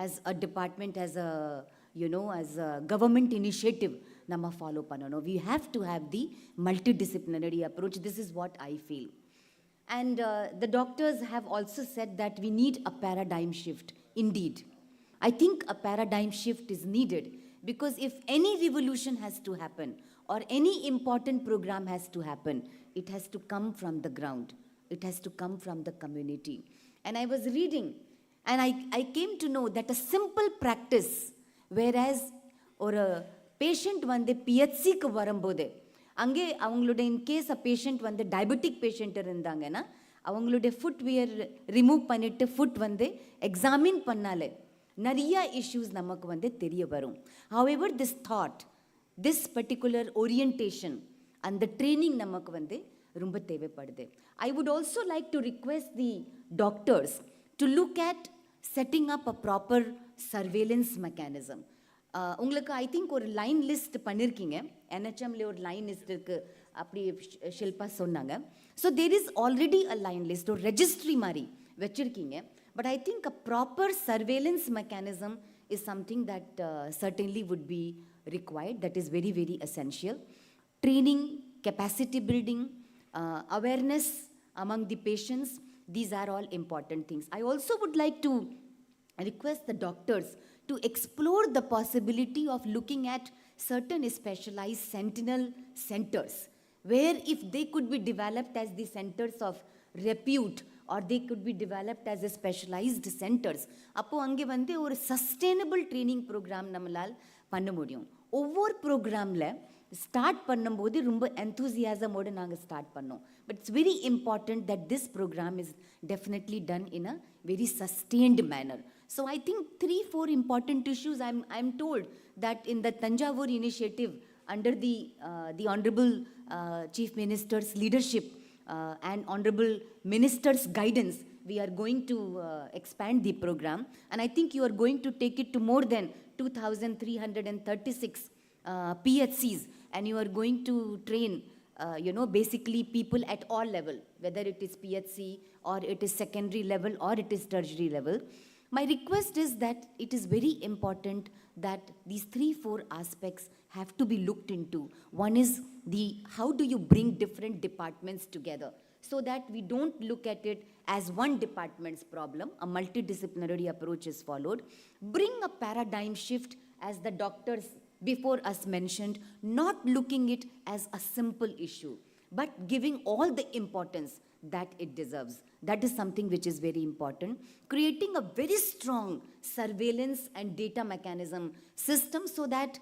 Q: as a department, as a, you know, as a government initiative nama follow panano. We have to have the multidisciplinary approach. This is what I feel. And the doctors have also said that we need a paradigm shift. Indeed, I think a paradigm shift is needed, because if any revolution has to happen or any important program has to happen, it has to come from the ground. It has to come from the community. And I was reading, and I came to know that a simple practice, whereas ஒரு patient வந்து பிஹெச்சிக்கு வரும்போது அங்கே அவங்களுடைய in case a patient வந்து diabetic patient இருந்தாங்கன்னா அவங்களுடைய food wear remove பண்ணிவிட்டு food வந்து எக்ஸாமின் பண்ணாலே நிறையா இஷ்யூஸ் நமக்கு வந்து தெரிய வரும். However this thought, this particular orientation, அந்த ட்ரைனிங் நமக்கு வந்து ரொம்ப தேவைப்படுது. I would also like to request the doctors to look at setting up a proper surveillance mechanism. உங்களுக்கு ஐ திங்க் ஒரு லைன் லிஸ்ட் பண்ணியிருக்கீங்க, என்ஹெச்எம்ல ஒரு லைன் லிஸ்ட் இருக்குது அப்படி ஷில்பா சொன்னாங்க. So there is already a line list, ஒரு ரெஜிஸ்ட்ரி மாதிரி வச்சுருக்கீங்க. But I think a proper surveillance mechanism is something that certainly would be required. That is very, very essential. Training, capacity building, awareness among the patients, these are all important things. I also would like to request the doctors to explore the possibility of looking at certain specialized sentinel centers, where if they could be developed as the centers of repute, or they could be developed as a specialized centers, அப்போ அங்கே வந்து ஒரு sustainable training program நம்மளால் பண்ண முடியும். ஒவ்வொரு ப்ரோக்ராமில் start பண்ணும்போது ரொம்ப என்தூசியாசமோடு நாங்கள் ஸ்டார்ட் பண்ணோம். But it's very important that this programme is definitely done in a very sustained manner. So I think 3-4 important issues. I'm told that in the Tanjavur initiative, under the Honorable Chief Minister's leadership and Honorable Minister's guidance, we are going to expand the program. And I think you are going to take it to more than 2,336 PHCs, and you are going to train, basically people at all level, whether it is PHC or it is secondary level or it is tertiary level. My request is that it is very important that these 3-4 aspects have to be looked into. One is how do you bring different departments together so that we don't look at it as one department's problem. A multidisciplinary approach is followed. Bring a paradigm shift, as the doctors before us mentioned, not looking it as a simple issue, but giving all the importance that it deserves. That is something which is very important. Creating a very strong surveillance and data mechanism system so that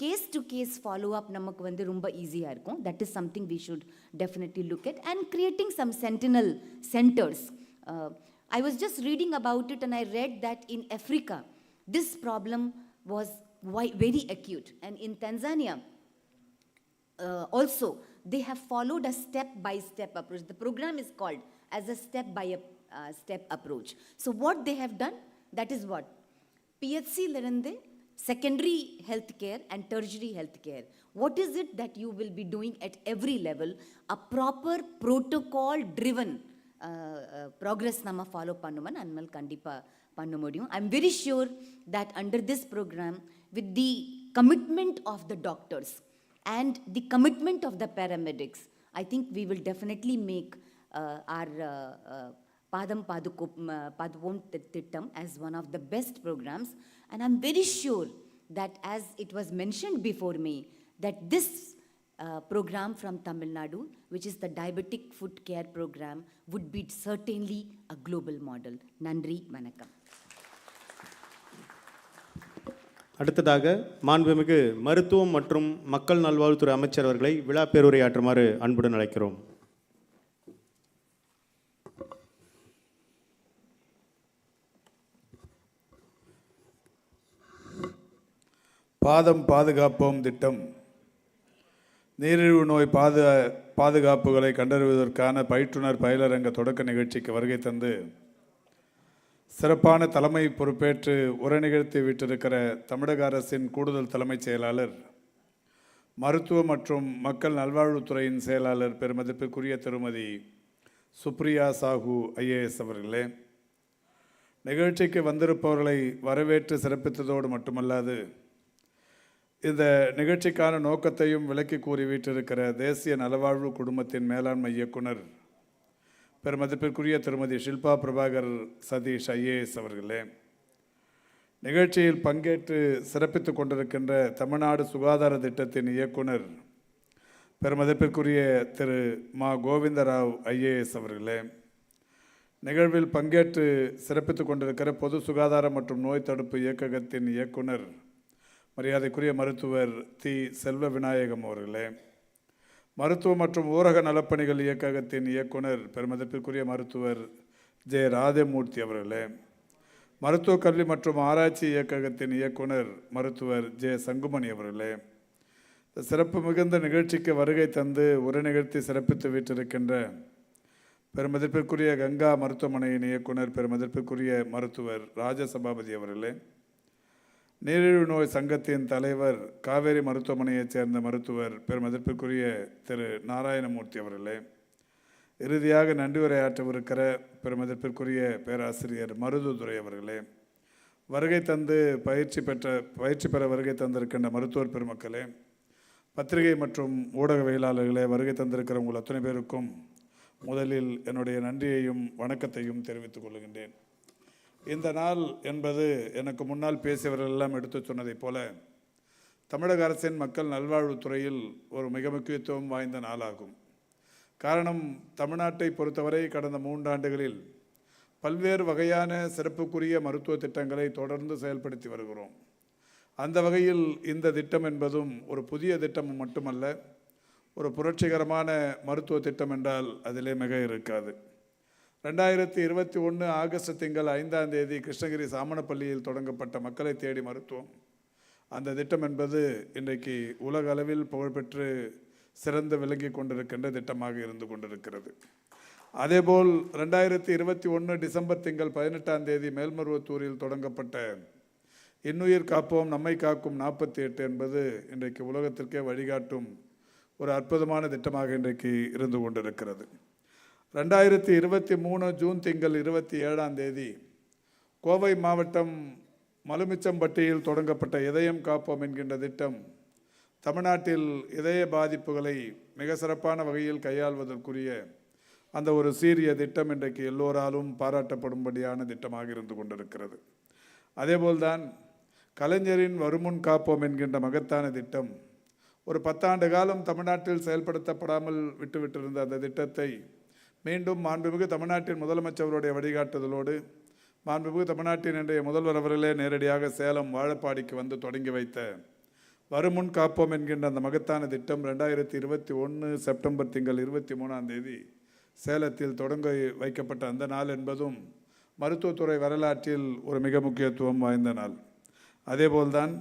Q: case to case follow up namakku vandu romba easy ah irukum. That is something we should definitely look at. And creating some sentinel centers. I was just reading about it and I read that in Africa, this problem was very acute. And in Tanzania, also, they have followed a step-by-step approach. The program is called as a step-by-step approach. So what they have done, that is what? PHC lerinde, secondary healthcare and tertiary healthcare. What is it that you will be doing at every level? A proper protocol-driven progress nama follow pannuman anmal kandipa pannu mudiyum. I'm very sure that under this program, with the commitment of the doctors and the commitment of the paramedics, I think we will definitely make our Paadham Thittam as one of the best programs. And I'm very sure that, as it was mentioned before me, that this program from Tamil Nadu, which is the diabetic foot care program, would be certainly a global model. Nandri Vanakkam.
H: அடுத்ததாக மாண்புமிகு மருத்துவம் மற்றும் மக்கள் நல்வாழ்வுத்துறை அமைச்சர் அவர்களை விழா பேருரையாற்றுமாறு அன்புடன் அழைக்கிறோம்.
R: பாதம் பாதுகாப்போம் திட்டம் நீரிழிவு நோய் பாதுகாப்புகளை கண்டறிவதற்கான பயிற்றுனர் பயிலரங்க தொடக்க நிகழ்ச்சிக்கு வருகை தந்து சிறப்பான தலைமை பொறுப்பேற்று உரை நிகழ்த்தி விட்டிருக்கிற தமிழக அரசின் கூடுதல் தலைமைச் செயலாளர், மருத்துவ மற்றும் மக்கள் நல்வாழ்வுத்துறையின் செயலாளர் பெருமதிப்பிற்குரிய திருமதி சுப்ரியா சாஹூ ஐஏஎஸ் அவர்களே, நிகழ்ச்சிக்கு வந்திருப்பவர்களை வரவேற்று சிறப்பித்ததோடு மட்டுமல்லாது இந்த நிகழ்ச்சிக்கான நோக்கத்தையும் விளக்கி கூறி வீட்டிருக்கிற தேசிய நலவாழ்வு குடும்பத்தின் மேலாண்மை இயக்குனர் பெருமதிப்பிற்குரிய திருமதி ஷில்பா பிரபாகர் சதீஷ் ஐஏஎஸ் அவர்களே, நிகழ்ச்சியில் பங்கேற்று சிறப்பித்து கொண்டிருக்கின்ற தமிழ்நாடு சுகாதார திட்டத்தின் இயக்குனர் பெருமதிப்பிற்குரிய திரு மா கோவிந்தராவ் ஐஏஎஸ் அவர்களே, நிகழ்வில் பங்கேற்று சிறப்பித்து கொண்டிருக்கிற பொது சுகாதாரம் மற்றும் நோய் தடுப்பு இயக்ககத்தின் இயக்குனர் மரியாதைக்குரிய மருத்துவர் தி செல்வ விநாயகம் அவர்களே, மருத்துவ மற்றும் ஊரக நலப்பணிகள் இயக்ககத்தின் இயக்குனர் பெருமதிப்பிற்குரிய மருத்துவர் ஜே ராதமூர்த்தி அவர்களே, மருத்துவக் கல்வி மற்றும் ஆராய்ச்சி இயக்ககத்தின் இயக்குனர் மருத்துவர் ஜே சங்குமணி அவர்களே, சிறப்பு மிகுந்த நிகழ்ச்சிக்கு வருகை தந்து உரை நிகழ்த்தி சிறப்பித்து வீட்டிருக்கின்ற பெருமதிப்பிற்குரிய கங்கா மருத்துவமனையின் இயக்குனர் பெருமதிப்பிற்குரிய மருத்துவர் ராஜசபாபதி அவர்களே, நீரிழிவு நோய் சங்கத்தின் தலைவர் காவேரி மருத்துவமனையைச் சேர்ந்த மருத்துவர் பெருமதிப்பிற்குரிய திரு நாராயணமூர்த்தி அவர்களே, இறுதியாக நன்றி உரையாற்றவிருக்கிற பெருமதிப்பிற்குரிய பேராசிரியர் மருதுதுரை அவர்களே, வருகை தந்து பயிற்சி பெற வருகை தந்திருக்கின்ற மருத்துவர் பெருமக்களே, பத்திரிகை மற்றும் ஊடகவியலாளர்களே, வருகை தந்திருக்கிற உங்கள் அத்தனை பேருக்கும் முதலில் என்னுடைய நன்றியையும் வணக்கத்தையும் தெரிவித்துக் கொள்கின்றேன். இந்த நாள் என்பது எனக்கு முன்னால் பேசியவர்கள் எல்லாம் எடுத்து சொன்னதைப் போல தமிழக அரசின் மக்கள் நல்வாழ்வுத்துறையில் ஒரு மிக முக்கியத்துவம் வாய்ந்த நாளாகும். காரணம், தமிழ்நாட்டை பொறுத்தவரை கடந்த 3 ஆண்டுகளில் பல்வேறு வகையான சிறப்புக்குரிய மருத்துவ திட்டங்களை தொடர்ந்து செயல்படுத்தி வருகிறோம். அந்த வகையில் இந்த திட்டம் என்பதும் ஒரு புதிய திட்டம் மட்டுமல்ல, ஒரு புரட்சிகரமான மருத்துவ திட்டம் என்றால் அதிலே மிக இருக்காது. 2021 ஆகஸ்ட் திங்கள் 5ஆம் தேதி கிருஷ்ணகிரி சாமணப்பள்ளியில் தொடங்கப்பட்ட மக்களை தேடி மருத்துவம், அந்த திட்டம் என்பது இன்றைக்கு உலக அளவில் புகழ்பெற்று சிறந்து விளங்கி கொண்டிருக்கின்ற திட்டமாக இருந்து கொண்டிருக்கிறது. அதேபோல் 2021 டிசம்பர் திங்கள் 18ஆம் தேதி மேல்மருவத்தூரில் தொடங்கப்பட்ட இன்னுயிர் காப்போம் நம்மை காக்கும் 48 என்பது இன்றைக்கு உலகத்திற்கே வழிகாட்டும் ஒரு அற்புதமான திட்டமாக இன்றைக்கு இருந்து கொண்டிருக்கிறது. 2023 ஜூன் திங்கள் 27ஆம் தேதி கோவை மாவட்டம் மலுமிச்சம்பட்டியில் தொடங்கப்பட்ட இதயம் காப்போம் என்கின்ற திட்டம் தமிழ்நாட்டில் இதய பாதிப்புகளை மிக சிறப்பான வகையில் கையாள்வதற்குரிய அந்த ஒரு சீரிய திட்டம் இன்றைக்கு எல்லோராலும் பாராட்டப்படும்படியான திட்டமாக இருந்து கொண்டிருக்கிறது. அதேபோல்தான் கலைஞரின் வருமுன் காப்போம் என்கின்ற மகத்தான திட்டம் ஒரு 10 ஆண்டு காலம் தமிழ்நாட்டில் செயல்படுத்தப்படாமல் விட்டுவிட்டிருந்த அந்த திட்டத்தை மீண்டும் மாண்புமிகு தமிழ்நாட்டின் முதலமைச்சருடைய வழிகாட்டுதலோடு மாண்புமிகு தமிழ்நாட்டின் இன்றைய முதல்வர் அவர்களே நேரடியாக சேலம் வாழப்பாடிக்கு வந்து தொடங்கி வைத்த வருமுன் காப்போம் என்கின்ற அந்த மகத்தான திட்டம் 2021 செப்டம்பர் திங்கள் 23ஆம் தேதி சேலத்தில் தொடங்க வைக்கப்பட்ட அந்த நாள் என்பதும் மருத்துவத்துறை வரலாற்றில் ஒரு மிக முக்கியத்துவம் வாய்ந்த நாள். அதேபோல்தான்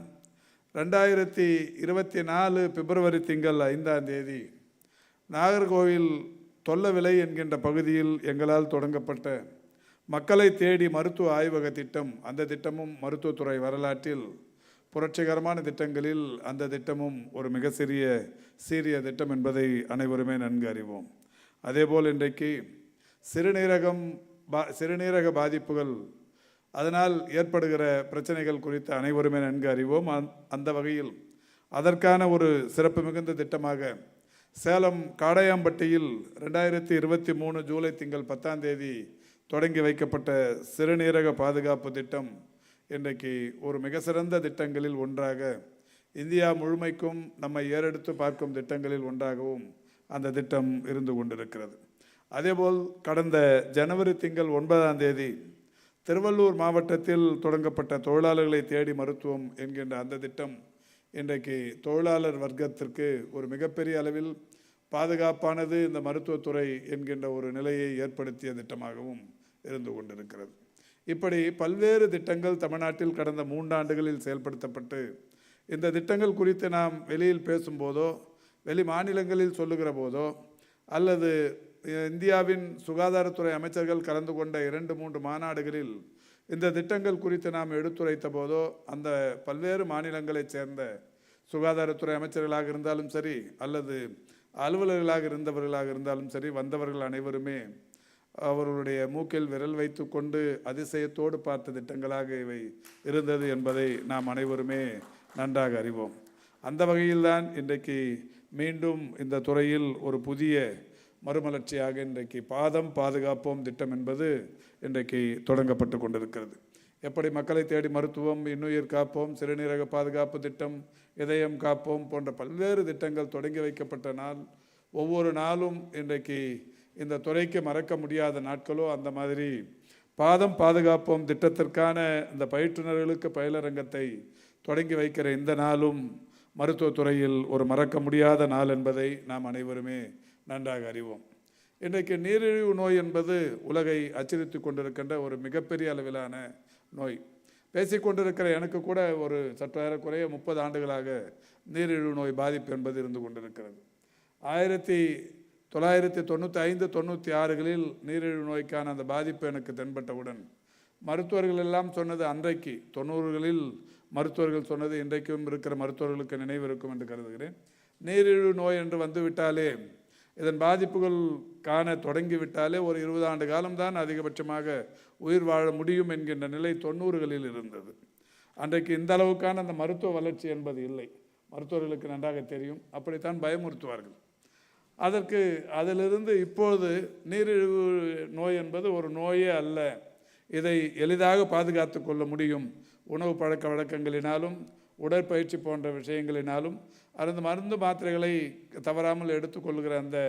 R: 2024 பிப்ரவரி திங்கள் 5ஆம் தேதி நாகர்கோவில் தொல்லவிலை என்கின்ற பகுதியில் எங்களால் தொடங்கப்பட்ட மக்களை தேடி மருத்துவ ஆய்வக திட்டம், அந்த திட்டமும் மருத்துவத்துறை வரலாற்றில் புரட்சிகரமான திட்டங்களில் அந்த திட்டமும் ஒரு மிக சீரிய திட்டம் என்பதை அனைவருமே நன்கு அறிவோம். அதேபோல் இன்றைக்கு சிறுநீரக பாதிப்புகள், அதனால் ஏற்படுகிற பிரச்சனைகள் குறித்து அனைவருமே நன்கு அறிவோம். அந்த வகையில் அதற்கான ஒரு சிறப்பு மிகுந்த திட்டமாக சேலம் காடையாம்பட்டியில் 2023 ஜூலை திங்கள் 10ஆம் தேதி தொடங்கி வைக்கப்பட்ட சிறுநீரக பாதுகாப்பு திட்டம் இன்றைக்கு ஒரு மிக சிறந்த திட்டங்களில் ஒன்றாக, இந்தியா முழுமைக்கும் நம்மை ஏறெடுத்து பார்க்கும் திட்டங்களில் ஒன்றாகவும் அந்த திட்டம் இருந்து கொண்டிருக்கிறது. அதேபோல் கடந்த ஜனவரி திங்கள் 9ஆம் தேதி திருவள்ளூர் மாவட்டத்தில் தொடங்கப்பட்ட தொழிலாளர்களை தேடி மருத்துவம் என்கின்ற அந்த திட்டம் இன்றைக்கு தொழிலாளர் வர்க்கத்திற்கு ஒரு மிகப்பெரிய அளவில் பாதுகாப்பானது இந்த மருத்துவத்துறை என்கின்ற ஒரு நிலையை ஏற்படுத்திய திட்டமாகவும் இருந்து கொண்டிருக்கிறது. இப்படி பல்வேறு திட்டங்கள் தமிழ்நாட்டில் கடந்த 3 ஆண்டுகளில் செயல்படுத்தப்பட்டு, இந்த திட்டங்கள் குறித்து நாம் வெளியில் பேசும்போதோ, வெளி மாநிலங்களில் சொல்லுகிற போதோ, அல்லது இந்தியாவின் சுகாதாரத்துறை அமைச்சர்கள் கலந்து கொண்ட 2-3 மாநாடுகளில் இந்த திட்டங்கள் குறித்து நாம் எடுத்துரைத்த போதோ, அந்த பல்வேறு மாநிலங்களைச் சேர்ந்த சுகாதாரத்துறை அமைச்சர்களாக இருந்தாலும் சரி, அல்லது அலுவலர்களாக இருந்தவர்களாக இருந்தாலும் சரி, வந்தவர்கள் அனைவருமே அவர்களுடைய மூக்கில் விரல் வைத்து கொண்டு அதிசயத்தோடு பார்த்த திட்டங்களாக இவை இருந்தது என்பதை நாம் அனைவருமே நன்றாக அறிவோம். அந்த வகையில்தான் இன்றைக்கு மீண்டும் இந்த துறையில் ஒரு புதிய மறுமலர்ச்சியாக இன்றைக்கு பாதம் பாதுகாப்போம் திட்டம் என்பது இன்றைக்கு தொடங்கப்பட்டு கொண்டிருக்கிறது. எப்படி மக்களை தேடி மருத்துவம், இன்னுயிர் காப்போம், சிறுநீரக பாதுகாப்பு திட்டம், இதயம் காப்போம் போன்ற பல்வேறு திட்டங்கள் தொடங்கி வைக்கப்பட்ட நாள், ஒவ்வொரு நாளும் இன்றைக்கு இந்த துறைக்கு மறக்க முடியாத நாட்களோ, அந்த மாதிரி பாதம் பாதுகாப்போம் திட்டத்திற்கான இந்த பயிற்றுனர்களுக்கு பயிலரங்கத்தை தொடங்கி வைக்கிற இந்த நாளும் மருத்துவத்துறையில் ஒரு மறக்க முடியாத நாள் என்பதை நாம் அனைவருமே நன்றாக அறிவோம். இன்றைக்கு நீரிழிவு நோய் என்பது உலகை அச்சுறுத்தி கொண்டிருக்கின்ற ஒரு மிகப்பெரிய அளவிலான நோய். பேசிக்கொண்டிருக்கிற எனக்கு கூட ஒரு சற்று ஏறக்குறைய 30 ஆண்டுகளாக நீரிழிவு நோய் பாதிப்பு என்பது இருந்து கொண்டிருக்கிறது. 1995-96களில் நீரிழிவு நோய்க்கான அந்த பாதிப்பு எனக்கு தென்பட்டவுடன் மருத்துவர்கள் எல்லாம் சொன்னது, அன்றைக்கு 90களில் மருத்துவர்கள் சொன்னது இன்றைக்கும் இருக்கிற மருத்துவர்களுக்கு நினைவு இருக்கும் என்று கருதுகிறேன். நீரிழிவு நோய் என்று வந்துவிட்டாலே, இதன் பாதிப்புகள் காண தொடங்கிவிட்டாலே ஒரு 20 ஆண்டு காலம்தான் அதிகபட்சமாக உயிர் வாழ முடியும் என்கின்ற நிலை 90களில் இருந்தது. அன்றைக்கு இந்த அளவுக்கான அந்த மருத்துவ வளர்ச்சி என்பது இல்லை. மருத்துவர்களுக்கு நன்றாக தெரியும், அப்படித்தான் பயமுறுத்துவார்கள். அதிலிருந்து இப்பொழுது நீரிழிவு நோய் என்பது ஒரு நோயே அல்ல, இதை எளிதாக பாதுகாத்து கொள்ள முடியும். உணவு பழக்க வழக்கங்களினாலும், உடற்பயிற்சி போன்ற விஷயங்களினாலும், அந்த மருந்து மாத்திரைகளை தவறாமல் எடுத்துக்கொள்கிற அந்த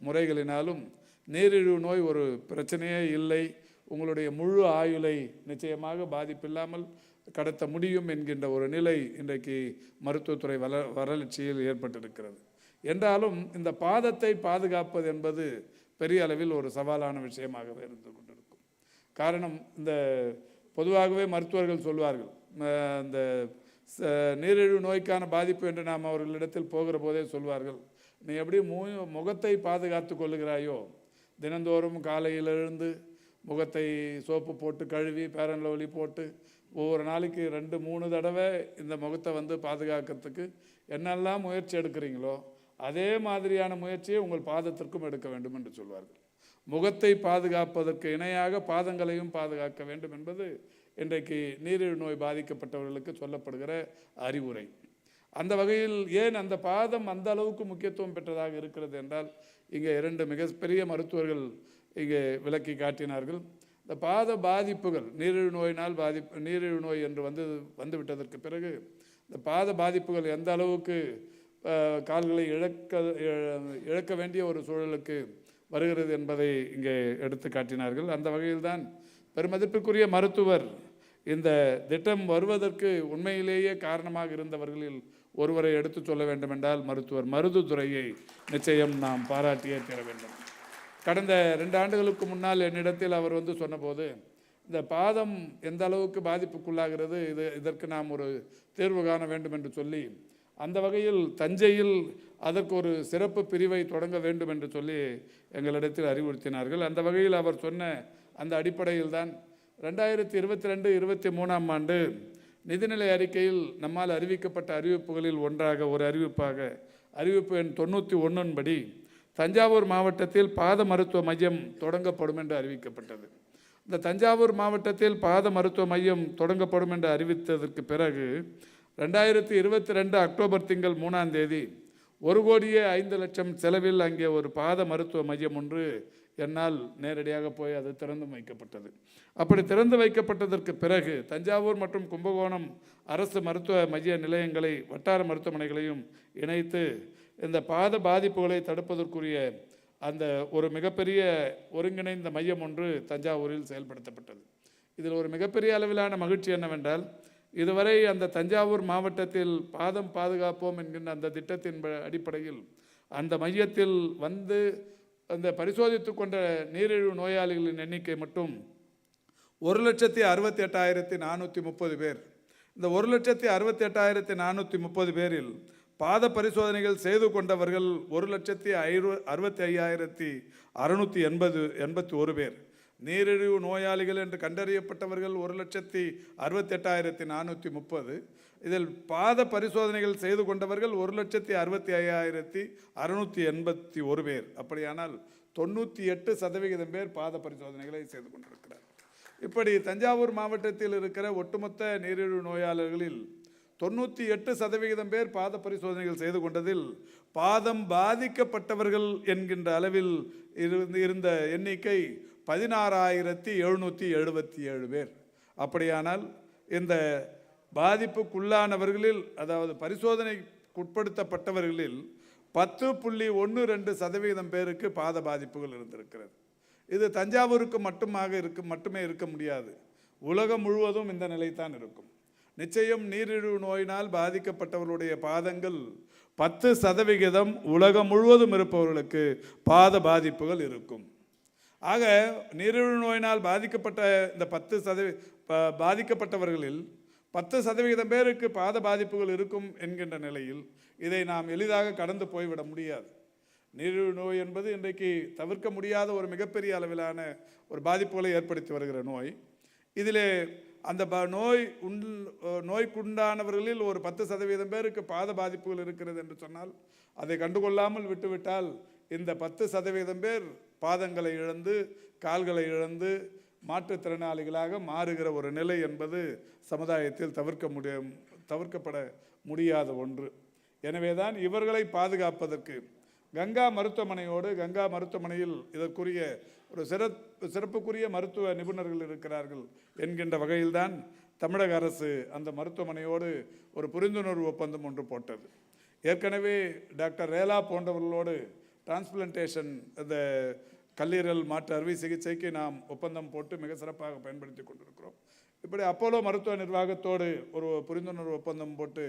R: முறைகளினாலும் நீரிழிவு நோய் ஒரு பிரச்சனையே இல்லை, உங்களுடைய முழு ஆயுளை நிச்சயமாக பாதிப்பில்லாமல் கடத்த முடியும் என்கின்ற ஒரு நிலை இன்றைக்கு மருத்துவத்துறை வளர்ச்சியில் ஏற்பட்டிருக்கிறது. என்றாலும் இந்த பாதத்தை பாதுகாப்பது என்பது பெரிய அளவில் ஒரு சவாலான விஷயமாகவே இருந்து கொண்டிருக்கும். காரணம், இந்த பொதுவாகவே மருத்துவர்கள் சொல்வார்கள், இந்த நீரிழிவு நோய்க்கான பாதிப்பு என்று நாம் அவர்களிடத்தில் போகிற போதே சொல்வார்கள், நீ எப்படி முகத்தை பாதுகாத்து கொள்ளுகிறாயோ, தினந்தோறும் காலையில் எழுந்து முகத்தை சோப்பு போட்டு கழுவி பேரன் லவ்லி போட்டு ஒவ்வொரு நாளைக்கு 2-3 தடவை இந்த முகத்தை பாதுகாக்கிறதுக்கு என்னெல்லாம் முயற்சி எடுக்கிறீங்களோ, அதே மாதிரியான முயற்சியை உங்கள் பாதத்திற்கும் எடுக்க வேண்டும் என்று சொல்வார்கள். முகத்தை பாதுகாப்பதற்கு இணையாக பாதங்களையும் பாதுகாக்க வேண்டும் என்பது இன்றைக்கு நீரிழிவு நோய் பாதிக்கப்பட்டவர்களுக்கு சொல்லப்படுகிற அறிவுரை. அந்த வகையில் ஏன் அந்த பாதம் அந்த அளவுக்கு முக்கியத்துவம் பெற்றதாக இருக்கிறது என்றால், இங்கே 2 மிகப்பெரிய மருத்துவர்கள் இங்கே விளக்கி காட்டினார்கள். இந்த பாத பாதிப்புகள், நீரிழிவு நோயினால் நீரிழிவு நோய் என்று வந்துவிட்டதற்கு பிறகு இந்த பாத பாதிப்புகள் எந்த அளவுக்கு கால்களை இழக்க வேண்டிய ஒரு சூழலுக்கு வருகிறது என்பதை இங்கே எடுத்து காட்டினார்கள். அந்த வகையில்தான் பெருமதிப்பிற்குரிய மருத்துவர் இந்த திட்டம் வருவதற்கு உண்மையிலேயே காரணமாக இருந்தவர்களில் ஒருவரை எடுத்து சொல்ல வேண்டும் என்றால் மருத்துவர் மருதுதுரையை நிச்சயம் நாம் பாராட்டியே தர வேண்டும். கடந்த 2 ஆண்டுகளுக்கு முன்னால் என்னிடத்தில் அவர் சொன்னபோது, இந்த பாதம் எந்த அளவுக்கு பாதிப்புக்குள்ளாகிறது, இதற்கு நாம் ஒரு தேர்வு காண வேண்டும் என்று சொல்லி அந்த வகையில் தஞ்சையில் அதற்கு ஒரு சிறப்பு பிரிவை தொடங்க வேண்டும் என்று சொல்லி எங்களிடத்தில் அறிவுறுத்தினார்கள். அந்த வகையில் அவர் சொன்ன அந்த அடிப்படையில் தான் 2022-23 ஆண்டு நிதிநிலை அறிக்கையில் நம்மால் அறிவிக்கப்பட்ட அறிவிப்புகளில் ஒன்றாக ஒரு அறிவிப்பு எண் 91 படி தஞ்சாவூர் மாவட்டத்தில் பாத மருத்துவ மையம் தொடங்கப்படும் என்று அறிவிக்கப்பட்டது. இந்த தஞ்சாவூர் மாவட்டத்தில் பாத மருத்துவ மையம் தொடங்கப்படும் என்று அறிவித்ததற்கு பிறகு 2022 அக்டோபர் திங்கள் 3ஆம் தேதி 1,05,00,000 செலவில் அங்கே ஒரு பாத மருத்துவ மையம் ஒன்று என்னால் நேரடியாக போய் அது திறந்து வைக்கப்பட்டது. அப்படி திறந்து வைக்கப்பட்டதற்கு பிறகு தஞ்சாவூர் மற்றும் கும்பகோணம் அரசு மருத்துவ மைய நிலையங்களை வட்டார மருத்துவமனைகளையும் இணைத்து இந்த பாத பாதிப்புகளை தடுப்பதற்குரிய அந்த ஒரு மிகப்பெரிய ஒருங்கிணைந்த மையம் ஒன்று தஞ்சாவூரில் செயல்படுத்தப்பட்டது. இதில் ஒரு மிகப்பெரிய அளவிலான மகிழ்ச்சி என்னவென்றால், இதுவரை அந்த தஞ்சாவூர் மாவட்டத்தில் பாதம் பாதுகாப்போம் என்கின்ற அந்த திட்டத்தின் அடிப்படையில் அந்த மையத்தில் வந்து அந்த பரிசோதித்து கொண்ட நீரிழிவு நோயாளிகளின் எண்ணிக்கை மட்டும் 1,68,430 பேர். இந்த 1,68,430 பேரில் பாத பரிசோதனைகள் செய்து கொண்டவர்கள் 1,65,681 பேர். நீரிழிவு நோயாளிகள் என்று கண்டறியப்பட்டவர்கள் 1,68,430. இதில் பாத பரிசோதனைகள் செய்து கொண்டவர்கள் 1,65,681 பேர். அப்படியானால் 98% பேர் பாத பரிசோதனைகளை செய்து கொண்டிருக்கிறார். இப்படி தஞ்சாவூர் மாவட்டத்தில் இருக்கிற ஒட்டுமொத்த நீரிழிவு நோயாளர்களில் 98% பேர் பாத பரிசோதனைகள் செய்து கொண்டதில் பாதம் பாதிக்கப்பட்டவர்கள் என்கின்ற அளவில் இருந்த எண்ணிக்கை 16,777 பேர். அப்படியானால் இந்த பாதிப்புக்குள்ளானவர்களில், அதாவது பரிசோதனைக்குட்படுத்தப்பட்டவர்களில் 10.12% பேருக்கு பாத பாதிப்புகள் இருந்திருக்கிறது. இது தஞ்சாவூருக்கு மட்டுமே இருக்க முடியாது. உலகம் முழுவதும் இந்த நிலைத்தான் இருக்கும். நிச்சயம் நீரிழிவு நோயினால் பாதிக்கப்பட்டவர்களுடைய பாதங்கள் 10% உலகம் முழுவதும் இருப்பவர்களுக்கு பாத பாதிப்புகள் இருக்கும். ஆக நீரிழிவு நோயினால் பாதிக்கப்பட்ட இந்த 10% பாதிக்கப்பட்டவர்களில் 10% பேருக்கு பாத பாதிப்புகள் இருக்கும் என்கின்ற நிலையில் இதை நாம் எளிதாக கடந்து போய்விட முடியாது. நீரிழிவு நோய் என்பது இன்றைக்கு தவிர்க்க முடியாத ஒரு மிகப்பெரிய அளவிலான ஒரு பாதிப்புகளை ஏற்படுத்தி வருகிற நோய். இதிலே அந்த நோய்க்குண்டானவர்களில் ஒரு 10% பேருக்கு பாத பாதிப்புகள் இருக்கிறது என்று சொன்னால், அதை கண்டுகொள்ளாமல் விட்டுவிட்டால் இந்த 10% பேர் பாதங்களை இழந்து கால்களை இழந்து மாற்றுத்திறனாளிகளாக மாறுகிற ஒரு நிலை என்பது சமுதாயத்தில் தவிர்க்கப்பட முடியாத ஒன்று. எனவே தான் இவர்களை பாதுகாப்பதற்கு கங்கா மருத்துவமனையில் இதற்குரிய ஒரு சிறப்புக்குரிய மருத்துவ நிபுணர்கள் இருக்கிறார்கள் என்கின்ற வகையில்தான் தமிழக அரசு அந்த மருத்துவமனையோடு ஒரு புரிந்துணர்வு ஒப்பந்தம் ஒன்று போட்டது. ஏற்கனவே டாக்டர் ரேலா போன்றவர்களோடு டிரான்ஸ்பிளான்டேஷன், இந்த கல்லீரல் மாற்று அறுவை சிகிச்சைக்கு நாம் ஒப்பந்தம் போட்டு மிக சிறப்பாக பயன்படுத்தி கொண்டிருக்கிறோம். இப்படி அப்போலோ மருத்துவ நிர்வாகத்தோடு ஒரு புரிந்துணர்வு ஒப்பந்தம் போட்டு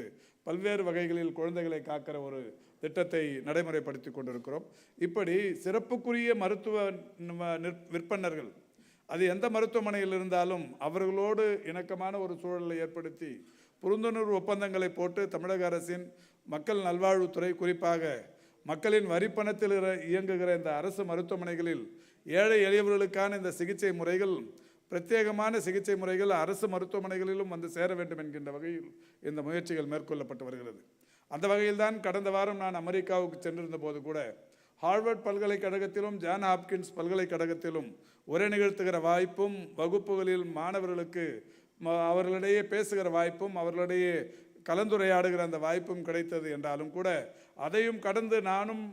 R: பல்வேறு வகைகளில் குழந்தைகளை காக்கிற ஒரு திட்டத்தை நடைமுறைப்படுத்தி கொண்டிருக்கிறோம். இப்படி சிறப்புக்குரிய மருத்துவ விற்பனர்கள், அது எந்த மருத்துவமனையில் இருந்தாலும் அவர்களோடு இணக்கமான ஒரு சூழலை ஏற்படுத்தி புரிந்துணர்வு ஒப்பந்தங்களை போட்டு தமிழக அரசின் மக்கள் நல்வாழ்வுத்துறை, குறிப்பாக மக்களின் வரிப்பணத்தில் இயங்குகிற இந்த அரசு மருத்துவமனைகளில் ஏழை எளியவர்களுக்கான இந்த சிகிச்சை முறைகள், பிரத்யேகமான சிகிச்சை முறைகள் அரசு மருத்துவமனைகளிலும் வந்து சேர வேண்டும் என்கின்ற வகையில் இந்த முயற்சிகள் மேற்கொள்ளப்பட்டு வருகிறது. அந்த வகையில்தான் கடந்த வாரம் நான் அமெரிக்காவுக்கு சென்றிருந்த போது கூட ஹார்வர்ட் பல்கலைக்கழகத்திலும் ஜான் ஹாப்கின்ஸ் பல்கலைக்கழகத்திலும் உரை நிகழ்த்துகிற வாய்ப்பும், வகுப்புகளில் மாணவர்களுக்கு அவர்களிடையே பேசுகிற வாய்ப்பும், அவர்களிடையே கலந்துரையாடுகிற அந்த வாய்ப்பும் கிடைத்தது என்றாலும் கூட, அதையும் கடந்து நானும்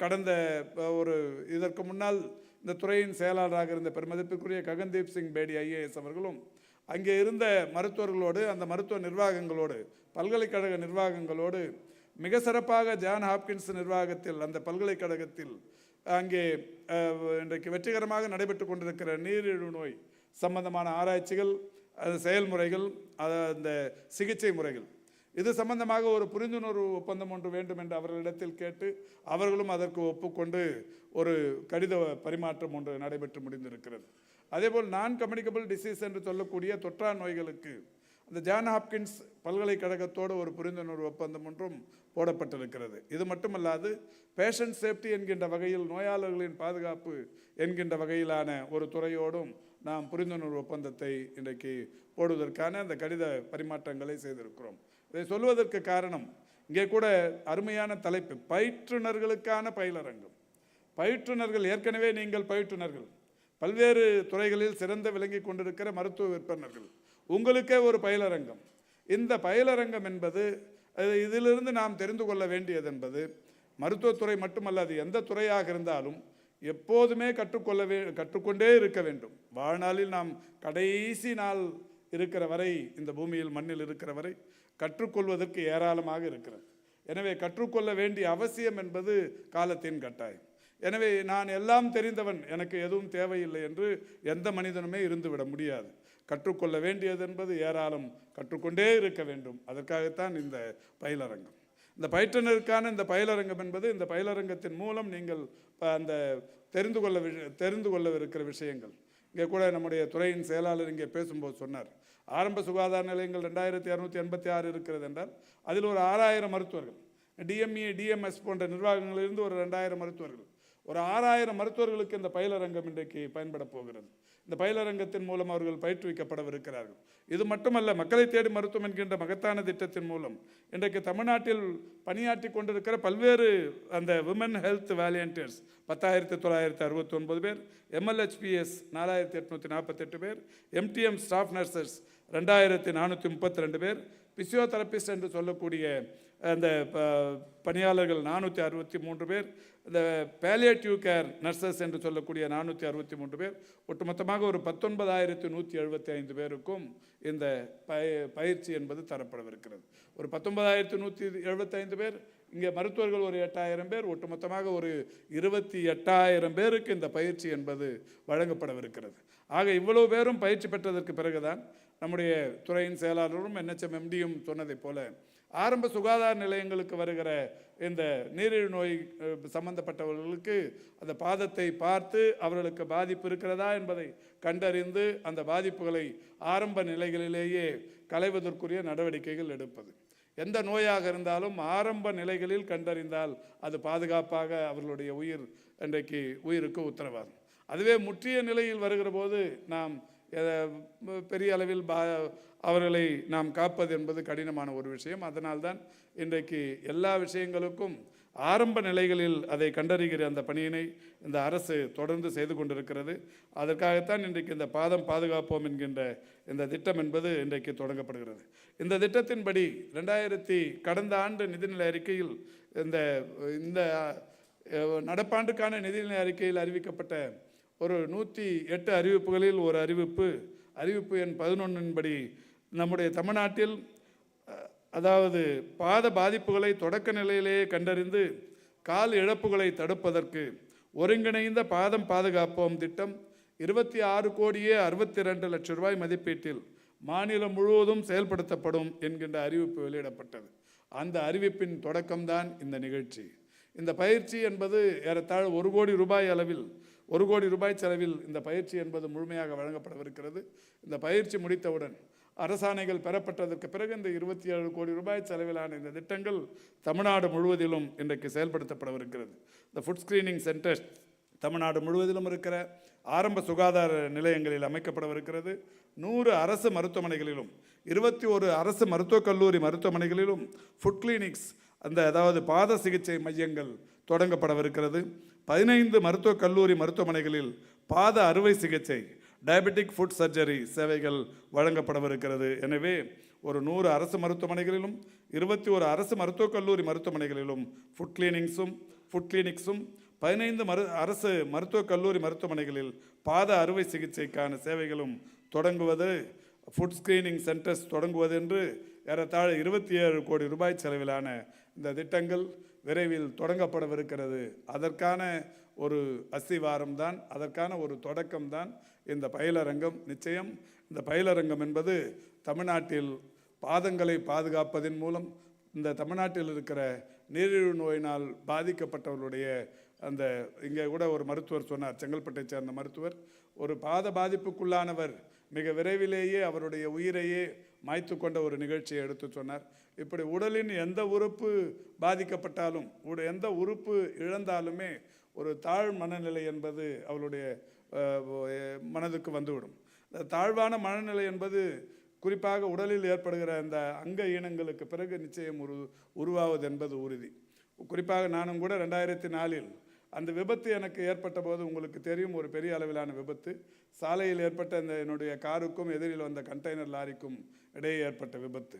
R: கடந்த இதற்கு முன்னால் இந்த துறையின் செயலாளராக இருந்த பெருமதிப்பிற்குரிய ககன்தீப் சிங் பேடி ஐஏஎஸ் அவர்களும் அங்கே இருந்த மருத்துவர்களோடு, அந்த மருத்துவ நிர்வாகங்களோடு, பல்கலைக்கழக நிர்வாகங்களோடு மிக சிறப்பாக ஜான் ஹாப்கின்ஸ் நிர்வாகத்தில், அந்த பல்கலைக்கழகத்தில் அங்கே இன்றைக்கு வெற்றிகரமாக நடைபெற்று கொண்டிருக்கிற நீரிழிவு நோய் சம்பந்தமான ஆராய்ச்சிகள், செயல்முறைகள், அந்த சிகிச்சை முறைகள், இது சம்பந்தமாக ஒரு புரிந்துணர்வு ஒப்பந்தம் ஒன்று வேண்டும் என்று அவர்களிடத்தில் கேட்டு அவர்களும் அதற்கு ஒப்புக்கொண்டு ஒரு கடித பரிமாற்றம் ஒன்று நடைபெற்று முடிந்திருக்கிறது. அதேபோல் நான் கம்யூனிகபிள் டிசீஸ் என்று சொல்லக்கூடிய தொற்றா நோய்களுக்கு அந்த ஜான் ஹாப்கின்ஸ் பல்கலைக்கழகத்தோடு ஒரு புரிந்துணர்வு ஒப்பந்தம் ஒன்றும் போடப்பட்டிருக்கிறது. இது மட்டுமல்லாது பேஷண்ட் சேஃப்டி என்கின்ற வகையில், நோயாளர்களின் பாதுகாப்பு என்கின்ற வகையிலான ஒரு துறையோடும் நாம் புரிந்துணர்வு ஒப்பந்தத்தை இன்றைக்கு போடுவதற்கான அந்த கடித பரிமாற்றங்களை செய்திருக்கிறோம். இதை சொல்வதற்கு காரணம், இங்கே கூட அருமையான தலைப்பு, பயிற்றுனர்களுக்கான பயிலரங்கம். பயிற்றுனர்கள், ஏற்கனவே நீங்கள் பயிற்றுனர்கள், பல்வேறு துறைகளில் சிறந்த விளங்கி கொண்டிருக்கிற மருத்துவ விற்பனர்கள், உங்களுக்கே ஒரு பயிலரங்கம். இந்த பயிலரங்கம் என்பது, இதிலிருந்து நாம் தெரிந்து கொள்ள வேண்டியது என்பது, மருத்துவத்துறை மட்டுமல்ல, அது எந்த துறையாக இருந்தாலும் எப்போதுமே கற்றுக்கொண்டே இருக்க வேண்டும். வாழ்நாளில் நாம் கடைசி நாள் இருக்கிற வரை, இந்த பூமியில் மண்ணில் இருக்கிற வரை கற்றுக்கொள்வதற்கு ஏராளமாக இருக்கிறது. எனவே கற்றுக்கொள்ள வேண்டிய அவசியம் என்பது காலத்தின் கட்டாயம். எனவே நான் எல்லாம் தெரிந்தவன், எனக்கு எதுவும் தேவையில்லை என்று எந்த மனிதனுமே இருந்துவிட முடியாது. கற்றுக்கொள்ள வேண்டியது என்பது ஏராளம், கற்றுக்கொண்டே இருக்க வேண்டும். அதற்காகத்தான் இந்த பயிலரங்கம். இந்த பயிற்றுனருக்கான இந்த பயிலரங்கம் என்பது, இந்த பயிலரங்கத்தின் மூலம் நீங்கள் அந்த தெரிந்து கொள்ளவிருக்கிற விஷயங்கள். இங்கே கூட நம்முடைய துறையின் செயலாளர் இங்கே பேசும்போது சொன்னார், ஆரம்ப சுகாதார நிலையங்கள் 2286 இருக்கிறது என்றால் அதில் ஒரு 6000 மருத்துவர்கள், டிஎம்இ டிஎம்எஸ் போன்ற நிர்வாகங்களிலிருந்து ஒரு 2000 மருத்துவர்கள், ஒரு 6000 மருத்துவர்களுக்கு இந்த பயிலரங்கம் இன்றைக்கு பயன்பட போகிறது. இந்த பயிலரங்கத்தின் மூலம் அவர்கள் பயிற்றுவிக்கப்படவிருக்கிறார்கள். இது மட்டுமல்ல, மக்களை தேடி மருத்துவம் என்கின்ற மகத்தான திட்டத்தின் மூலம் இன்றைக்கு தமிழ்நாட்டில் பணியாற்றி கொண்டிருக்கிற பல்வேறு அந்த விமன் ஹெல்த் வாலண்டியர்ஸ் 10,969 பேர், எம்எல்ஹெச்பிஎஸ் 4,848 பேர், எம்டிஎம் ஸ்டாஃப் நர்சஸ் 2,432 பேர், பிசியோதெரபிஸ்ட் என்று சொல்லக்கூடிய அந்த பணியாளர்கள் 463 பேர், இந்த பேலியேட்டிவ் கேர் நர்சஸ் என்று சொல்லக்கூடிய 463 பேர், ஒட்டுமொத்தமாக ஒரு 19,175 பேருக்கும் இந்த பயிற்சி என்பது தரப்படவிருக்கிறது. ஒரு 19,175 பேர், இங்கே மருத்துவர்கள் ஒரு 8,000 பேர், ஒட்டுமொத்தமாக ஒரு 28,000 பேருக்கு இந்த பயிற்சி என்பது வழங்கப்படவிருக்கிறது. ஆக இவ்வளவு பேரும் பயிற்சி பெற்றதற்கு பிறகுதான் நம்முடைய துறையின் செயலாளரும் என்எச்எம்எம்டியும் சொன்னதை போல, ஆரம்ப சுகாதார நிலையங்களுக்கு வருகிற இந்த நீரிழிவு நோய் சம்பந்தப்பட்டவர்களுக்கு அந்த பாதத்தை பார்த்து அவர்களுக்கு பாதிப்பு இருக்கிறதா என்பதை கண்டறிந்து அந்த பாதிப்புகளை ஆரம்ப நிலைகளிலேயே களைவதற்குரிய நடவடிக்கைகள் எடுப்பது. எந்த நோயாக இருந்தாலும் ஆரம்ப நிலைகளில் கண்டறிந்தால் அது பாதுகாப்பாக அவர்களுடைய இன்றைக்கு உயிருக்கு உத்தரவாதம். அதுவே முற்றிய நிலையில் வருகிற போது நாம் பெரிய அளவில் அவர்களை நாம் காப்பது என்பது கடினமான ஒரு விஷயம். அதனால்தான் இன்றைக்கு எல்லா விஷயங்களுக்கும் ஆரம்ப நிலைகளில் அதை கண்டறிகிற அந்த பணியினை இந்த அரசு தொடர்ந்து செய்து கொண்டிருக்கிறது. அதற்காகத்தான் இன்றைக்கு இந்த பாதம் பாதுகாப்போம் என்கின்ற இந்த திட்டம் என்பது இன்றைக்கு தொடங்கப்படுகிறது. இந்த திட்டத்தின்படி கடந்த ஆண்டு நிதிநிலை அறிக்கையில் இந்த நடப்பாண்டுக்கான நிதிநிலை அறிக்கையில் அறிவிக்கப்பட்ட ஒரு 108 அறிவிப்புகளில் ஒரு அறிவிப்பு எண் 11 நம்முடைய தமிழ்நாட்டில், அதாவது பாத பாதிப்புகளை தொடக்க நிலையிலேயே கண்டறிந்து கால் இழப்புகளை தடுப்பதற்கு ஒருங்கிணைந்த பாதம் பாதுகாப்போம் திட்டம் 26,62 ரூபாய் மதிப்பீட்டில் மாநிலம் முழுவதும் செயல்படுத்தப்படும் என்கின்ற அறிவிப்பு வெளியிடப்பட்டது. அந்த அறிவிப்பின் தொடக்கம்தான் இந்த நிகழ்ச்சி. இந்த பயிற்சி என்பது ஏறத்தாழ 1 கோடி ரூபாய் அளவில், 1 கோடி ரூபாய் செலவில் இந்த பயிற்சி என்பது முழுமையாக வழங்கப்படவிருக்கிறது. இந்த பயிற்சி முடித்தவுடன் அரசாணைகள் பெறப்பட்டதற்கு பிறகு இந்த 27 கோடி ரூபாய் செலவிலான இந்த திட்டங்கள் தமிழ்நாடு முழுவதிலும் இன்றைக்கு செயல்படுத்தப்படவிருக்கிறது. இந்த ஃபுட் ஸ்கிரீனிங் சென்டர்ஸ் தமிழ்நாடு முழுவதிலும் இருக்கிற ஆரம்ப சுகாதார நிலையங்களில் அமைக்கப்படவிருக்கிறது. 100 அரசு மருத்துவமனைகளிலும் 21 அரசு மருத்துவக் கல்லூரி மருத்துவமனைகளிலும் ஃபுட் கிளினிக்ஸ், அதாவது பாத சிகிச்சை மையங்கள் தொடங்கப்படவிருக்கிறது. 15 மருத்துவக் கல்லூரி மருத்துவமனைகளில் பாத அறுவை சிகிச்சை, டயபெட்டிக் ஃபுட் சர்ஜரி சேவைகள் வழங்கப்படவிருக்கிறது. எனவே ஒரு 100 அரசு மருத்துவமனைகளிலும் 21 அரசு மருத்துவக் கல்லூரி மருத்துவமனைகளிலும் ஃபுட் கிளினிக்ஸும் 15 அரசு மருத்துவக் கல்லூரி மருத்துவமனைகளில் பாத அறுவை சிகிச்சைக்கான சேவைகளும் தொடங்குவது, ஃபுட் ஸ்கிரீனிங் சென்டர்ஸ் தொடங்குவது என்று ஏறத்தாழ 27 கோடி ரூபாய் செலவிலான இந்த திட்டங்கள் விரைவில் தொடங்கப்படவிருக்கிறது. அதற்கான ஒரு அஸ்திவாரம்தான், அதற்கான ஒரு தொடக்கம்தான் இந்த பயிலரங்கம். நிச்சயம் இந்த பயிலரங்கம் என்பது தமிழ்நாட்டில் பாதங்களை பாதுகாப்பதன் மூலம் இந்த தமிழ்நாட்டில் இருக்கிற நீரிழிவு நோயினால் பாதிக்கப்பட்டவர்களுடைய இங்கே கூட ஒரு மருத்துவர் சொன்னார், செங்கல்பட்டை சேர்ந்த மருத்துவர், ஒரு பாத பாதிப்புக்குள்ளானவர் மிக விரைவிலேயே அவருடைய உயிரையே மாய்த்து கொண்ட ஒரு நிகழ்ச்சியை எடுத்து சொன்னார். இப்படி உடலின் எந்த உறுப்பு பாதிக்கப்பட்டாலும் எந்த உறுப்பு இழந்தாலுமே ஒரு தாழ் மனநிலை என்பது அவளுடைய மனதுக்கு வந்துவிடும். தாழ்வான மனநிலை என்பது குறிப்பாக உடலில் ஏற்படுகிற அந்த அங்க ஈனங்களுக்கு பிறகு நிச்சயம் உருவாவது என்பது உறுதி. குறிப்பாக நானும் கூட 2004 அந்த விபத்து எனக்கு ஏற்பட்ட போது உங்களுக்கு தெரியும், ஒரு பெரிய அளவிலான விபத்து. சாலையில் ஏற்பட்ட அந்த என்னுடைய காருக்கும் எதிரில் வந்த கண்டெய்னர் லாரிக்கும் இடையே ஏற்பட்ட விபத்து.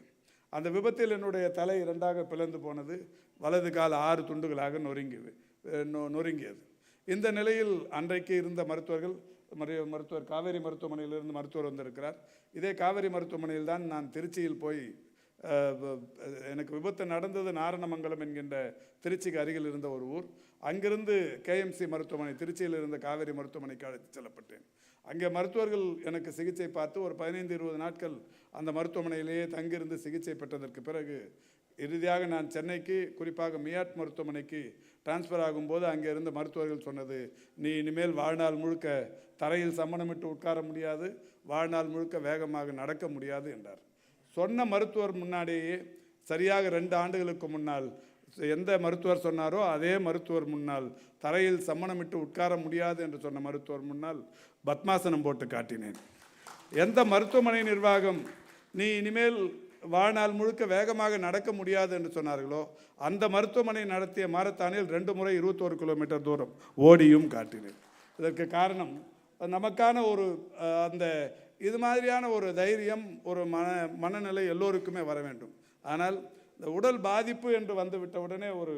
R: அந்த விபத்தில் என்னுடைய தலை 2ஆக பிளந்து போனது, வலது கால் 6 துண்டுகளாக நொறுங்கியது. இந்த நிலையில் அன்றைக்கு இருந்த மருத்துவர் காவேரி மருத்துவமனையிலிருந்து மருத்துவர் வந்திருக்கிறார். இதே காவேரி மருத்துவமனையில் தான் நான் திருச்சியில் போய் எனக்கு விபத்து நடந்தது நாரணமங்கலம் என்கின்ற திருச்சிக்கு அருகில் இருந்த ஒரு ஊர். அங்கிருந்து கேஎம்சி மருத்துவமனை, திருச்சியில் இருந்த காவேரி மருத்துவமனைக்கு அழைத்து செல்லப்பட்டேன். அங்கே மருத்துவர்கள் எனக்கு சிகிச்சை பார்த்து ஒரு 15-20 நாட்கள் அந்த மருத்துவமனையிலேயே தங்கியிருந்து சிகிச்சை பெற்றதற்கு பிறகு இறுதியாக நான் சென்னைக்கு, குறிப்பாக மியாட் மருத்துவமனைக்கு டிரான்ஸ்ஃபர் ஆகும்போது அங்கே இருந்த மருத்துவர்கள் சொன்னது, நீ இனிமேல் வாழ்நாள் முழுக்க தரையில் சம்மணமிட்டு உட்கார முடியாது, வாழ்நாள் முழுக்க வேகமாக நடக்க முடியாது என்றார். சொன்ன மருத்துவர் முன்னாடியே சரியாக 2 ஆண்டுகளுக்கு முன்னால் எந்த மருத்துவர் சொன்னாரோ அதே மருத்துவர் முன்னால் தரையில் சம்மணமிட்டு உட்கார முடியாது என்று சொன்ன மருத்துவர் முன்னால் பத்மாசனம் போட்டு காட்டினேன். எந்த மருத்துவமனை நிர்வாகம் நீ இனிமேல் வாழ்நாள் முழுக்க வேகமாக நடக்க முடியாது என்று சொன்னார்களோ அந்த மருத்துவமனை நடத்திய மாரத்தானில் 2 முறை 21 கிலோமீட்டர் தூரம் ஓடியும் காட்டினேன். இதற்கு காரணம் நமக்கான ஒரு அந்த இது மாதிரியான ஒரு தைரியம், ஒரு மனநிலை எல்லோருக்குமே வர வேண்டும். ஆனால் இந்த உடல் பாதிப்பு என்று வந்துவிட்ட உடனே ஒரு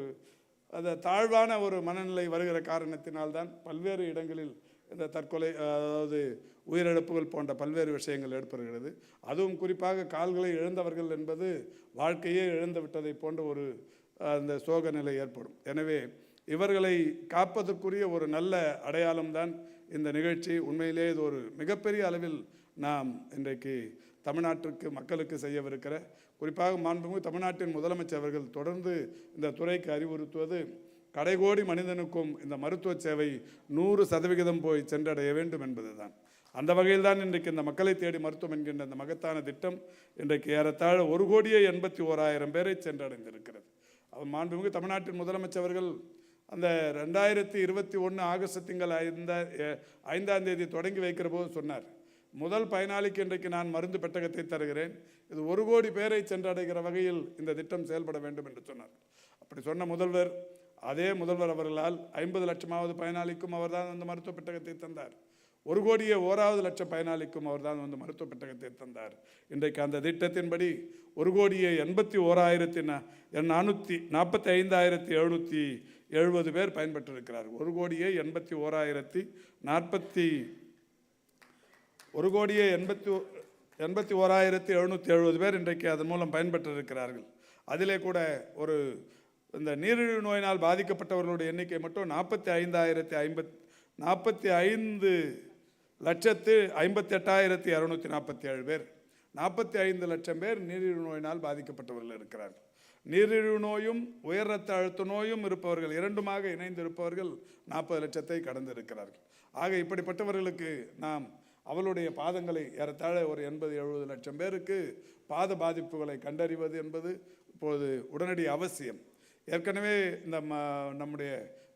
R: அந்த தாழ்வான ஒரு மனநிலை வருகிற காரணத்தினால்தான் பல்வேறு இடங்களில் இந்த தற்கொலை, அதாவது உயிரிழப்புகள் போன்ற பல்வேறு விஷயங்கள் ஏற்படுகிறது. அதுவும் குறிப்பாக கால்களை இழந்தவர்கள் என்பது வாழ்க்கையே இழந்து விட்டதை போன்ற ஒரு அந்த சோக நிலை ஏற்படும். எனவே இவர்களை காப்பதற்குரிய ஒரு நல்ல அடையாளம்தான் இந்த நிகழ்ச்சி. உண்மையிலே இது ஒரு மிகப்பெரிய அளவில் நாம் இன்றைக்கு தமிழ்நாட்டிற்கு மக்களுக்கு செய்யவிருக்கிற, குறிப்பாக மாண்புமிகு தமிழ்நாட்டின் முதலமைச்சர் அவர்கள் தொடர்ந்து இந்த துறைக்கு அறிவுறுத்துவது, கடைகோடி மனிதனுக்கும் இந்த மருத்துவ சேவை 100% போய் சென்றடைய வேண்டும் என்பதுதான். அந்த வகையில் தான் இன்றைக்கு இந்த மக்களை தேடி மருத்துவம் என்கின்ற இந்த மகத்தான திட்டம் இன்றைக்கு ஏறத்தாழ 1,81,00,000 பேரை சென்றடைந்திருக்கிறது. மாண்புமிகு தமிழ்நாட்டின் முதலமைச்சர் அவர்கள் அந்த 2021 ஆகஸ்ட் திங்கள் 5ஆம் தேதி தொடங்கி வைக்கிற போது சொன்னார், முதல் பயனாளிக்கு இன்றைக்கு நான் மருந்து பெட்டகத்தை தருகிறேன், இது 1 கோடி பேரை சென்றடைகிற வகையில் இந்த திட்டம் செயல்பட வேண்டும் என்று சொன்னார். அப்படி சொன்ன முதல்வர், அதே முதல்வர் அவர்களால் 50 லட்சமாவது பயனாளிக்கும் அவர்தான் அந்த மருத்துவ பெட்டகத்தை தந்தார். 1,01,00,000 பயனாளிக்கும் அவர்தான் வந்து மருத்துவ பெட்டகத்தை தந்தார். இன்றைக்கு அந்த திட்டத்தின்படி 1,84,445,770 பேர் பயன்பெற்றிருக்கிறார்கள். 1,81,770 பேர் இன்றைக்கு அதன் மூலம் பயன்பெற்றிருக்கிறார்கள். அதிலே கூட ஒரு இந்த நீரிழிவு நோயினால் பாதிக்கப்பட்டவர்களுடைய எண்ணிக்கை மட்டும் 45,58,247 பேர். 45 லட்சம் பேர் நீரிழிவு நோயினால் பாதிக்கப்பட்டவர்கள் இருக்கிறார்கள். நீரிழிவு நோயும் உயர் ரத்த அழுத்த நோயும் இருப்பவர்கள், இரண்டுமாக இணைந்து இருப்பவர்கள் 40 லட்சத்தை கடந்திருக்கிறார்கள். ஆக இப்படிப்பட்டவர்களுக்கு நாம் அவளுடைய பாதங்களை ஏறத்தாழ ஒரு 80-70 லட்சம் பேருக்கு பாத பாதிப்புகளை கண்டறிவது என்பது இப்போது உடனடி அவசியம். ஏற்கனவே இந்த நம்முடைய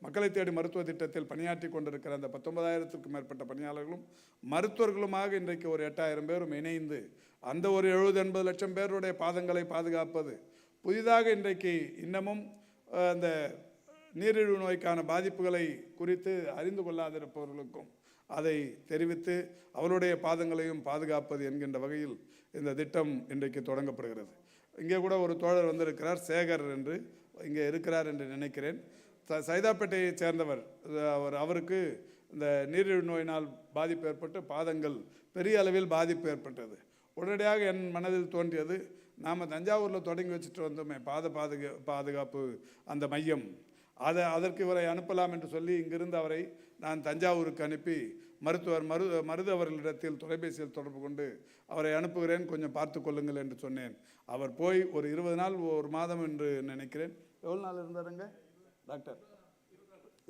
R: மக்களை தேடி மருத்துவ திட்டத்தில் பணியாற்றி கொண்டிருக்கிற அந்த 19,000க்கும் மேற்பட்ட பணியாளர்களும் மருத்துவர்களுமாக இன்றைக்கு ஒரு 8,000 பேரும் இணைந்து அந்த ஒரு 70-80 லட்சம் பேருடைய பாதங்களை பாதுகாப்பது, புதிதாக இன்றைக்கு இன்னமும் அந்த நீரிழிவு நோய்க்கான பாதிப்புகளை குறித்து அறிந்து கொள்ளாதிருப்பவர்களுக்கும் அதை தெரிவித்து அவருடைய பாதங்களையும் பாதுகாப்பது என்கின்ற வகையில் இந்த திட்டம் இன்றைக்கு தொடங்கப்படுகிறது. இங்கே கூட ஒரு தோழர் வந்திருக்கிறார், சேகர் என்று, இங்கே இருக்கிறார் என்று நினைக்கிறேன். சைதாப்பேட்டையை சேர்ந்தவர். அவருக்கு இந்த நீரிழிவு நோயினால் பாதிப்பு ஏற்பட்டு பாதங்கள் பெரிய அளவில் பாதிப்பு ஏற்பட்டது. உடனடியாக என் மனதில் தோன்றியது, நாம் தஞ்சாவூரில் தொடங்கி வச்சுட்டு வந்தோமே பாதுகாப்பு அந்த மையம், அதற்கு இவரை அனுப்பலாம் என்று சொல்லி இங்கிருந்து அவரை நான் தஞ்சாவூருக்கு அனுப்பி மருது அவர்களிடத்தில் தொலைபேசியில் தொடர்பு கொண்டு அவரை அனுப்புகிறேன், கொஞ்சம் பார்த்து கொள்ளுங்கள் என்று சொன்னேன். அவர் போய் ஒரு 20 நாள், 1 மாதம் என்று நினைக்கிறேன். எவ்வளோ நாள் இருந்தாருங்க டாக்டர்?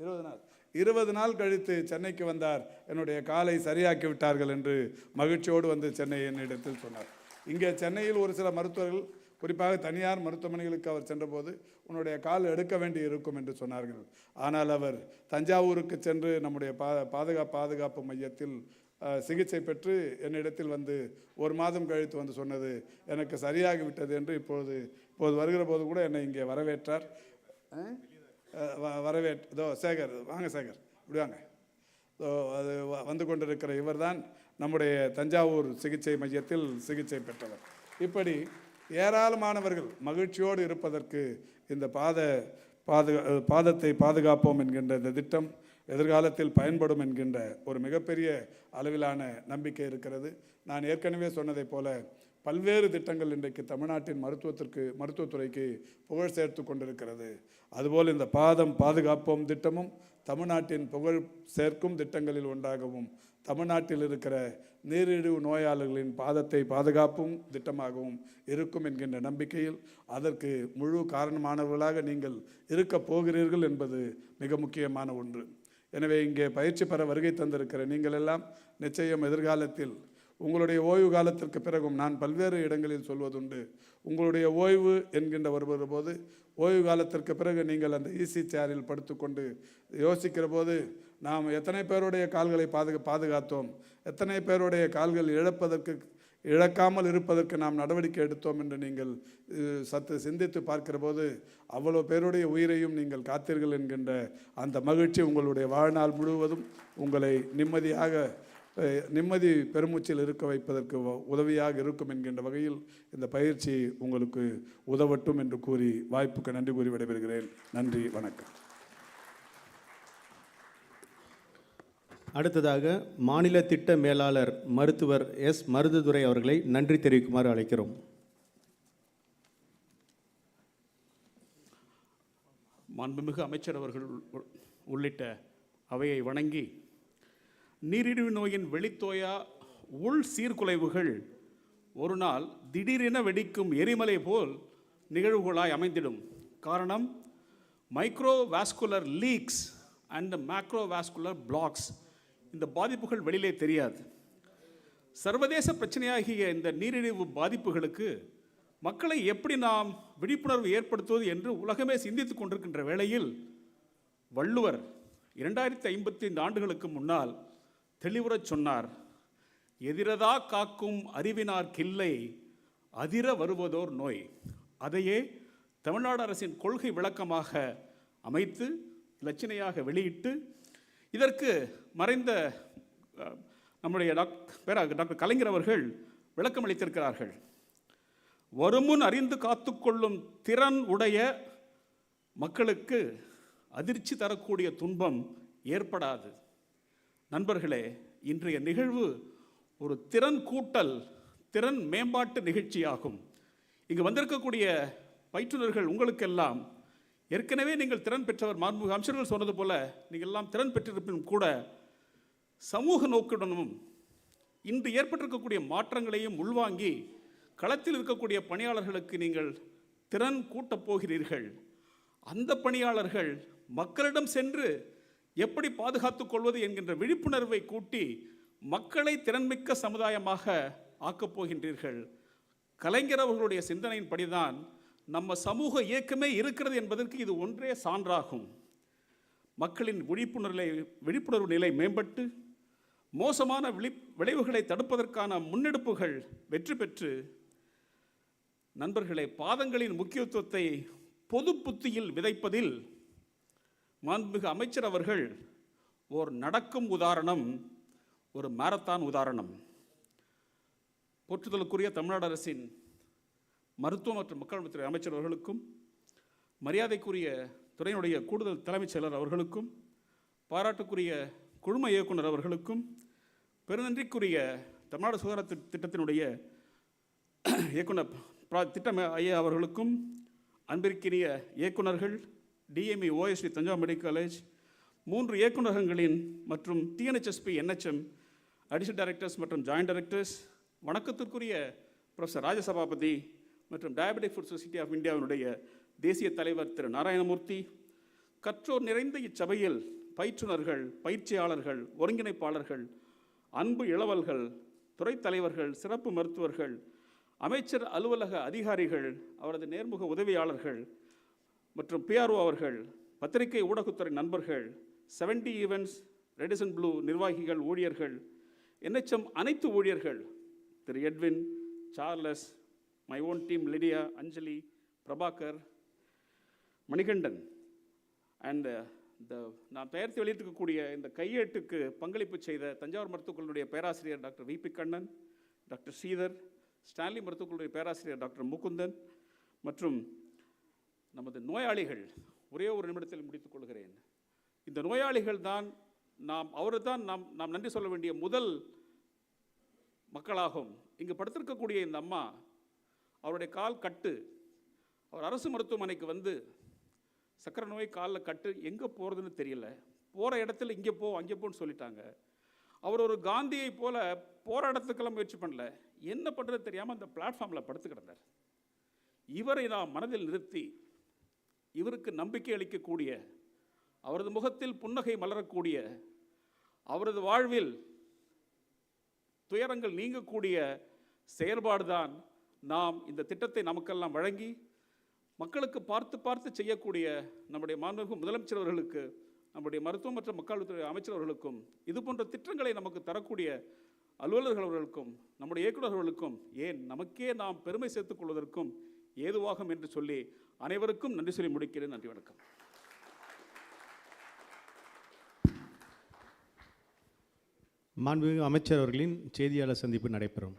R: 20 நாள். 20 நாள் கழித்து சென்னைக்கு வந்தார். என்னுடைய காலை சரியாக்கி விட்டார்கள் என்று மகிழ்ச்சியோடு வந்து சென்னை என்னிடத்தில் சொன்னார். இங்கே சென்னையில் ஒரு சில மருத்துவர்கள், குறிப்பாக தனியார் மருத்துவமனைகளுக்கு அவர் சென்றபோது உன்னுடைய கால் எடுக்க வேண்டி இருக்கும் என்று சொன்னார்கள். ஆனால் அவர் தஞ்சாவூருக்கு சென்று நம்முடைய பாதுகாப்பு மையத்தில் சிகிச்சை பெற்று என்னிடத்தில் வந்து 1 மாதம் கழித்து வந்து சொன்னது எனக்கு சரியாகிவிட்டது என்று இப்போது வருகிற போது கூட என்னை இங்கே வரவேற்றார். இதோ சேகர், வாங்க சேகர், இப்படி வாங்க. அது வந்து கொண்டிருக்கிற இவர்தான் நம்முடைய தஞ்சாவூர் சிகிச்சை மையத்தில் சிகிச்சை பெற்றவர். இப்படி ஏராளமானவர்கள் மகிழ்ச்சியோடு இருப்பதற்கு இந்த பாதத்தை பாதுகாப்போம் என்கின்ற இந்த திட்டம் எதிர்காலத்தில் பயன்படும் என்கின்ற ஒரு மிகப்பெரிய அளவிலான நம்பிக்கை இருக்கிறது. நான் ஏற்கனவே சொன்னதை போல பல்வேறு திட்டங்கள் இன்றைக்கு தமிழ்நாட்டின் மருத்துவத்துறைக்கு புகழ் சேர்த்து கொண்டிருக்கிறது. அதுபோல் இந்த பாதுகாப்போம் திட்டமும் தமிழ்நாட்டின் புகழ் சேர்க்கும் திட்டங்களில் ஒன்றாகவும் தமிழ்நாட்டில் இருக்கிற நீரிழிவு நோயாளர்களின் பாதத்தை பாதுகாப்பும் திட்டமாகவும் இருக்கும் என்கின்ற நம்பிக்கையில் அதற்கு முழு காரணமானவர்களாக நீங்கள் இருக்கப் போகிறீர்கள் என்பது மிக முக்கியமான ஒன்று. எனவே இங்கே பயிற்சி பெற வருகை தந்திருக்கிற நீங்கள் எல்லாம் நிச்சயம் எதிர்காலத்தில் உங்களுடைய ஓய்வு காலத்திற்கு பிறகும், நான் பல்வேறு இடங்களில் சொல்வதுண்டு, உங்களுடைய ஓய்வு என்கின்ற வருகிற போது ஓய்வு காலத்திற்கு பிறகு நீங்கள் அந்த ஈசி சேரில் படுத்துக்கொண்டு யோசிக்கிற போது நாம் எத்தனை பேருடைய கால்களை பாதுகாத்தோம், எத்தனை பேருடைய கால்கள் இழக்காமல் இருப்பதற்கு நாம் நடவடிக்கை எடுத்தோம் என்று நீங்கள் சற்று சிந்தித்து பார்க்கிற போது அவ்வளோ பேருடைய உயிரையும் நீங்கள் காத்தீர்கள் என்கின்ற அந்த மகிழ்ச்சி உங்களுடைய வாழ்நாள் முழுவதும் உங்களை நிம்மதி பெருமூச்சில் இருக்க வைப்பதற்கு உதவியாக இருக்கும் என்கின்ற வகையில் இந்த பயிற்சி உங்களுக்கு உதவட்டும் என்று கூறி வாய்ப்புக்கு நன்றி கூறி விடைபெறுகிறேன். நன்றி, வணக்கம்.
S: அடுத்ததாக மாநில திட்ட மேலாளர் மருத்துவர் எஸ். மருதுதுரை அவர்களை நன்றி தெரிவிக்குமாறு அழைக்கிறோம்.
G: மாண்புமிகு அமைச்சர் அவர்கள் உள்ளிட்ட அவையை வணங்கி, நீரிழிவு நோயின் வெளித்தோயா உள் சீர்குலைவுகள் ஒரு நாள் திடீரென வெடிக்கும் எரிமலை போல் நிகழ்வுகளாய் அமைந்திடும். காரணம், microvascular leaks and macrovascular blocks. இந்த பாதிப்புகள் வெளியிலே தெரியாது. சர்வதேச பிரச்சனையாகிய இந்த நீரிழிவு பாதிப்புகளுக்கு மக்களை எப்படி நாம் விழிப்புணர்வு ஏற்படுத்துவது என்று உலகமே சிந்தித்துக் கொண்டிருக்கின்ற வேளையில் வள்ளுவர் 2055 ஆண்டுகளுக்கு முன்னால் தெளிவுறச் சொன்னார், எதிரதா காக்கும் அறிவினார் கில்லை அதிர வருவதோர் நோய். அதையே தமிழ்நாடு அரசின் கொள்கை விளக்கமாக அமைத்து இலச்சினையாக வெளியிட்டு இதற்கு மறைந்த நம்முடைய டாக்டர் கலைஞர் அவர்கள் விளக்கம் அளித்திருக்கிறார்கள். வருமுன் அறிந்து காத்துக்கொள்ளும் திறன் உடைய மக்களுக்கு அதிர்ச்சி தரக்கூடிய துன்பம் ஏற்படாது. நண்பர்களே, இன்றைய நிகழ்வு ஒரு திறன் கூட்டல், திறன் மேம்பாட்டு நிகழ்ச்சியாகும். இங்கு வந்திருக்கக்கூடிய பயிற்றுனர்கள் உங்களுக்கெல்லாம் ஏற்கனவே நீங்கள் திறன் பெற்றவர். மாண்புமிகு அமைச்சர்கள் சொன்னது போல நீங்கள் எல்லாம் திறன் பெற்றிருப்பினும் கூட சமூக நோக்குடனும் இன்று ஏற்பட்டிருக்கக்கூடிய மாற்றங்களையும் உள்வாங்கி களத்தில் இருக்கக்கூடிய பணியாளர்களுக்கு நீங்கள் திறன் கூட்டப் போகிறீர்கள். அந்த பணியாளர்கள் மக்களிடம் சென்று எப்படி பாதுகாத்துக் கொள்வது என்கின்ற விழிப்புணர்வை கூட்டி மக்களை திறன்மிக்க சமுதாயமாக ஆக்கப் போகின்றீர்கள். கலைஞர் அவர்களுடைய சிந்தனையின்படிதான் நம்ம சமூக இயக்கமே இருக்கிறது என்பதற்கு இது ஒன்றே சான்றாகும். மக்களின் விழிப்புணர்வு நிலை மேம்பட்டு மோசமான விளைவுகளை தடுப்பதற்கான முன்னெடுப்புகள் வெற்றி பெற்று, நண்பர்களே, பாதங்களின் முக்கியத்துவத்தை பொது புத்தியில் விதைப்பதில் மாண்புமிகு அமைச்சர் அவர்கள் ஓர் நடக்கும் உதாரணம், ஒரு மாரத்தான் உதாரணம். போற்றுதலுக்குரிய தமிழ்நாடு அரசின் மருத்துவ மற்றும் மக்கள் நலத்துறை அமைச்சர் அவர்களுக்கும், மரியாதைக்குரிய துறையினுடைய கூடுதல் தலைமைச் செயலர் அவர்களுக்கும், பாராட்டுக்குரிய குழும இயக்குனர் அவர்களுக்கும், பெருநன்றிக்குரிய தமிழ்நாடு சுகாதார திட்டத்தினுடைய இயக்குனர் திட்டம் ஐயா அவர்களுக்கும், அன்பிற்கினிய இயக்குனர்கள், DME OST Thanjavur medical college 3 இயக்குநரகங்களின் மற்றும் டிஎன்ஹெச்எஸ்பி என்ஹெச்எம் அடிஷனல் டைரக்டர்ஸ் மற்றும் ஜாயின்ட் டைரக்டர்ஸ், வணக்கத்திற்குரிய ப்ரொஃபஸர் ராஜசபாபதி மற்றும் டயபெட்டிக் ஃபுட் சொசைட்டி ஆஃப் இந்தியாவினுடைய தேசிய தலைவர் திரு நாராயணமூர்த்தி, கற்றோர் நிறைந்த இச்சபையில்
T: பயிற்றுனர்கள், பயிற்சியாளர்கள், ஒருங்கிணைப்பாளர்கள், அன்பு இளவல்கள், துறைத் தலைவர்கள், சிறப்பு மருத்துவர்கள், அமைச்சர் அலுவலக அதிகாரிகள், அவரது நேர்முக உதவியாளர்கள் மற்றும் PRO அவர்கள், பத்திரிகை ஊடகத்துறை நண்பர்கள், 70 ஈவெண்ட்ஸ், ரெட் அண்ட் ப்ளூ நிர்வாகிகள், ஊழியர்கள், NHM அனைத்து ஊழியர்கள், Thiru Edwin, Charles, my own team Lydia, Anjali, Prabhakar, Manikandan and நான் தயாரித்து வெளியிட்டிருக்கக்கூடிய இந்த கையேட்டுக்கு பங்களிப்பு செய்த தஞ்சாவூர் மருத்துவக் கல்லூரியுடைய பேராசிரியர் doctor VP Kannan, doctor Sridhar, Stanley மருத்துவக் கல்லூரி பேராசிரியர் டாக்டர் முகுந்தன் மற்றும் நமது நோயாளிகள், ஒரே ஒரு நிமிடத்தில் முடித்துக் கொள்கிறேன். இந்த நோயாளிகள் தான் நாம் நன்றி சொல்ல வேண்டிய முதல் மக்களாகும். இங்கு படுத்திருக்கக்கூடிய இந்த அம்மா, அவருடைய கால் கட்டு, அவர் அரசு மருத்துவமனைக்கு வந்து சக்கரை நோய் காலில் கட்டு, எங்கே போகிறதுன்னு தெரியல, போகிற இடத்துல இங்கே போ அங்கே போன்னு சொல்லிட்டாங்க. அவர் ஒரு காந்தியை போல போராட்டத்துக்கெல்லாம் முயற்சி பண்ணல, என்ன பண்ணுறது தெரியாமல் அந்த பிளாட்ஃபார்மில் படுத்து கிடந்தார். இவரை நாம் மனதில் நிறுத்தி இவருக்கு நம்பிக்கை அளிக்கக்கூடிய, அவரது முகத்தில் புன்னகை மலரக்கூடிய, அவரது வாழ்வில் துயரங்கள் நீங்கக்கூடிய செயல்பாடுதான் நாம் இந்த திட்டத்தை நமக்கெல்லாம் வழங்கி மக்களுக்கு பார்த்து பார்த்து செய்யக்கூடிய நம்முடைய மாண்புமிகு முதலமைச்சர் அவர்களுக்கு, நம்முடைய மருத்துவம் மற்றும் மக்கள் அமைச்சர் அவர்களுக்கும், இது போன்ற திட்டங்களை நமக்கு தரக்கூடிய அலுவலர்கள் அவர்களுக்கும், நம்முடைய இயக்குநர்களுக்கும், ஏன் நமக்கே நாம் பெருமை சேர்த்துக் கொள்வதற்கும் ஏதுவாகும் என்று சொல்லி அனைவருக்கும் நன்றி சொல்லி முடிக்கிறேன். நன்றி, வணக்கம்.
S: மாண்புமிகு அமைச்சர் அவர்களின் செய்தியாளர் சந்திப்பு நடைபெறும்.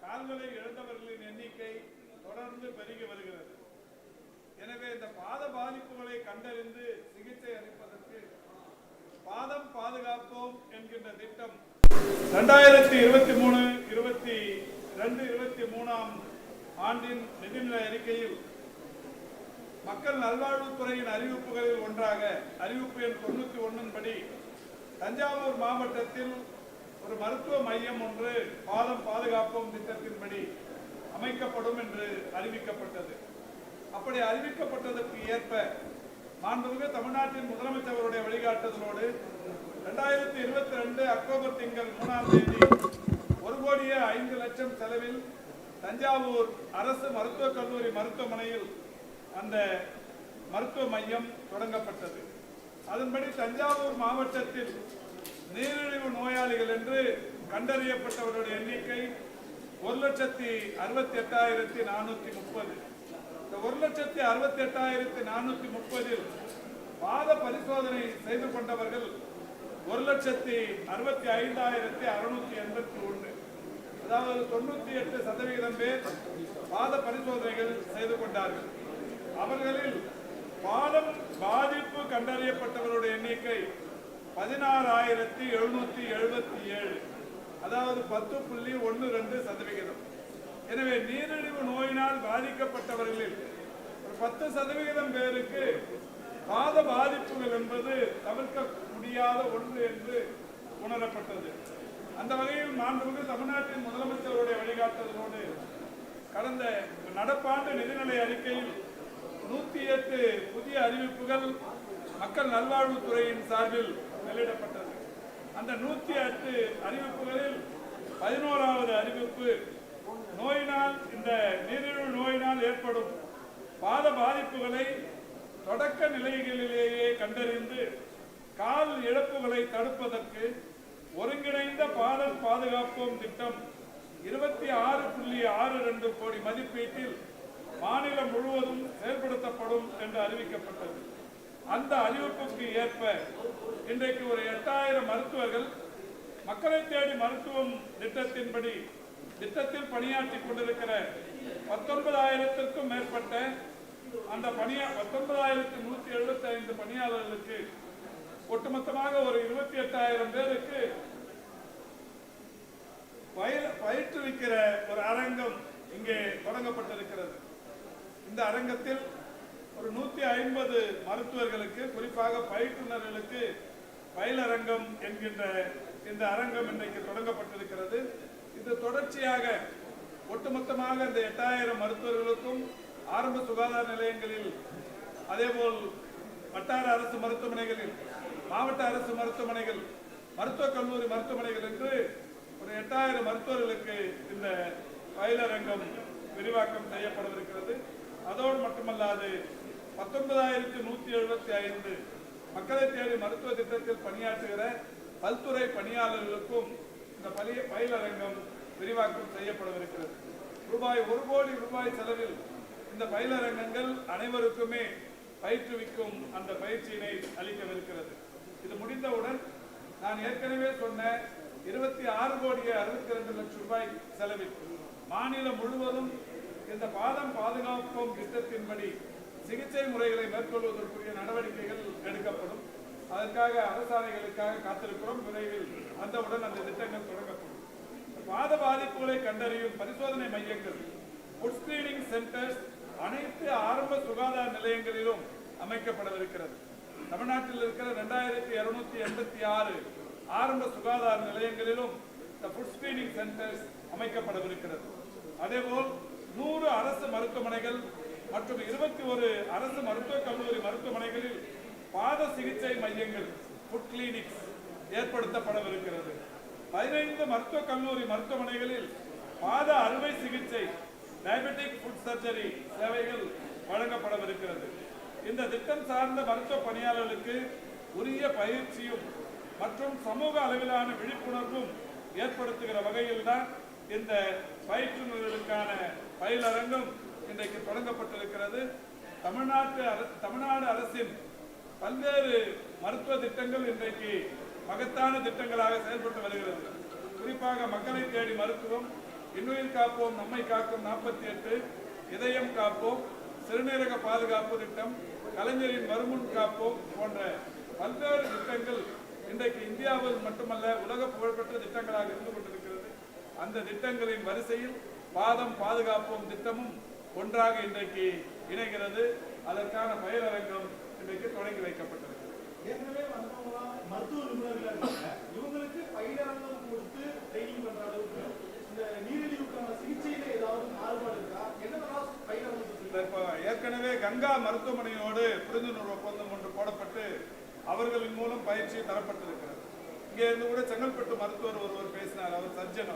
R: கால்களை இழந்தவர்களின் எண்ணிக்கை தொடர்ந்து பெருகி வருகிறது. எனவே இந்த பாத பாதிப்புகளை கண்டறிந்து சிகிச்சை அளிப்பதற்கு பாதம் பாதுகாப்போம் என்கின்ற திட்டம் 2023 ஆண்டின் நிதிநிலை அறிக்கையில் மக்கள் நல்வாழ்வுத்துறையின் அறிவிப்புகளில் ஒன்றாக அறிவிப்பு எண் 91 படி தஞ்சாவூர் மாவட்டத்தில் ஒரு மருத்துவ மையம் ஒன்று பாதம் பாதுகாப்போம் திட்டத்தின்படி அமைக்கப்படும் என்று அறிவிக்கப்பட்டது. அப்படி அறிவிக்கப்பட்டதற்கு ஏற்ப மாண்புமிகு தமிழ்நாட்டின் முதலமைச்சருடைய வழிகாட்டுதலோடு 2022 அக்டோபர் திங்கள் 3ஆம் தேதி 1,05,00,000 செலவில் தஞ்சாவூர் அரசு மருத்துவக் கல்லூரி மருத்துவமனையில் அந்த மருத்துவ மையம் தொடங்கப்பட்டது. அதன்படி தஞ்சாவூர் மாவட்டத்தில் நீரிழிவு நோயாளிகள் என்று கண்டறியப்பட்டவருடைய எண்ணிக்கை 1,68,430. இந்த 1,68,430 பாத பரிசோதனை செய்து கொண்டவர்கள் 1,65,681. அதாவது 98% பேர் பாத பரிசோதனைகள் செய்து கொண்டார்கள். அவர்களில் பாதம் பாதிப்பு கண்டறியப்பட்டவருடைய எண்ணிக்கை 16,777. அதாவது 10.12%. எனவே நீரிழிவு நோயினால் பாதிக்கப்பட்டவர்களில் 10% பேருக்கு பாத பாதிப்புகள் என்பது தவிர்க்க முடியாத ஒன்று என்று உணரப்பட்டது. அந்த வகையில் மாண்புமிகு தமிழ்நாட்டின் முதலமைச்சருடைய வழிகாட்டுதலோடு கடந்த நடப்பாண்டு நிதிநிலை அறிக்கையில் 108 புதிய அறிவிப்புகள் மக்கள் நல்வாழ்வுத்துறையின் சார்பில் வெளியிடப்பட்டது. அந்த 108 அறிவிப்புகளில் 11வது அறிவிப்பு நோயினால் இந்த நீரிழிவு நோயினால் ஏற்படும் பாத பாதிப்புகளை தொடக்க நிலைகளிலேயே கண்டறிந்து கால் இழப்புகளை தடுப்பதற்கு ஒருங்கிணைந்த பாதம் பாதுகாப்போம் திட்டம் 26.62 கோடி மதிப்பீட்டில் மாநிலம் முழுவதும் செயல்படுத்தப்படும் என்று அறிவிக்கப்பட்டது. அந்த அறிவிப்புக்கு ஏற்ப இன்றைக்கு ஒரு 8000 மருத்துவர்கள் மக்களை தேடி மருத்துவம் திட்டத்தின்படி திட்டத்தில் பணியாற்றி கொண்டிருக்கிற 19,000க்கும் மேற்பட்ட அந்த 19,175 பணியாளர்களுக்கு ஒட்டுமொத்தமாக ஒரு 28,000 பேருக்கு பயிற்றுவிக்கிற ஒரு அரங்கம் இங்கே தொடங்கப்பட்டிருக்கிறது. இந்த அரங்கத்தில் ஒரு 150 மருத்துவர்களுக்கு குறிப்பாக பயிற்றுனர்களுக்கு பயிலரங்கம் என்கின்ற இந்த அரங்கம் இன்றைக்கு தொடங்கப்பட்டிருக்கிறது. இது தொடர்ச்சியாக ஒட்டுமொத்தமாக இந்த 8000 மருத்துவர்களுக்கும் ஆரம்ப சுகாதார நிலையங்களில் அதேபோல் வட்டார அரசு மருத்துவமனைகளில் மாவட்ட அரசு மருத்துவமனைகள் மருத்துவக் கல்லூரி மருத்துவமனைகள் என்று ஒரு 8000 மருத்துவர்களுக்கு இந்த பயிலரங்கம் விரிவாக்கம் செய்யப்படவிருக்கிறது. அதோடு மட்டுமல்லாது 19,175 மக்களை தேடி மருத்துவ திட்டத்தில் பணியாற்றுகிற பல்துறை பணியாளர்களுக்கும் இந்த பயிலரங்கம் விரிவாக்கம் செய்யப்படவிருக்கிறது. ரூபாய் 1 கோடி ரூபாய் செலவில் இந்த பயிலரங்கங்கள் அனைவருக்குமே பயிற்றுவிக்கும் அந்த பயிற்சியினை அளிக்கவிருக்கிறது. இது முடிந்தவுடன் நான் ஏற்கனவே சொன்ன 26,62,00,000 ரூபாய் செலவில் மாநிலம் முழுவதும் இந்த பாதம் பாதுகாப்போம் திட்டத்தின்படி சிகிச்சை முறைகளை மேற்கொள்வதற்குரிய நடவடிக்கைகள் எடுக்கப்படும். அதற்காக அரசாணைகளுக்காக காத்திருக்கிறோம். விரைவில் வந்தவுடன் அந்த திட்டங்கள் தொடங்கப்படும். பாத பாதிப்புகளை கண்டறியும் பரிசோதனை மையங்கள் ஃபுட் ஸ்கிரீனிங் சென்டர்ஸ் அனைத்து ஆரம்ப சுகாதார நிலையங்களிலும் அமைக்கப்படவிருக்கிறது. தமிழ்நாட்டில் இருக்கிற 2,286 ஆரம்ப சுகாதார நிலையங்களிலும் இந்த ஃபுட் ஸ்கிரீனிங் சென்டர்ஸ் அமைக்கப்படவிருக்கிறது. அதேபோல் 100 அரசு மருத்துவமனைகள் மற்றும் 21 அரசு மருத்துவக் கல்லூரி மருத்துவமனைகளில் பாத சிகிச்சை மையங்கள் ஃபுட் கிளினிக்ஸ் ஏற்படுத்தப்படவிருக்கிறது. 15 மருத்துவக் கல்லூரி மருத்துவமனைகளில் பாத அறுவை சிகிச்சை டயபெட்டிக் ஃபுட் சர்ஜரி சேவைகள் வழங்கப்படவிருக்கிறது. இந்த திட்டம் சார்ந்த மருத்துவ பணியாளர்களுக்கு உரிய பயிற்சியும் மற்றும் சமூக அளவிலான விழிப்புணர்வும் ஏற்படுத்துகிற வகையில் தான் இந்த பயிற்றுநர்களுக்கான பயிலரங்கம் இன்றைக்கு தொடங்கப்பட்டிருக்கிறது. தமிழ்நாடு அரசின் பல்வேறு மருத்துவ திட்டங்கள் இன்றைக்கு மகத்தான திட்டங்களாக செயல்பட்டு வருகிறது. குறிப்பாக மக்களை தேடி மருத்துவம், இன்னுயிர் காப்போம் நம்மை காக்கும் 48, இதயம் காப்போம், சிறுநீரக பாதுகாப்பு திட்டம், கலைஞரின் வருமுன் காப்போம் போன்ற பல்வேறு திட்டங்கள்
T: இன்றைக்கு இந்தியாவில் மட்டுமல்ல உலக புகழ்பெற்ற திட்டங்களாக இருந்து கொண்டிருக்கிறது. அந்த திட்டங்களின் வரிசையில் பாதம் பாதுகாப்போம் திட்டமும் ஒன்றாக இன்றைக்கு இணைகிறது. அதற்கான பயிலரங்கம் இன்றைக்கு தொடங்கி வைக்கப்பட்டிருக்கிறது.
U: ஏற்கனவே மருத்துவ நிபுணர்கள் இருக்காங்க, இவங்களுக்கு பயிலரங்கம் கொடுத்து ட்ரைனிங் பண்ற அளவுக்கு இந்த நீரிழிவுக்கான சிகிச்சையில ஏதாவது மாறுபாடு இருக்கா? என்னென்ன பயிலரங்கம்?
T: இப்போ ஏற்கனவே கங்கா மருத்துவமனையோடு புரிந்துணர்வு ஒப்பந்தம் ஒன்று போடப்பட்டு அவர்களின் மூலம் பயிற்சி தரப்பட்டிருக்கிறது. இங்கே இருந்து கூட செங்கல்பட்டு மருத்துவர் ஒருவர் பேசினார், அவர் சர்ஜன்.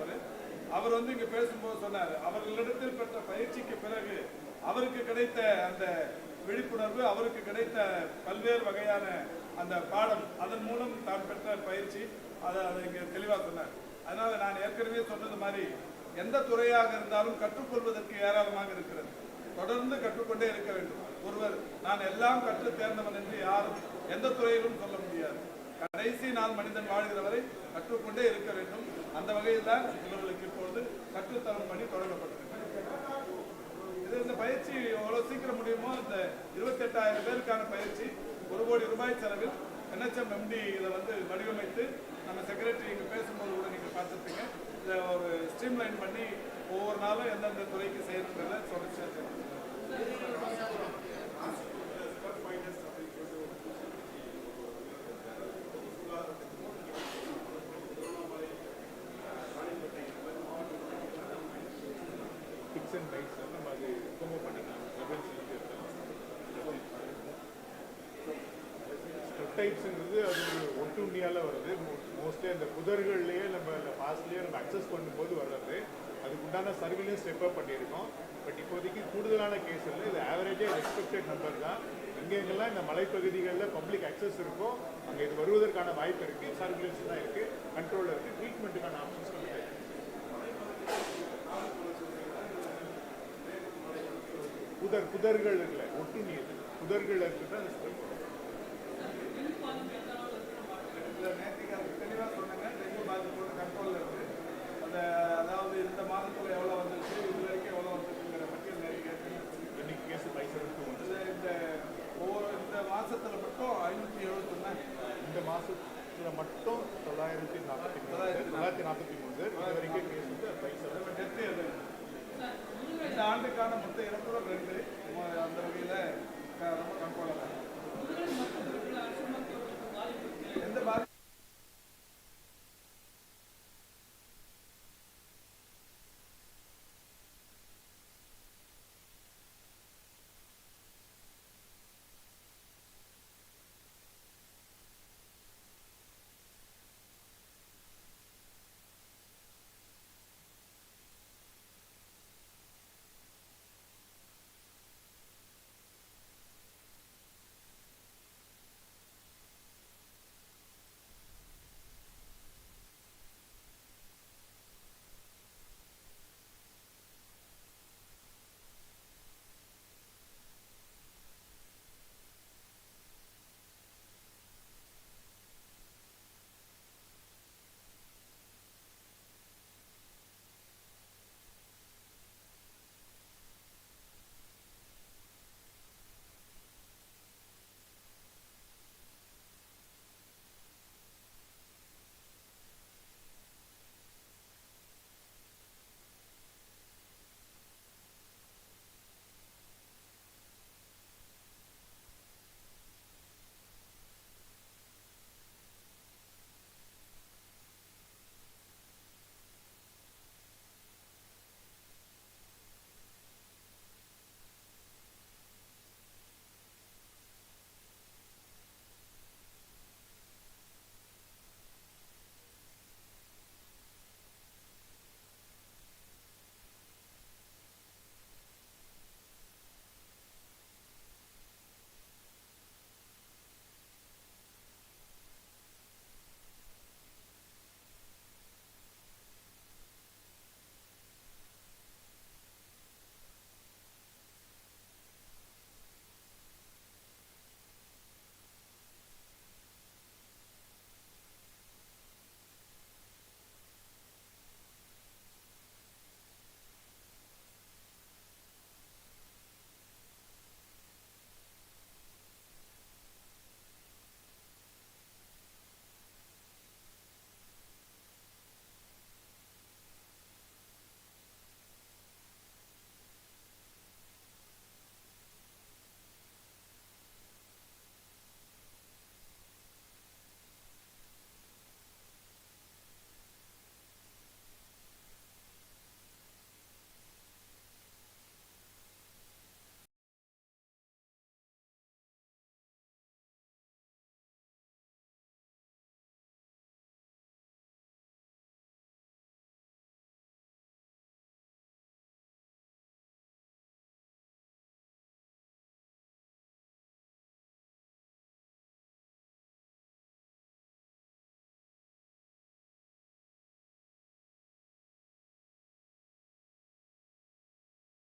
T: அவர் வந்து இங்கே பேசும்போது சொன்னார், அவர்களிடத்தில் பெற்ற பயிற்சிக்கு பிறகு அவருக்கு கிடைத்த அந்த விழிப்புணர்வு, அவருக்கு கிடைத்த பல்வேறு வகையான அந்த பாடம், அதன் மூலம் தான் பெற்ற பயிற்சி, அதை இங்கே தெளிவாக சொன்னார். அதனால் நான் ஏற்கனவே சொன்னது மாதிரி எந்த துறையாக இருந்தாலும் கற்றுக்கொள்வதற்கு ஏராளமாக இருக்கிறது. தொடர்ந்து கற்றுக்கொண்டே இருக்க வேண்டும். ஒருவர் நான் எல்லாம் கற்று தேர்ந்தவன் என்று யாரும் எந்த துறையிலும் சொல்ல முடியாது. கடைசி நாள் மனிதன் வாழ்கிற வரை கற்றுக்கொண்டே இருக்க வேண்டும். அந்த வகையில் தான் இவர்களுக்கு இப்பொழுது கற்றுத்தரும் பணி தொடங்கப்பட்டிருக்கிறது. இது இந்த பயிற்சி எவ்வளோ சீக்கிரம் முடியுமோ இந்த 28,000 பேருக்கான பயிற்சி 1 கோடி ரூபாய் செலவில் NHM MD இதை வந்து வடிவமைத்து நம்ம செக்ரட்டரி இங்கே பேசும்போது கூட நீங்கள் பார்த்துருப்பீங்க. இதை ஒரு ஸ்ட்ரீம்லைன் பண்ணி ஒவ்வொரு நாளும் எந்தெந்த துறைக்கு செய்யணுன்றதை தொடர்ச்சியாக
U: டைப்ஸுங்கிறது அது ஒட்டுண்ணியால் வருது. மோஸ்ட்லி அந்த புதர்கள்லேயே நம்ம ஃபாஸ்ட்லேயே நம்ம அக்சஸ் பண்ணும்போது வர்றது. அதுக்கு உண்டான சர்வீலன்ஸ் ஸ்டெப்அப் பண்ணியிருக்கோம். பட் இப்போதைக்கு கூடுதலான கேஸில் இது ஆவரேஜாக எக்ஸ்பெக்டட் நம்பர் தான். எங்கெங்கெல்லாம் இந்த மலைப்பகுதிகளில் பப்ளிக் அக்சஸ் இருக்கோ அங்கே இது வருவதற்கான வாய்ப்பு இருக்குது. சர்வீலன்ஸ் தான் இருக்குது, கண்ட்ரோலில் இருக்குது, ட்ரீட்மெண்ட்டுக்கான ஆப்ஷன்ஸ் இருக்குது. புதர்கள் இருக்குல்ல, ஒட்டுண்ணி புதர்கள் இருக்குது அந்த ஸ்டெப்.
T: தெளிவாக சொன்னாங்க. டெங்கு பாதிப்பு கண்ட்ரோலில் இருக்குது. அந்த அதாவது இந்த மாதத்தில் எவ்வளோ வந்துருச்சு, இது வரைக்கும் எவ்வளோ வந்துருக்குங்கிற பற்றியல் நிறைய
U: இன்னைக்கு கேஸ் 572
T: இந்த இந்த மாதத்தில் மட்டும் 571.
U: இந்த மாதத்தில் மட்டும் 943 இது வரைக்கும் கேஸ் வந்து 572
T: டெத்து. இந்த ஆண்டுக்கான மொத்த இறப்புகள் 2. அந்த வகையில் ரொம்ப கண்ட்ரோலாக